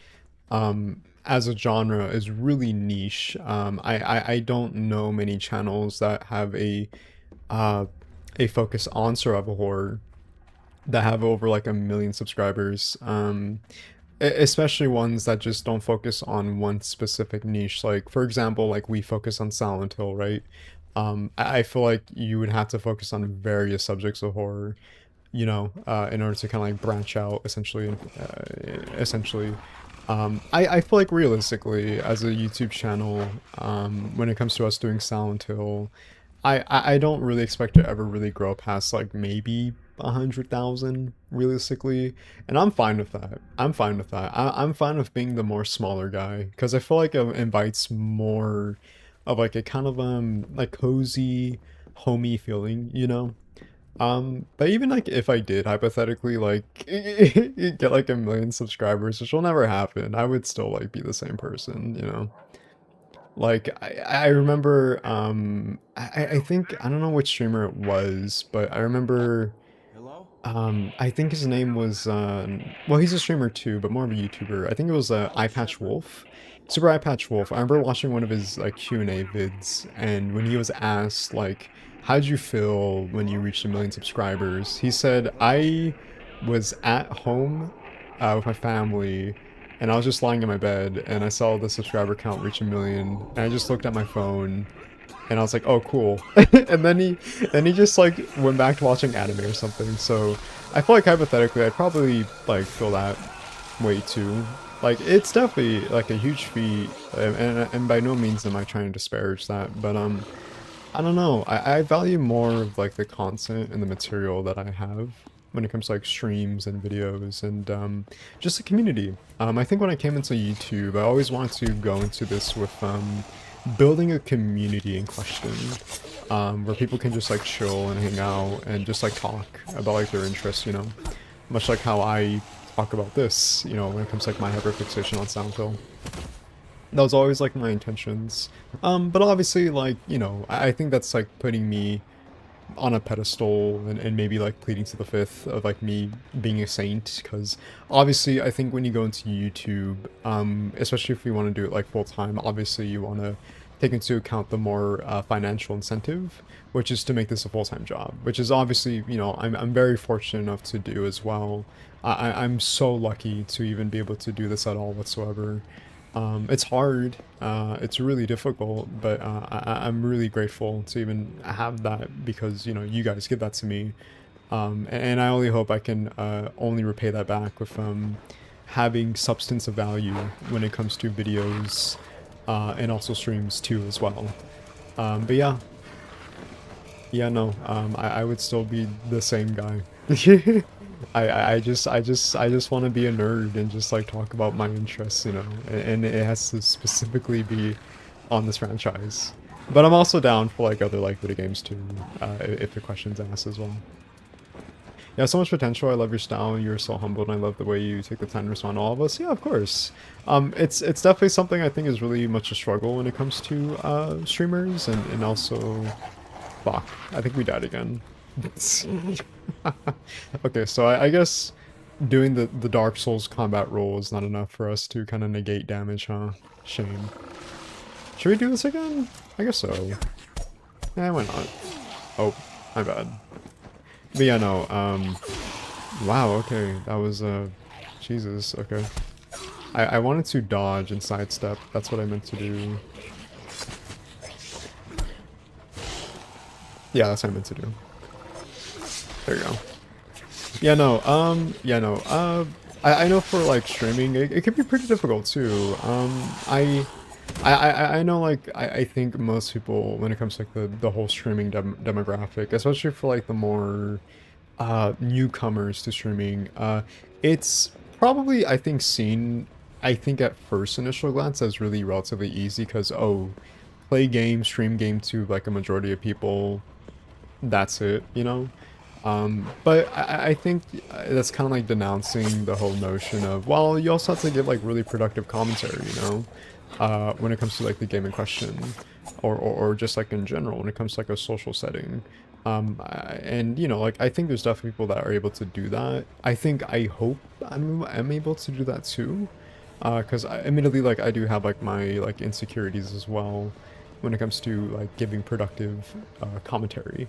as a genre is really niche. I don't know many channels that have uh, a focus on survival horror that have over like 1 million subscribers, especially ones that just don't focus on one specific niche. Like for example, like we focus on Silent Hill, right? I feel like you would have to focus on various subjects of horror, you know, in order to kind of like branch out essentially. I feel like realistically, as a YouTube channel, when it comes to us doing Silent Hill, I don't really expect to ever really grow past like maybe 100,000 realistically, and I'm fine with that. I'm fine with that. I'm fine with being the more smaller guy, because I feel like it invites more of like a kind of like cozy, homey feeling, you know? But even like if I did hypothetically like get like 1 million subscribers, which will never happen, I would still like be the same person, you know? Like I remember I think I don't know which streamer it was, but I remember Hello? I think his name was, well, he's a streamer too, but more of a YouTuber. I think it was Eyepatch Wolf. Super Eyepatch Wolf. I remember watching one of his like Q&A vids, and when he was asked like, how did you feel when you reached 1 million subscribers? He said, I was at home with my family, and I was just lying in my bed, and I saw the subscriber count reach 1 million, and I just looked at my phone, and I was like, oh, cool. And then he just like went back to watching anime or something. So I feel like hypothetically, I'd probably like feel that way too. Like it's definitely like a huge feat, and by no means am I trying to disparage that. But I don't know. I value more of like the content and the material that I have when it comes to like streams and videos and just the community. I think when I came into YouTube, I always wanted to go into this with building a community in question, where people can just like chill and hang out and just like talk about like their interests, you know, much like how I talk about this, you know, when it comes to like my hyperfixation on Silent Hill. That was always like my intentions. But obviously, like, you know, I think that's like putting me on a pedestal and maybe like pleading to the fifth of like me being a saint, because obviously I think when you go into YouTube, especially if you want to do it like full time, obviously you want to take into account the more financial incentive, which is to make this a full-time job, which is obviously, you know, I'm very fortunate enough to do as well. I'm so lucky to even be able to do this at all whatsoever. It's hard, it's really difficult, but I'm really grateful to even have that, because, you know, you guys give that to me. And I only hope I can only repay that back with having substance of value when it comes to videos and also streams too as well. But yeah. Yeah, no, I would still be the same guy. I just want to be a nerd and just like talk about my interests, you know, and it has to specifically be on this franchise. But I'm also down for like other like video games too, if the question's asked as well. Yeah, so much potential. I love your style. You're so humble, and I love the way you take the time to respond to all of us. Yeah, of course. It's definitely something I think is really much a struggle when it comes to streamers, and also, fuck, I think we died again. Okay, so I guess doing the Dark Souls combat roll is not enough for us to kind of negate damage, huh? Shame. Should we do this again? I guess so. Eh, why not? Oh, my bad. But yeah, no, wow, okay, that was, Jesus, okay. I wanted to dodge and sidestep, that's what I meant to do. Yeah, that's what I meant to do. There you go. Yeah, no, I know for, like, streaming, it can be pretty difficult, too. I know, like, I think most people, when it comes to, like, the whole streaming demographic, especially for, like, the more, newcomers to streaming, it's probably, I think, seen, I think, at first initial glance as really relatively easy, because, oh, play game, stream game to, like, a majority of people, that's it, you know? But I think that's kind of like denouncing the whole notion of, well, you also have to give like really productive commentary, you know, when it comes to like the game in question, or just like in general when it comes to like a social setting. And you know, like I think there's definitely people that are able to do that. I hope I'm able to do that too, because admittedly, like I do have like my like insecurities as well when it comes to like giving productive commentary.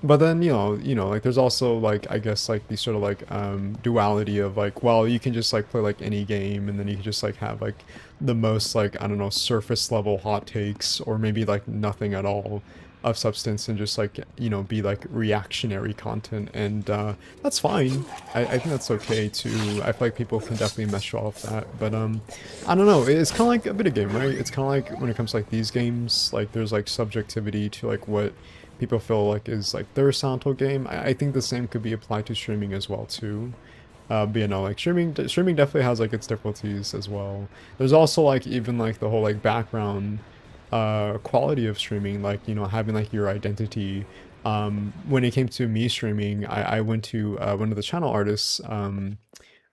But then, like there's also like, I guess like the sort of like duality of like, well, you can just like play like any game, and then you can just like have like the most like, I don't know, surface level hot takes, or maybe like nothing at all of substance, and just like, be like reactionary content, and that's fine. I think that's okay too. I feel like people can definitely mesh off that, but I don't know, it's kind of like a video game, right? It's kind of like when it comes to like these games, like there's like subjectivity to like what people feel like is like their Silent Hill game. I think the same could be applied to streaming as well too. But like streaming definitely has like its difficulties as well. There's also like even like the whole like background quality of streaming, like having like your identity. When it came to me streaming, I went to one of the channel artists,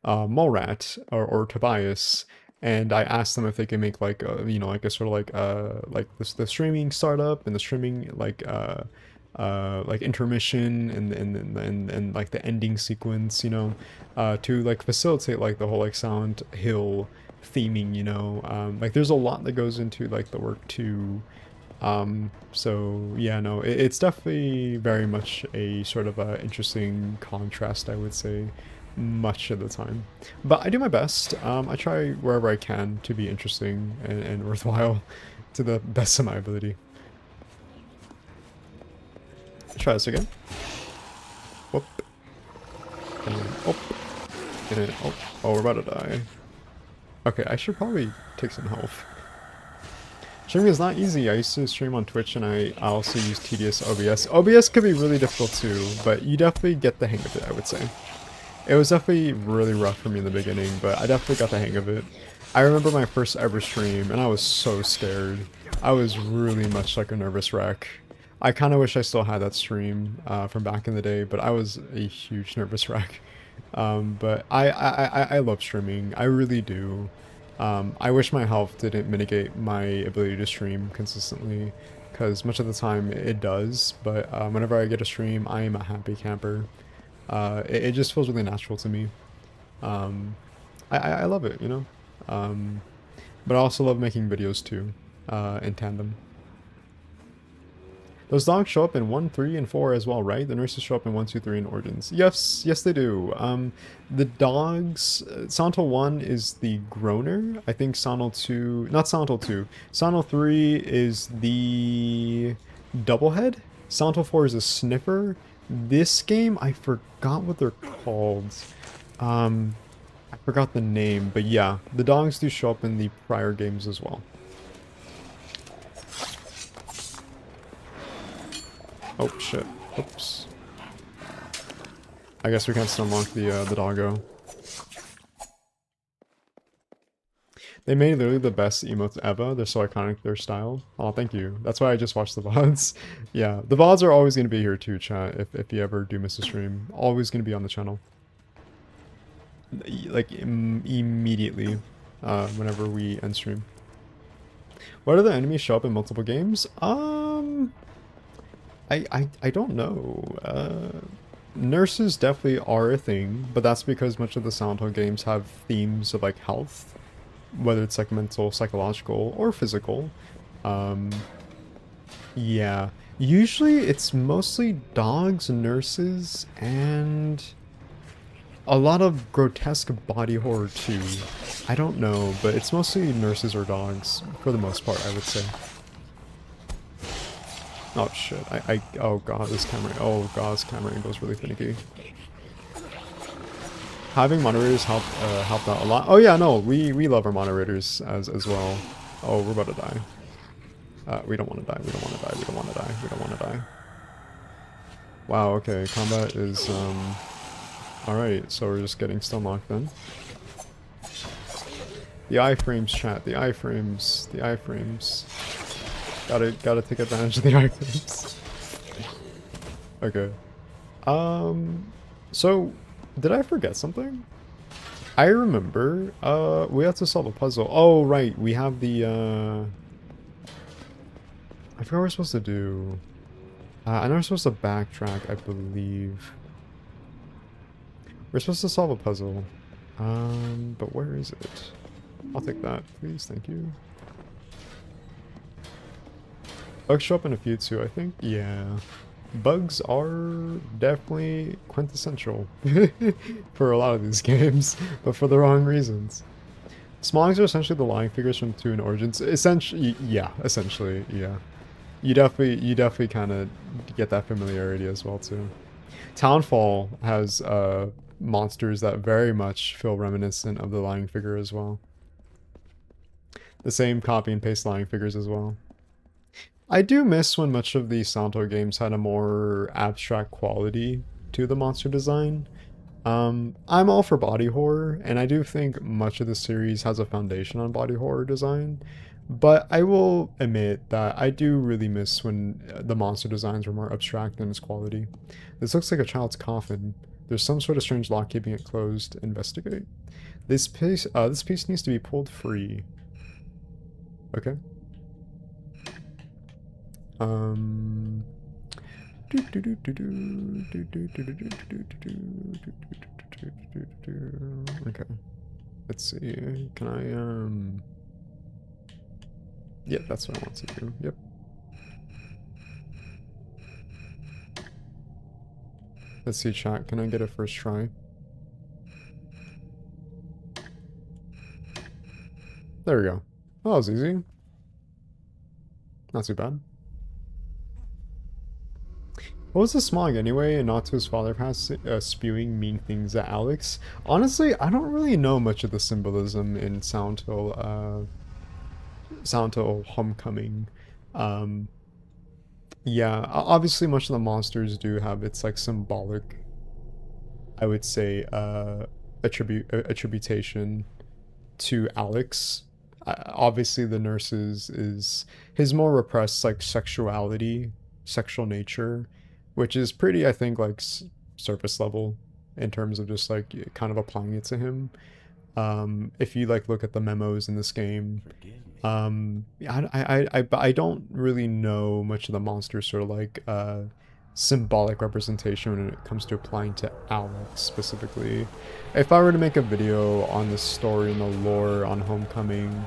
Mulrat or Tobias, and I asked them if they could make like a, like a sort of like the streaming startup and the streaming like like intermission and like the ending sequence, you know, to like facilitate like the whole like Silent Hill theming, you know. Like there's a lot that goes into like the work too. So yeah, no, it's definitely very much a sort of a interesting contrast, I would say, much of the time. But I do my best. I try wherever I can to be interesting and worthwhile to the best of my ability. Try this again. Whoop. And then, oh. And then, oh. Oh, we're about to die. Okay, I should probably take some health. Streaming is not easy. I used to stream on Twitch and I also use tedious OBS. OBS could be really difficult too, but you definitely get the hang of it, I would say. It was definitely really rough for me in the beginning, but I definitely got the hang of it. I remember my first ever stream and I was so scared. I was really much like a nervous wreck. I kind of wish I still had that stream from back in the day, but I was a huge nervous wreck. But I love streaming. I really do. I wish my health didn't mitigate my ability to stream consistently, because much of the time it does, but whenever I get a stream, I am a happy camper. It just feels really natural to me. I love it, you know? But I also love making videos too, in tandem. Those dogs show up in 1, 3, and 4 as well, right? The nurses show up in 1, 2, 3 in Origins. Yes, yes they do. The dogs, Silent Hill 1 is the groaner. I think Silent Hill 2, not Silent Hill 2. Silent Hill 3 is the doublehead. Silent Hill 4 is a sniffer. This game, I forgot what they're called. I forgot the name, but yeah, the dogs do show up in the prior games as well. Oh shit. Oops. I guess we can't still unlock the doggo. They made literally the best emotes ever. They're so iconic, their style. Oh, thank you. That's why I just watched the VODs. Yeah, the VODs are always going to be here too, chat, if you ever do miss a stream. Always going to be on the channel. Like, immediately, whenever we end stream. Why do the enemies show up in multiple games? I don't know. Nurses definitely are a thing, but that's because much of the Silent Hill games have themes of like health, whether it's like mental, psychological, or physical. Yeah. Usually it's mostly dogs, nurses, and a lot of grotesque body horror too. I don't know, but it's mostly nurses or dogs for the most part, I would say. Oh shit, oh god, this camera angle's really finicky. Having moderators helped out a lot. Oh yeah, no, we love our moderators as well. Oh, we're about to die. We don't want to die, we don't want to die, we don't want to die, we don't want to die. Wow, okay, combat is, alright, so we're just getting stun locked then. The iframes, chat, the iframes, the iframes. Gotta take advantage of the iframes. Okay. So, did I forget something? I remember, we have to solve a puzzle. Oh, right, we have the, I forgot what we're supposed to do. I know we're supposed to backtrack, I believe. We're supposed to solve a puzzle. But where is it? I'll take that, please, thank you. Bugs show up in a few too, I think. Yeah. Bugs are definitely quintessential for a lot of these games, but for the wrong reasons. Smalls are essentially the lying figures from 2 in Origins. Essentially, yeah. Essentially, yeah. You definitely kind of get that familiarity as well too. Townfall has monsters that very much feel reminiscent of the lying figure as well. The same copy and paste lying figures as well. I do miss when much of the Silent Hill games had a more abstract quality to the monster design. I'm all for body horror, and I do think much of the series has a foundation on body horror design, but I will admit that I do really miss when the monster designs were more abstract in its quality. This looks like a child's coffin. There's some sort of strange lock keeping it closed. Investigate. This piece needs to be pulled free. Okay. Okay. Let's see. Can I Yep, that's what I want to do. Yep. Let's see, chat. Can I get a first try? There we go. Oh, that was easy. Not too bad. What was the smog anyway, and not to his father pass spewing mean things at Alex? Honestly, I don't really know much of the symbolism in Silent Hill Homecoming. Yeah, obviously much of the monsters do have its like symbolic, I would say, attributation to Alex. Obviously the nurses is his more repressed like sexuality, sexual nature, which is pretty, I think, like surface level in terms of just like kind of applying it to him. If you like look at the memos in this game, I don't really know much of the monster sort of like symbolic representation when it comes to applying to Alex specifically. If I were to make a video on the story and the lore on Homecoming,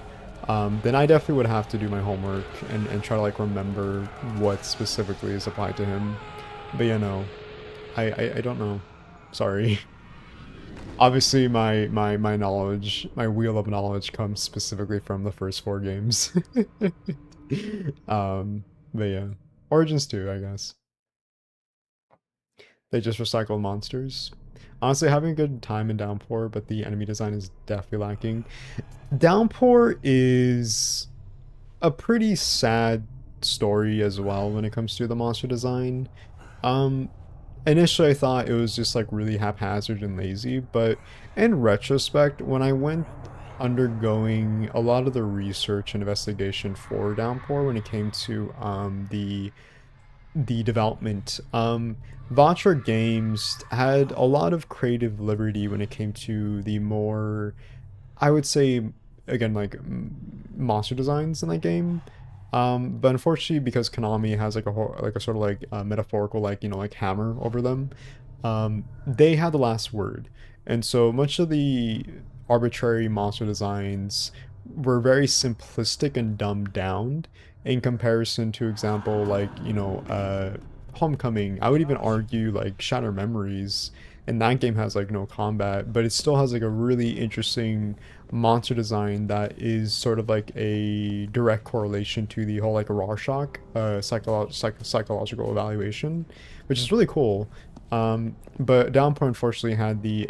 then I definitely would have to do my homework and try to like remember what specifically is applied to him. But yeah, no, I don't know. Sorry. Obviously, my knowledge, my wheel of knowledge comes specifically from the first 4 games. But yeah, Origins 2, I guess. They just recycle monsters. Honestly, having a good time in Downpour, but the enemy design is definitely lacking. Downpour is a pretty sad story as well when it comes to the monster design. Initially I thought it was just like really haphazard and lazy, but in retrospect, when I went undergoing a lot of the research and investigation for Downpour when it came to the development, Vatra Games had a lot of creative liberty when it came to the more, I would say, again, like monster designs in that game. But unfortunately, because Konami has like a sort of like metaphorical, like, you know, like hammer over them, they had the last word, and so much of the arbitrary monster designs were very simplistic and dumbed down in comparison to example like, you know, Homecoming. I would even argue like Shatter Memories, and that game has like no combat, but it still has like a really interesting monster design that is sort of like a direct correlation to the whole like Rorschach psychological evaluation, which is really cool. But Downpour unfortunately had the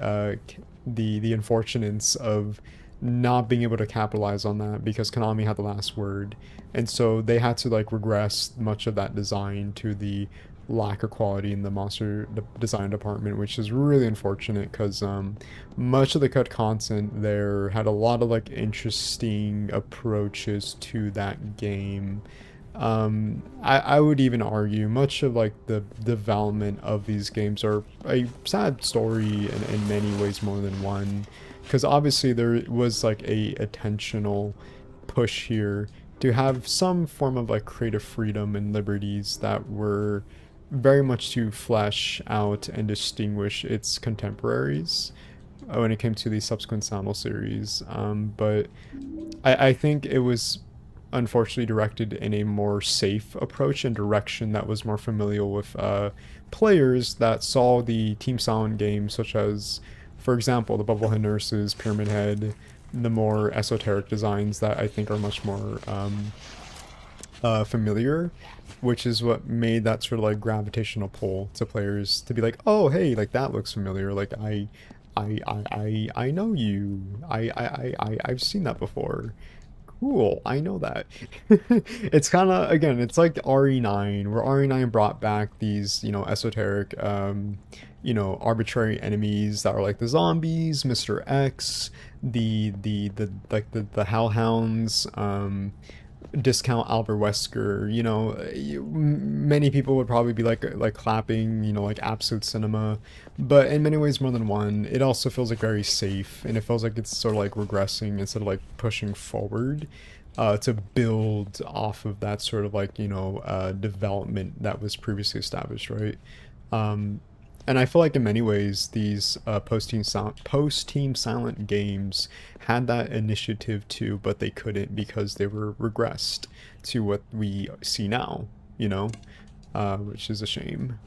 unfortunates of not being able to capitalize on that because Konami had the last word, and so they had to like regress much of that design to the lack of quality in the monster design department, which is really unfortunate because much of the cut content there had a lot of like interesting approaches to that game. I would even argue much of like the development of these games are a sad story in many ways more than one, because obviously there was like a intentional push here to have some form of like creative freedom and liberties that were very much to flesh out and distinguish its contemporaries when it came to the subsequent Silent series. But I think it was unfortunately directed in a more safe approach and direction that was more familiar with players that saw the Team Silent games, such as, for example, the Bubblehead Nurses, Pyramid Head, the more esoteric designs that I think are much more familiar, which is what made that sort of like gravitational pull to players to be like, oh hey, like that looks familiar, like I know you, I've seen that before. Cool, I know that. It's kind of, again, it's like RE9, where RE9 brought back these, you know, esoteric, you know, arbitrary enemies that are like the zombies, Mr. X, the Hellhounds, discount Albert Wesker. You know, many people would probably be like clapping, you know, like absolute cinema, but in many ways more than one, it also feels like very safe, and it feels like it's sort of like regressing instead of like pushing forward. to build off of that sort of like, you know, development that was previously established, right? Um, and I feel like in many ways these post-team silent games had that initiative too, but they couldn't because they were regressed to what we see now, you know, which is a shame.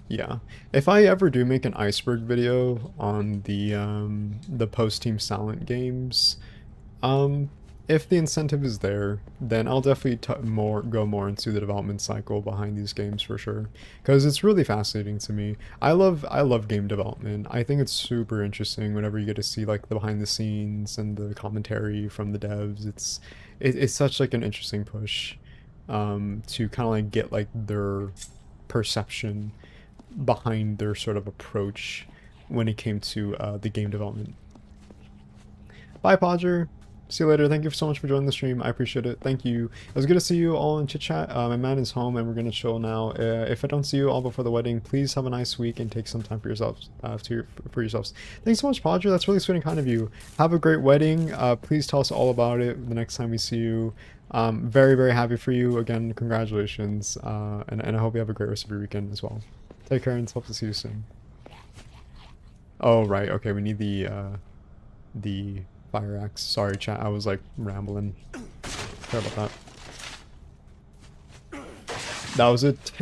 Yeah. If I ever do make an iceberg video on the post-team silent games, um, if the incentive is there, then I'll definitely go more into the development cycle behind these games for sure, because it's really fascinating to me. I love game development. I think it's super interesting whenever you get to see like the behind the scenes and the commentary from the devs. It's such like an interesting push, to kind of like get like their perception behind their sort of approach when it came to the game development. Bye, Podger. See you later. Thank you so much for joining the stream. I appreciate it. Thank you. It was good to see you all in chit chat. My man is home and we're gonna chill now. If I don't see you all before the wedding, please have a nice week and take some time for yourselves. For yourselves. Thanks so much, Podger. That's really sweet and kind of you. Have a great wedding. Please tell us all about it the next time we see you. Very, very happy for you. Again, congratulations. And I hope you have a great rest of your weekend as well. Take care and hope to see you soon. Oh, right. Okay, we need the fire axe. Sorry, chat. I was like rambling. Sorry about that.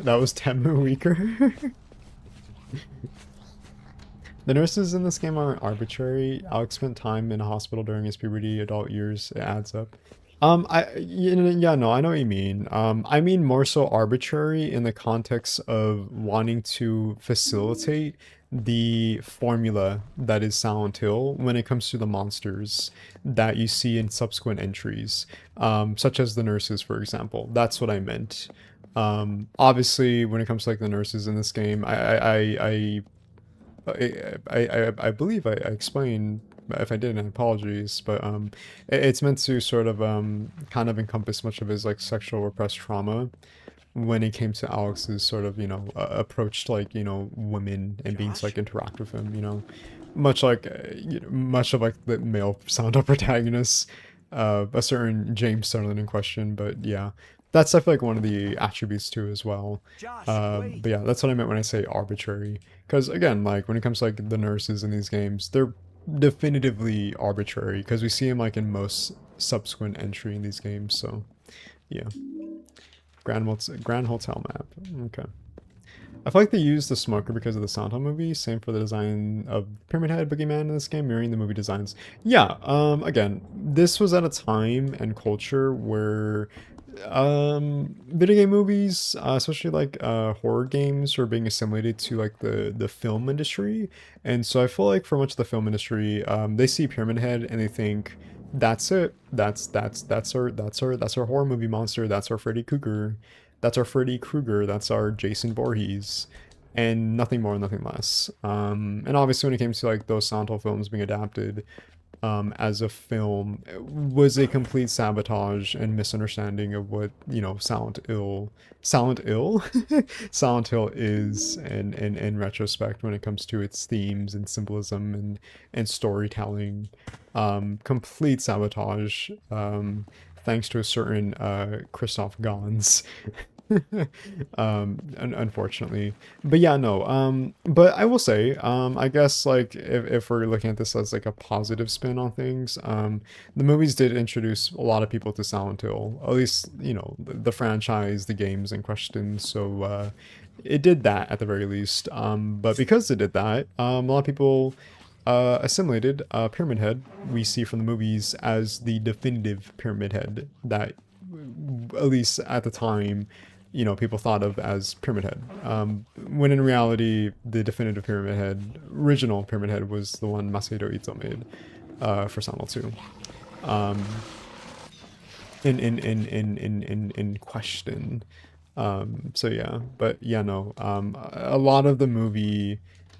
That was Temu weaker. The nurses in this game aren't arbitrary. Alex spent time in a hospital during his puberty, adult years. It adds up. Yeah, no, I know what you mean. I mean more so arbitrary in the context of wanting to facilitate the formula that is Silent Hill when it comes to the monsters that you see in subsequent entries, such as the nurses, for example. That's what I meant. Obviously, when it comes to like the nurses in this game, I believe I explained. If I didn't, apologies, but it's meant to sort of kind of encompass much of his like sexual repressed trauma when it came to Alex's sort of, you know, approach to like, you know, women and being to like interact with him, you know, much like you know, much of like the male Silent Hill protagonists, a certain James Sutherland in question, but yeah. That's definitely like one of the attributes too as well. But yeah, that's what I meant when I say arbitrary. Because again, like when it comes to like the nurses in these games, they're definitively arbitrary because we see him like in most subsequent entry in these games. So yeah, Grand Hotel map. Okay, I feel like they used the smoker because of the Silent Hill movie. Same for the design of Pyramid Head Boogeyman in this game, mirroring the movie designs. Yeah, again, this was at a time and culture where video game movies, especially like horror games, are being assimilated to like the film industry. And so I feel like for much of the film industry, they see Pyramid Head and they think that's it, that's our horror movie monster, that's our Freddy Krueger, that's our Jason Voorhees, and nothing more, nothing less. And obviously when it came to like those Silent Hill films being adapted as a film, it was a complete sabotage and misunderstanding of what, you know, Silent Hill Silent Hill is in retrospect when it comes to its themes and symbolism and storytelling. Complete sabotage, thanks to a certain Christoph Gans. Unfortunately, but yeah, no, but I will say, I guess like if we're looking at this as like a positive spin on things, the movies did introduce a lot of people to Silent Hill, at least, you know, the franchise, the games in question. So it did that at the very least, but because it did that, a lot of people assimilated Pyramid Head we see from the movies as the definitive Pyramid Head that, at least at the time, you know, people thought of as Pyramid Head. When in reality, the definitive Pyramid Head, original Pyramid Head, was the one Masato Ito made for Silent Hill 2. In question. So yeah, but yeah, no. A lot of the movie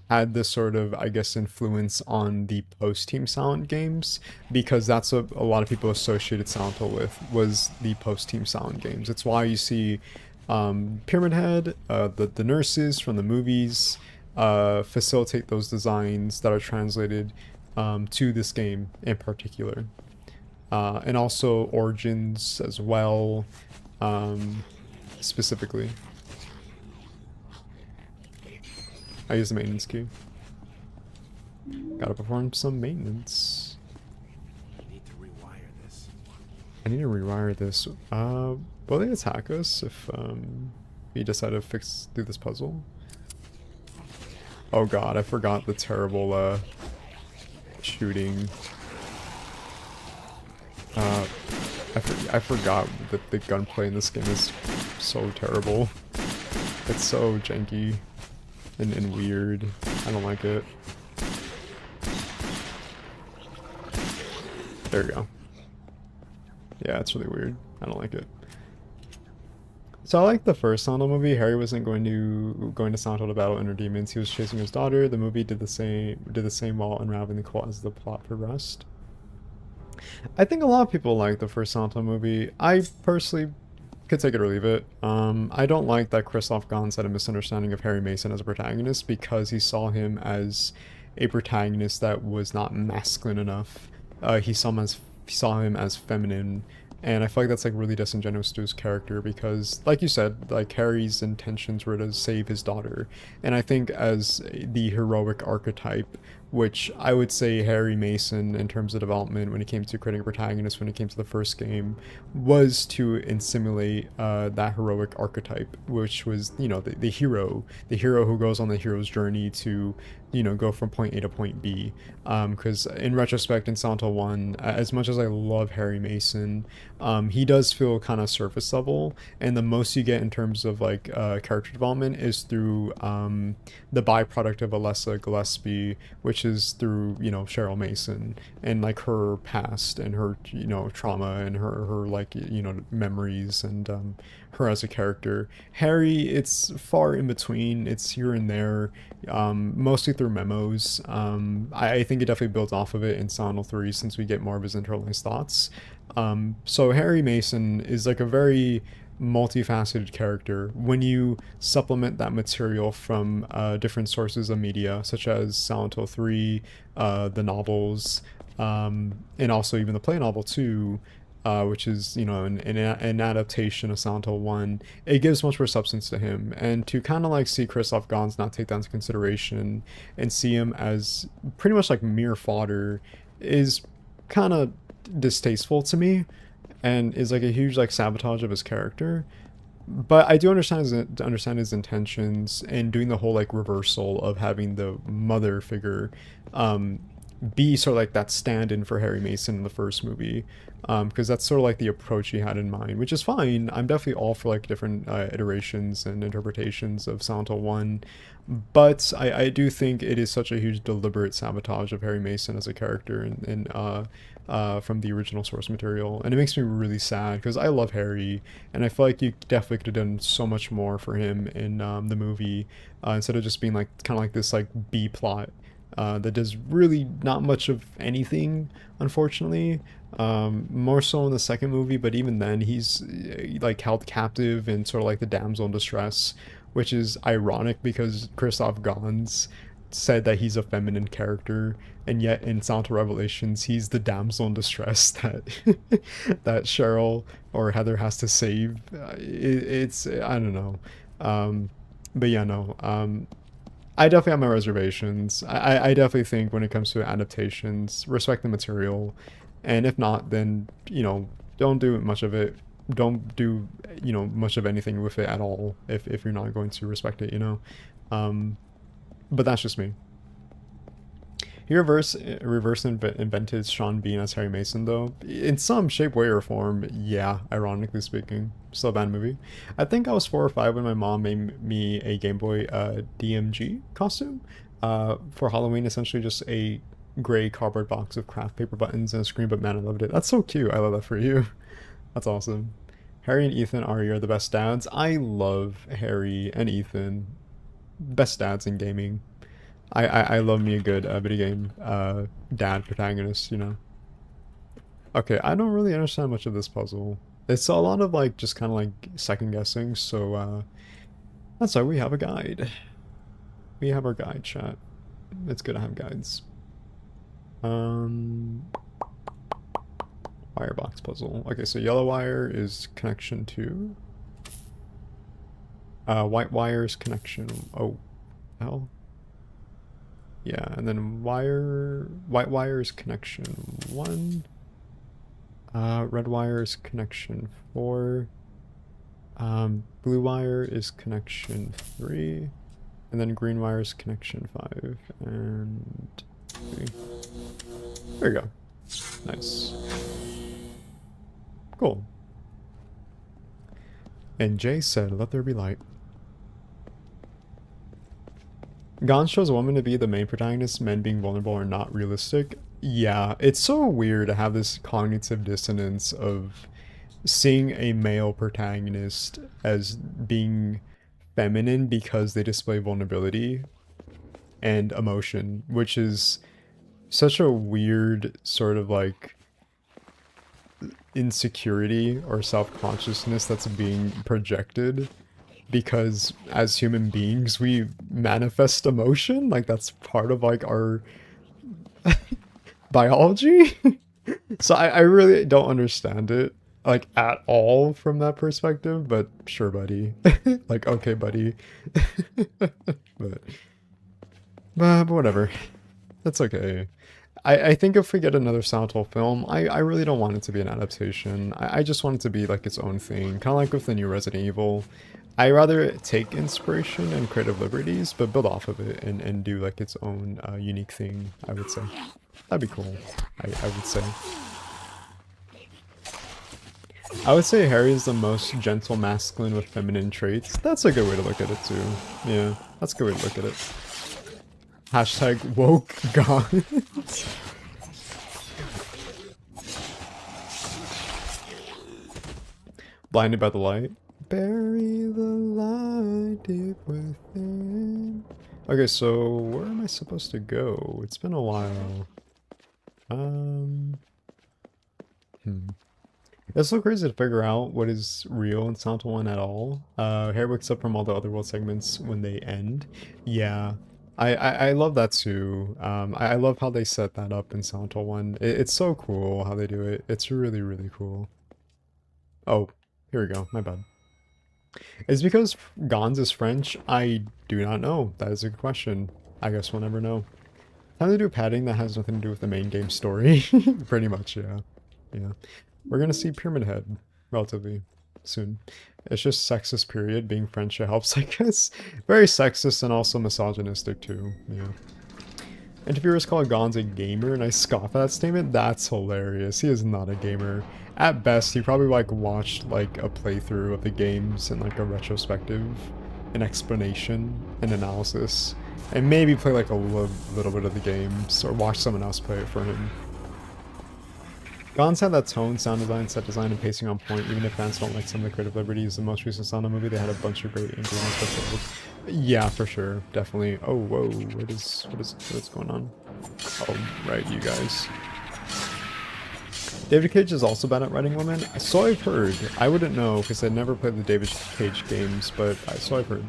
had this sort of, I guess, influence on the post-Team Silent games, because that's what a lot of people associated Silent Hill with, was the post-Team Silent games. It's why you see Pyramid Head, the nurses from the movies, facilitate those designs that are translated to this game in particular. and also origins as well, specifically. I use the maintenance key. Gotta perform some maintenance. I need to rewire this. I need to rewire this. Will they attack us if we decide to do this puzzle? Oh god, I forgot the terrible shooting. I forgot that the gunplay in this game is so terrible. It's so janky and weird. I don't like it. There you go. Yeah, it's really weird. I don't like it. So I like the first Silent Hill movie. Harry wasn't going to Silent Hill to battle inner demons. He was chasing his daughter. The movie did the same while unraveling the cult as the plot progressed. I think a lot of people like the first Silent Hill movie. I personally could take it or leave it. I don't like that Christoph Gans had a misunderstanding of Harry Mason as a protagonist because he saw him as a protagonist that was not masculine enough. He saw him as feminine, and I feel like that's like really disingenuous to his character because, like you said, like Harry's intentions were to save his daughter, and I think as the heroic archetype, which I would say Harry Mason, in terms of development, when it came to creating a protagonist, when it came to the first game, was to simulate that heroic archetype, which was, you know, the hero who goes on the hero's journey to, you know, go from point A to point B. Because in retrospect, in Silent Hill 1, as much as I love Harry Mason, he does feel kind of surface level, and the most you get in terms of like character development is through the byproduct of Alessa Gillespie, which is through, you know, Cheryl Mason and like her past and her, you know, trauma and her like, you know, memories and her as a character. Harry, it's far in between. It's here and there, mostly through memos. I think it definitely builds off of it in Silent Hill 3 since we get more of his internalized thoughts. So Harry Mason is like a very multifaceted character when you supplement that material from different sources of media, such as Silent Hill 3, the novels, and also even the play novel too, which is, you know, an adaptation of Silent Hill 1. It gives much more substance to him, and to kind of like see Christoph Gans not take that into consideration and see him as pretty much like mere fodder is kind of distasteful to me, and is like a huge like sabotage of his character. But I do understand his intentions in doing the whole like reversal of having the mother figure be sort of like that stand-in for Harry Mason in the first movie, because that's sort of like the approach he had in mind, which is fine. I'm definitely all for like different iterations and interpretations of Silent Hill 1, but I do think it is such a huge deliberate sabotage of Harry Mason as a character from the original source material, and it makes me really sad because I love Harry, and I feel like you definitely could have done so much more for him in the movie, instead of just being like kind of like this like B plot that does really not much of anything, unfortunately. More so in the second movie, but even then he's like held captive and sort of like the damsel in distress, which is ironic because Christoph Gans said that he's a feminine character, and yet in Silent Hill Revelations he's the damsel in distress that that Cheryl or Heather has to save. It's I don't know, but yeah, no, I definitely have my reservations. I definitely think when it comes to adaptations, respect the material, and if not, then, you know, don't do much of it. Don't do, you know, much of anything with it at all if you're not going to respect it, you know. But that's just me. He reverse invented Sean Bean as Harry Mason, though. In some shape, way, or form, yeah, ironically speaking. Still a bad movie. I think I was 4 or 5 when my mom made me a Game Boy DMG costume for Halloween. Essentially just a gray cardboard box of craft paper buttons and a screen, but man, I loved it. That's so cute. I love that for you. That's awesome. Harry and Ethan are the best dads. I love Harry and Ethan. Best dads in gaming. I love me a good video game dad protagonist, you know. Okay, I don't really understand much of this puzzle. It's a lot of like just kind of like second guessing, so that's why we have a guide. We have our guide, chat. It's good to have guides. Firebox puzzle. Okay, so yellow wire is connection to... white wire is connection... Oh, hell? Yeah, and then white wire is connection 1. Red wire is connection 4. Blue wire is connection 3. And then green wire is connection 5. And 3. There you go. Nice. Cool. And Jay said, let there be light. Gone shows a woman to be the main protagonist, men being vulnerable are not realistic. Yeah, it's so weird to have this cognitive dissonance of seeing a male protagonist as being feminine because they display vulnerability and emotion, which is such a weird sort of like insecurity or self-consciousness that's being projected, because as human beings we manifest emotion, like that's part of like our biology. So I really don't understand it like at all from that perspective, but sure buddy. Like okay buddy. but whatever, that's okay. I think if we get another Silent Hill film, I really don't want it to be an adaptation. I just want it to be like its own thing, kind of like with the new Resident Evil. I rather take inspiration and creative liberties, but build off of it and do like its own unique thing, I would say. That'd be cool, I would say. I would say Harry is the most gentle masculine with feminine traits. That's a good way to look at it too. Yeah, that's a good way to look at it. Hashtag woke gods. Blinded by the light. Bury the light deep within. Okay, so where am I supposed to go? It's been a while. It's so crazy to figure out what is real in Silent Hill 1 at all. Harry wakes up from all the otherworld segments when they end. Yeah. I love that too. I love how they set that up in Silent Hill 1. It's so cool how they do it. It's really, really cool. Oh, here we go. My bad. Is it because Gons is French? I do not know. That is a good question. I guess we'll never know. Time to do padding that has nothing to do with the main game story. Pretty much, yeah. Yeah. We're gonna see Pyramid Head relatively soon. It's just sexist period. Being French, it helps, I guess. Very sexist and also misogynistic too. Yeah. Interviewers call Gons a gamer and I scoff at that statement. That's hilarious. He is not a gamer. At best, he probably like watched like a playthrough of the games and like a retrospective, an explanation, an analysis, and maybe play like a little bit of the games or watch someone else play it for him. Gons had that tone, sound design, set design, and pacing on point, even if fans don't like some of the creative liberties. The most recent Silent Hill movie, they had a bunch of great ingredients. Yeah, for sure, definitely. Oh, whoa, what's going on? Oh, right, you guys. David Cage is also bad at writing women. So I've heard. I wouldn't know because I never played the David Cage games, but so I've heard.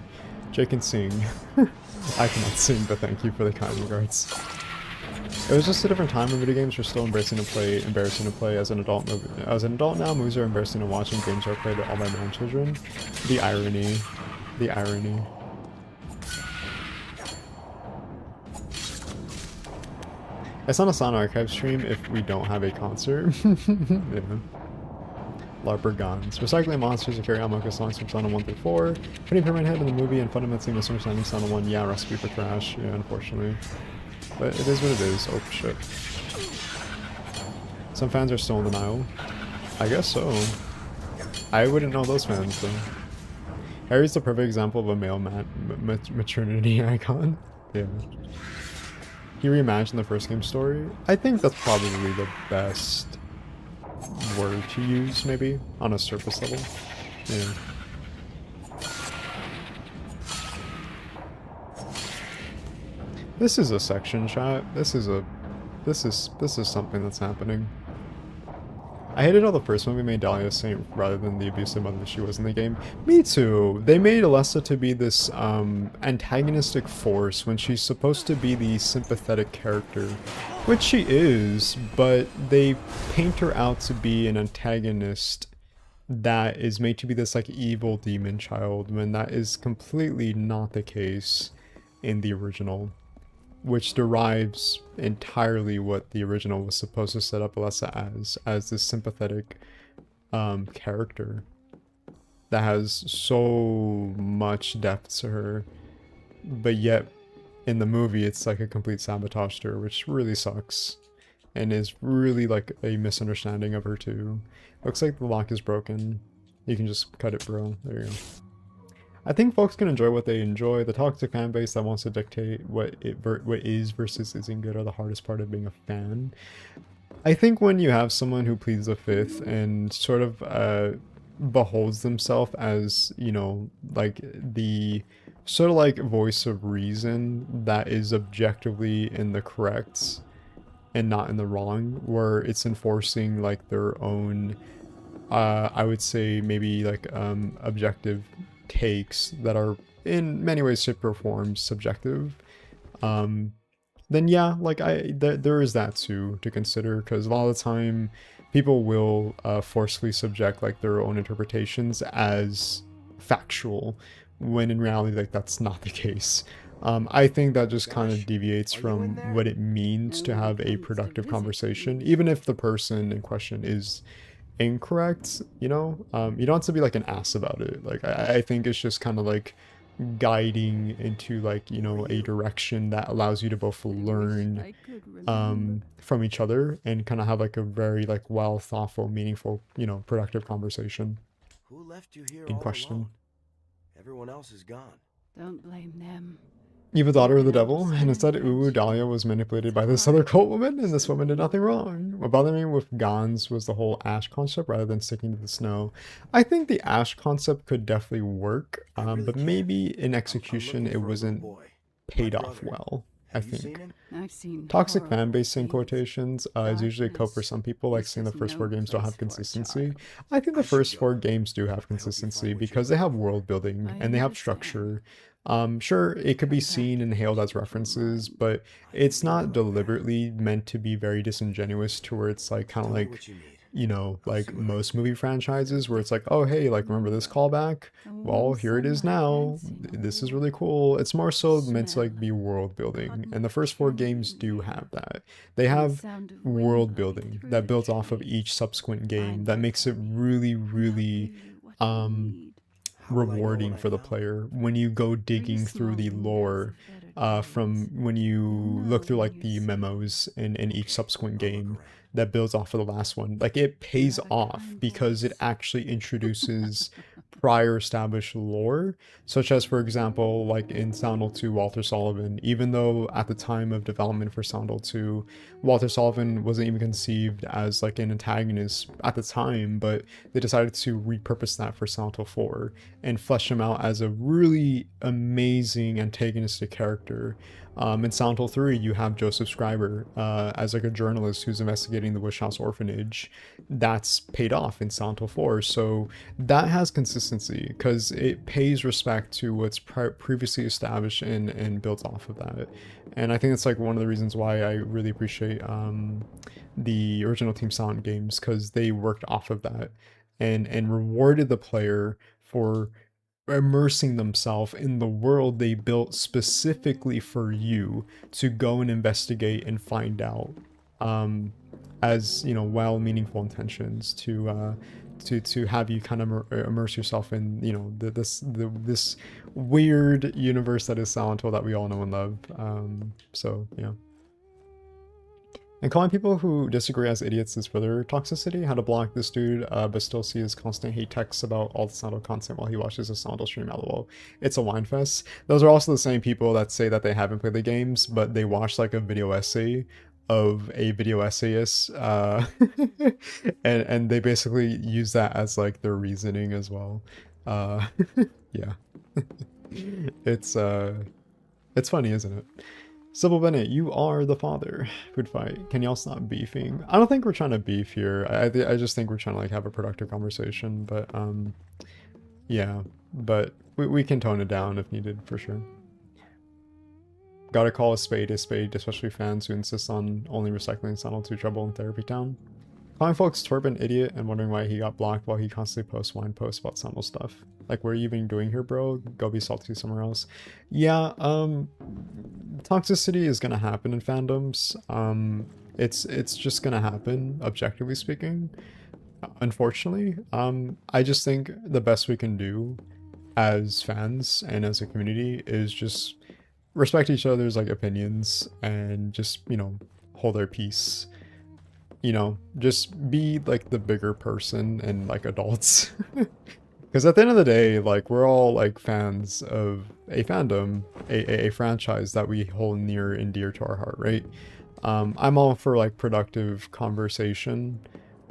Jay can sing. I cannot sing, but thank you for the kind regards. It was just a different time when video games were still embarrassing to play as an adult. As an adult now, movies are embarrassing to watch and games are played all by my children. The irony. The irony. It's not a Sound Archive stream if we don't have a concert. Yeah. LARPer Gons. Recycling monsters to carry on Mocha songs from Silent 1 through 4. Putting Pyramid Head in the movie and fundamentally misunderstanding Silent 1. Yeah, recipe for trash. Yeah, unfortunately. But it is what it is. Oh, shit. Some fans are still in denial. I guess so. I wouldn't know those fans, though. Harry's the perfect example of a male maternity icon. Yeah. He reimagined the first game story. I think that's probably the best word to use, maybe, on a surface level. Yeah. This is a section shot. This is something that's happening. I hated how the first movie made Dahlia a saint rather than the abusive mother she was in the game. Me too. They made Alessa to be this antagonistic force when she's supposed to be the sympathetic character, which she is, but they paint her out to be an antagonist that is made to be this like evil demon child when that is completely not the case in the original, which derives entirely what the original was supposed to set up Alessa as this sympathetic character that has so much depth to her, but yet in the movie it's like a complete sabotage to her, which really sucks and is really like a misunderstanding of her too. Looks like the lock is broken. You can just cut it, bro. There you go. I think folks can enjoy what they enjoy. The toxic fan base that wants to dictate what is versus isn't good are the hardest part of being a fan. I think when you have someone who pleads the fifth and sort of beholds themselves as, you know, like the sort of like voice of reason that is objectively in the correct and not in the wrong, where it's enforcing like their own, I would say maybe like objective takes that are in many ways, shape, or forms subjective, then yeah, like there is that too to consider, because a lot of the time people will forcefully subject like their own interpretations as factual when in reality like that's not the case. I think that just kind of deviates from what it means to have a productive conversation, even if the person in question is incorrect, you know? You don't have to be like an ass about it. Like, I think it's just kind of like guiding into like, you know, a direction that allows you to both learn from each other and kind of have like a very like well thoughtful, meaningful, you know, productive conversation. Who left you here In all question. alone? Everyone else is gone. Don't blame them. Evil daughter of the devil, and instead ooh, Dahlia was manipulated by this other cult woman, and this woman did nothing wrong. What bothered me with Gons was the whole ash concept rather than sticking to the snow. I think the ash concept could definitely work, but maybe in execution it wasn't paid off well, I think. I've seen Toxic fan horrible base in things. quotations is usually a cope for some people, like saying the This is first 4 no games don't place have for a consistency. child. I think the first 4 games do have consistency because they have world building I and they have understand. structure. Sure, it could be seen and hailed as references, but it's not deliberately meant to be very disingenuous to where it's like kind of like, you know, like most movie franchises where it's like, oh hey, like remember this callback? Well, here it is now. This is really cool. It's more so meant to like be world building, and the first 4 games do have that. They have world building that builds off of each subsequent game that makes it really rewarding for the player when you go digging through the lore from when you look through like the memos in each subsequent game that builds off of the last one. Like it pays off because it actually introduces prior established lore, such as for example like in Silent Hill 2 Walter Sullivan, even though at the time of development for Silent Hill 2 Walter Sullivan wasn't even conceived as like an antagonist at the time, but they decided to repurpose that for Silent Hill 4 and flesh him out as a really amazing antagonistic character. In Silent Hill 3, you have Joseph Scriber as like a journalist who's investigating the Wish House orphanage. That's paid off in Silent Hill 4, so that has consistency because it pays respect to what's previously established and built off of that. And I think it's like one of the reasons why I really appreciate the original Team Silent games, because they worked off of that and rewarded the player for immersing themselves in the world they built specifically for you to go and investigate and find out, as you know, well meaningful intentions to have you kind of immerse yourself in, you know, this weird universe that is Silent Hill that we all know and love. So yeah. And calling people who disagree as idiots is further toxicity. How to block this dude, but still see his constant hate texts about all the Silent Hill content while he watches a Silent Hill stream. LOL. It's a wine fest. Those are also the same people that say that they haven't played the games, but they watch like a video essay of a video essayist, and they basically use that as like their reasoning as well. Yeah. It's funny, isn't it? Sybil Bennett, you are the father. Food fight. Can y'all stop beefing? I don't think we're trying to beef here. I just think we're trying to like have a productive conversation. But yeah. But we can tone it down if needed for sure. Gotta call a spade, especially fans who insist on only recycling Silent to trouble in Therapy Town. Calling folks twerp an idiot and wondering why he got blocked while he constantly posts wine posts about Sandal stuff. Like, what are you even doing here, bro? Go be salty somewhere else. Yeah, toxicity is gonna happen in fandoms. It's just gonna happen, objectively speaking. Unfortunately. I just think the best we can do as fans and as a community is just respect each other's like opinions and just, you know, hold our peace. You know, just be like the bigger person and like adults. Because at the end of the day, like we're all like fans of a fandom, a franchise that we hold near and dear to our heart, right? I'm all for like productive conversation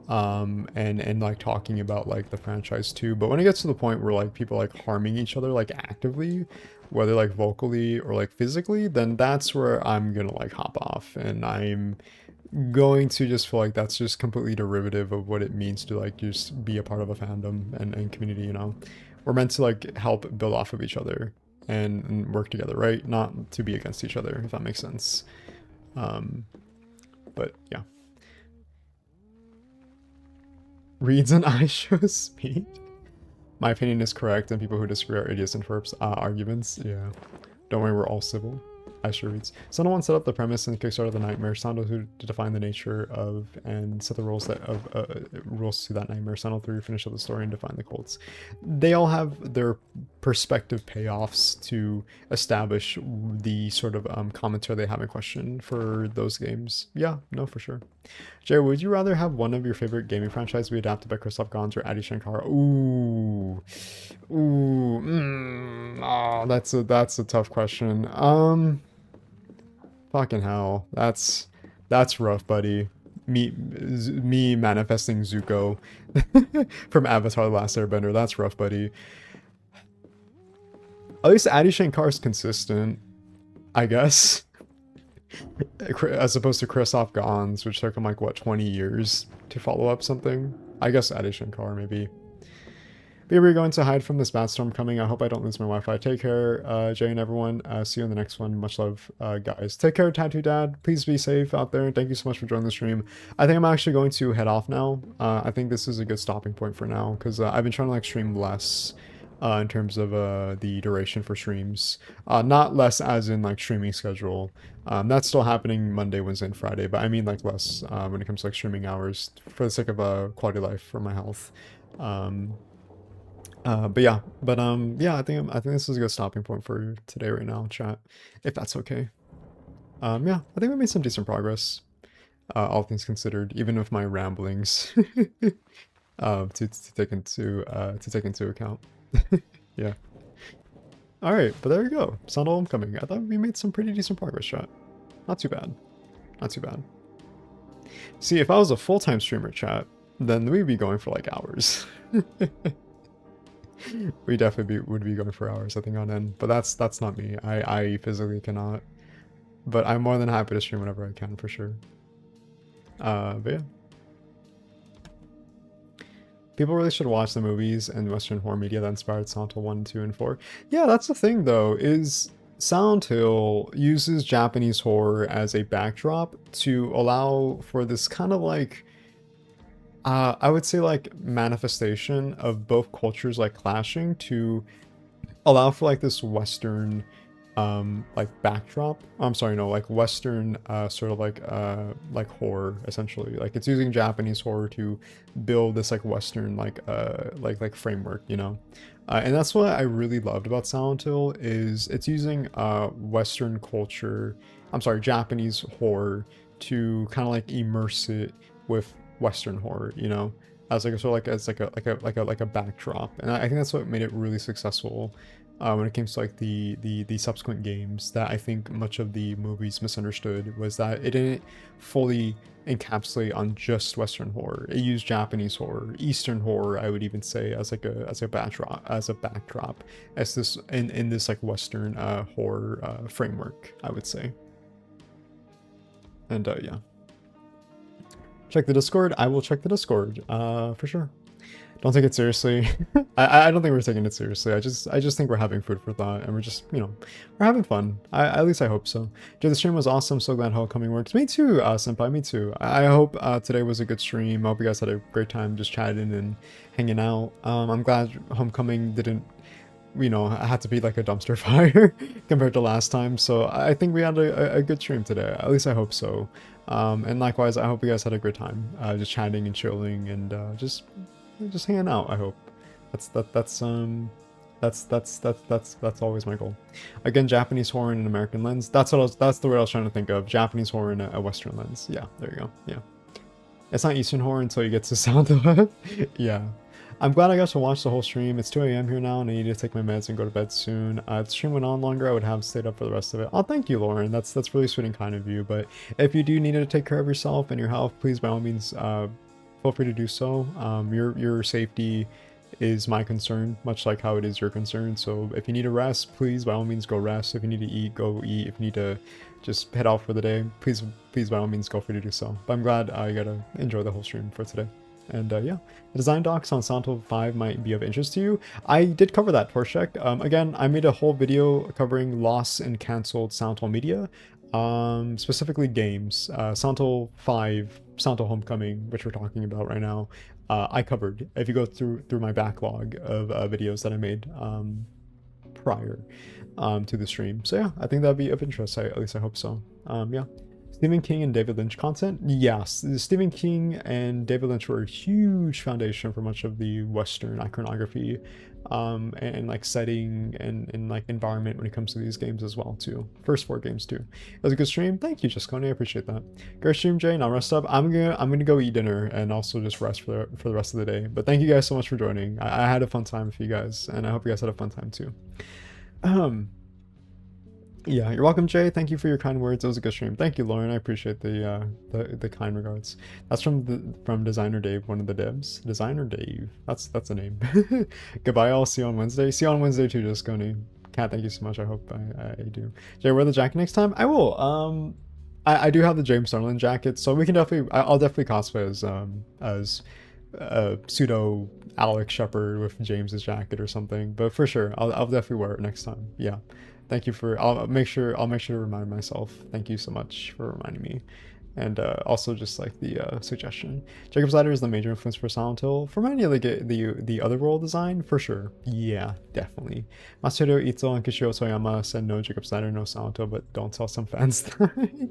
and like talking about like the franchise too, but when it gets to the point where like people like harming each other like actively, whether like vocally or like physically, then that's where I'm gonna like hop off, and I'm going to just feel like that's just completely derivative of what it means to like just be a part of a fandom and community. You know, we're meant to like help build off of each other and work together, right? Not to be against each other, if that makes sense. But yeah, reads and I show speed. My opinion is correct, and people who disagree are idiots and twerps. Arguments, yeah. Don't worry, we're all civil. I sure reads. Someone once set up the premise and kickstarted the nightmare. Sound who to define the nature of and set the rules that rules to that nightmare. Sound 3 finish up the story and define the cults. They all have their perspective payoffs to establish the sort of commentary they have in question for those games. Yeah, no, for sure. Jay, would you rather have one of your favorite gaming franchises be adapted by Christoph Gans or Adi Shankar? Ooh, oh, that's a tough question. Fucking hell, that's rough, buddy. Me manifesting Zuko from Avatar: The Last Airbender. That's rough, buddy. At least Adi Shankar's consistent, I guess. As opposed to Christoph Gans, which took him like what 20 years to follow up something. I guess Adi Shankar maybe. But we're going to hide from this bad storm coming. I hope I don't lose my Wi-Fi. Take care, Jay and everyone. See you in the next one. Much love, guys. Take care, Tattoo Dad. Please be safe out there. Thank you so much for joining the stream. I think I'm actually going to head off now. I think this is a good stopping point for now, because I've been trying to like stream less in terms of the duration for streams. Not less as in like streaming schedule. That's still happening Monday, Wednesday, and Friday, but I mean like less when it comes to like streaming hours for the sake of quality of life for my health. But yeah, I think this is a good stopping point for today right now, chat, if that's okay. Yeah, I think we made some decent progress, all things considered, even with my ramblings, to take into account. Yeah. All right, but there we go. Sound Homecoming. I thought we made some pretty decent progress, chat. Not too bad. Not too bad. See, if I was a full-time streamer, chat, then we'd be going for like hours. We definitely would be going for hours, I think, on end. But that's not me. I physically cannot. But I'm more than happy to stream whenever I can, for sure. But yeah. People really should watch the movies and Western horror media that inspired Silent Hill 1, 2, and 4. Yeah, that's the thing, though, is Silent Hill uses Japanese horror as a backdrop to allow for this kind of like I would say like manifestation of both cultures like clashing to allow for like this Western like backdrop. I'm sorry, no, like Western sort of like horror essentially. Like it's using Japanese horror to build this like Western like framework, you know. And that's what I really loved about Silent Hill is it's using Western culture, I'm sorry, Japanese horror to kind of like immerse it with Western horror, you know, as like a sort of like a backdrop. And I think that's what made it really successful when it came to like the subsequent games that I think much of the movies misunderstood was that it didn't fully encapsulate on just Western horror. It used Japanese horror, Eastern horror, I would even say, as a backdrop, as this in this like Western horror framework, I would say. And yeah. Check the Discord. I will check the Discord, for sure. Don't take it seriously. I don't think we're taking it seriously. I just think we're having food for thought, and we're just, you know, we're having fun. At least I hope so. Dude, the stream was awesome. So glad Homecoming works. Me too, Senpai. Me too. I hope today was a good stream. I hope you guys had a great time just chatting and hanging out. I'm glad Homecoming didn't, you know, had to be like a dumpster fire compared to last time. So I think we had a good stream today. At least I hope so. And likewise, I hope you guys had a great time, just chatting and chilling and just hanging out. I hope that's always my goal. Again, Japanese horror in an American lens. That's the word I was trying to think of. Japanese horror in a Western lens. Yeah, there you go. Yeah, it's not Eastern horror until you get to Silent Hill. Yeah. I'm glad I got to watch the whole stream. It's 2 a.m. here now, and I need to take my meds and go to bed soon. If the stream went on longer, I would have stayed up for the rest of it. Oh, thank you, Lauren. That's really sweet and kind of you. But if you do need to take care of yourself and your health, please, by all means, feel free to do so. Your safety is my concern, much like how it is your concern. So if you need a rest, please, by all means, go rest. If you need to eat, go eat. If you need to just head out for the day, please, by all means, go free to do so. But I'm glad you got to enjoy the whole stream for today. And yeah, the design docs on Silent Hill 5 might be of interest to you. I did cover that, Torshek. Again, I made a whole video covering lost and cancelled Silent Hill media, specifically games. Silent Hill 5, Silent Hill Homecoming, which we're talking about right now, I covered. If you go through my backlog of videos that I made prior to the stream. So yeah, I think that'd be of interest. At least I hope so. Yeah. Stephen King and David Lynch content? Yes, Stephen King and David Lynch were a huge foundation for much of the Western iconography and like setting and like environment when it comes to these games as well too. First 4 games too. It was a good stream. Thank you, Giscone. I appreciate that. Great stream, Jay. Now rest up. I'm gonna go eat dinner and also just rest for the rest of the day. But thank you guys so much for joining. I had a fun time with you guys, and I hope you guys had a fun time too. Yeah, you're welcome, Jay. Thank you for your kind words. It was a good stream. Thank you, Lauren. I appreciate the kind regards. That's from Designer Dave, one of the devs. Designer Dave. That's a name. Goodbye. I'll see you on Wednesday. See you on Wednesday too, just Goni. Kat, thank you so much. I hope I do. Jay, wear the jacket next time. I will. I do have the James Starlin jacket, so we can I'll definitely cosplay as pseudo Alex Shepard with James's jacket or something. But for sure, I'll definitely wear it next time. Yeah. Thank you for, I'll make sure to remind myself. Thank you so much for reminding me. And also just like the suggestion. Jacob's Ladder is the major influence for Silent Hill. For many of the Otherworld design, for sure. Yeah, definitely. Masaru Ito and Kishio Toyama said no Jacob's Ladder, no Silent Hill, but don't tell some fans that.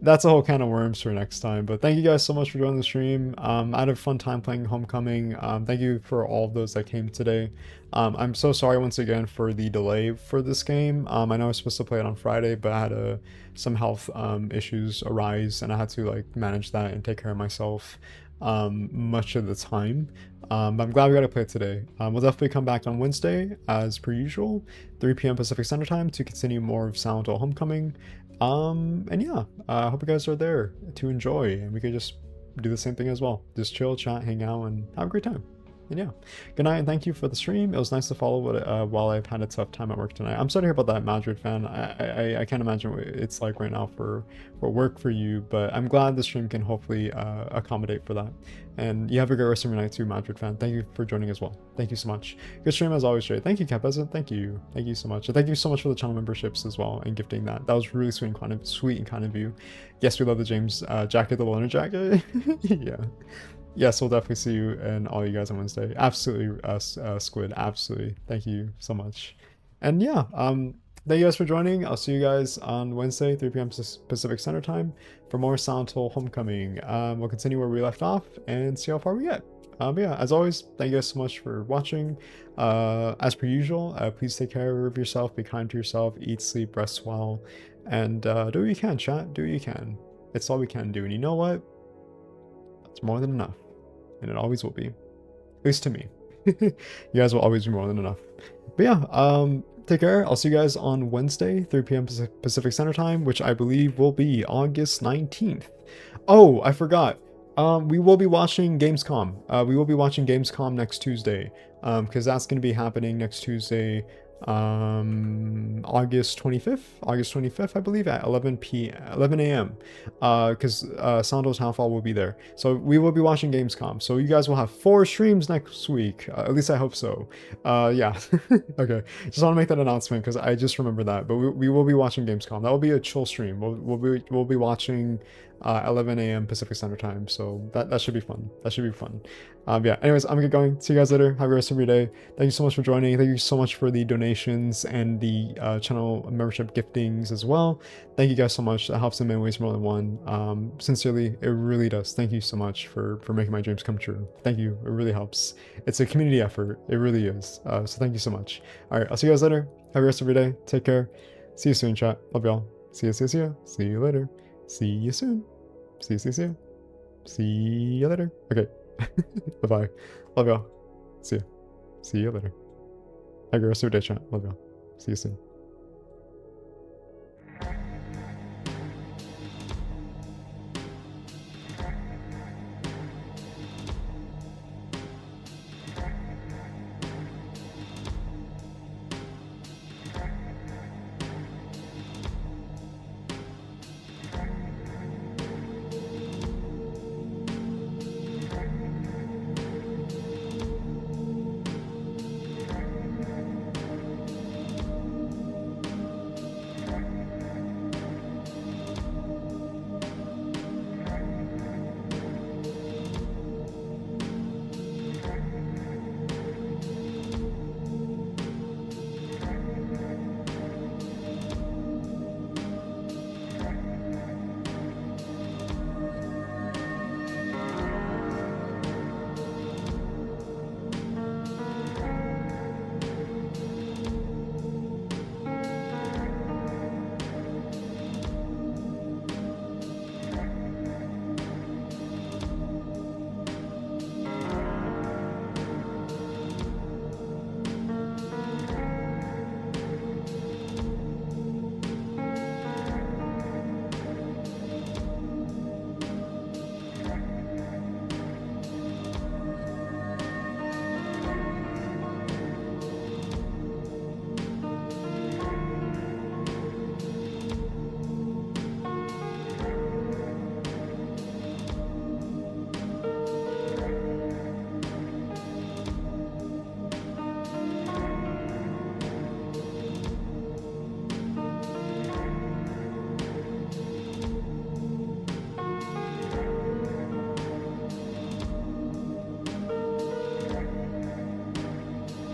That's a whole can of worms for next time. But thank you guys so much for joining the stream. I had a fun time playing Homecoming. Thank you for all of those that came today. I'm so sorry once again for the delay for this game. I know I was supposed to play it on Friday, but I had some health issues arise, and I had to like manage that and take care of myself much of the time. But I'm glad we got to play it today. We'll definitely come back on Wednesday as per usual, 3 p.m. Pacific Standard Time, to continue more of Silent Hill Homecoming. And yeah, I hope you guys are there to enjoy, and we could just do the same thing as well. Just chill, chat, hang out, and have a great time. And yeah, good night and thank you for the stream. It was nice to follow while I've had a tough time at work tonight. I'm sorry to hear about that, Madrid fan. I can't imagine what it's like right now for work for you, but I'm glad the stream can hopefully accommodate for that. And you have a great rest of your night too, Madrid fan. Thank you for joining as well. Thank you so much. Good stream as always, Jay. Thank you, Cat Peasant. Thank you so much. And thank you so much for the channel memberships as well and gifting that. That was really sweet and kind of you. Yes, we love the James jacket, the loner jacket. Yeah. Yes, we'll definitely see you and all you guys on Wednesday. Absolutely, Squid. Absolutely. Thank you so much. And yeah, thank you guys for joining. I'll see you guys on Wednesday, 3 p.m. Pacific Standard Time for more Silent Hill Homecoming. We'll continue where we left off and see how far we get. But yeah, as always, thank you guys so much for watching. As per usual, please take care of yourself, be kind to yourself, eat, sleep, rest well, and do what you can, chat. Do what you can. It's all we can do. And you know what? That's more than enough. And it always will be. At least to me. You guys will always be more than enough. But yeah, take care. I'll see you guys on Wednesday, 3 p.m. Pacific Standard Time, which I believe will be August 19th. Oh, I forgot. We will be watching Gamescom. We will be watching Gamescom next Tuesday. Because that's going to be happening next Tuesday. On August 25th, I believe, at 11 a.m. Because Silent Hill Townfall will be there. So we will be watching Gamescom. So you guys will have 4 streams next week. At least I hope so. Yeah. Okay. Just want to make that announcement because I just remember that. But we will be watching Gamescom. That will be a chill stream. We'll be watching 11 a.m. Pacific Standard Time. So that should be fun. That should be fun. Yeah. Anyways, I'm gonna get going. See you guys later. Have a rest of your day. Thank you so much for joining. Thank you so much for the donations and the channel membership giftings as well. Thank you guys so much. That helps in many ways more than one. Sincerely, it really does. Thank you so much for making my dreams come true. Thank you. It really helps. It's a community effort. It really is. So thank you so much. All right. I'll see you guys later. Have a rest of your day. Take care. See you soon, chat. Love y'all. See you. See you later. See you soon. See you. See you later. Okay. Bye-bye. Love y'all. See you later. Have a good rest of your day, chat. Love y'all. See you soon.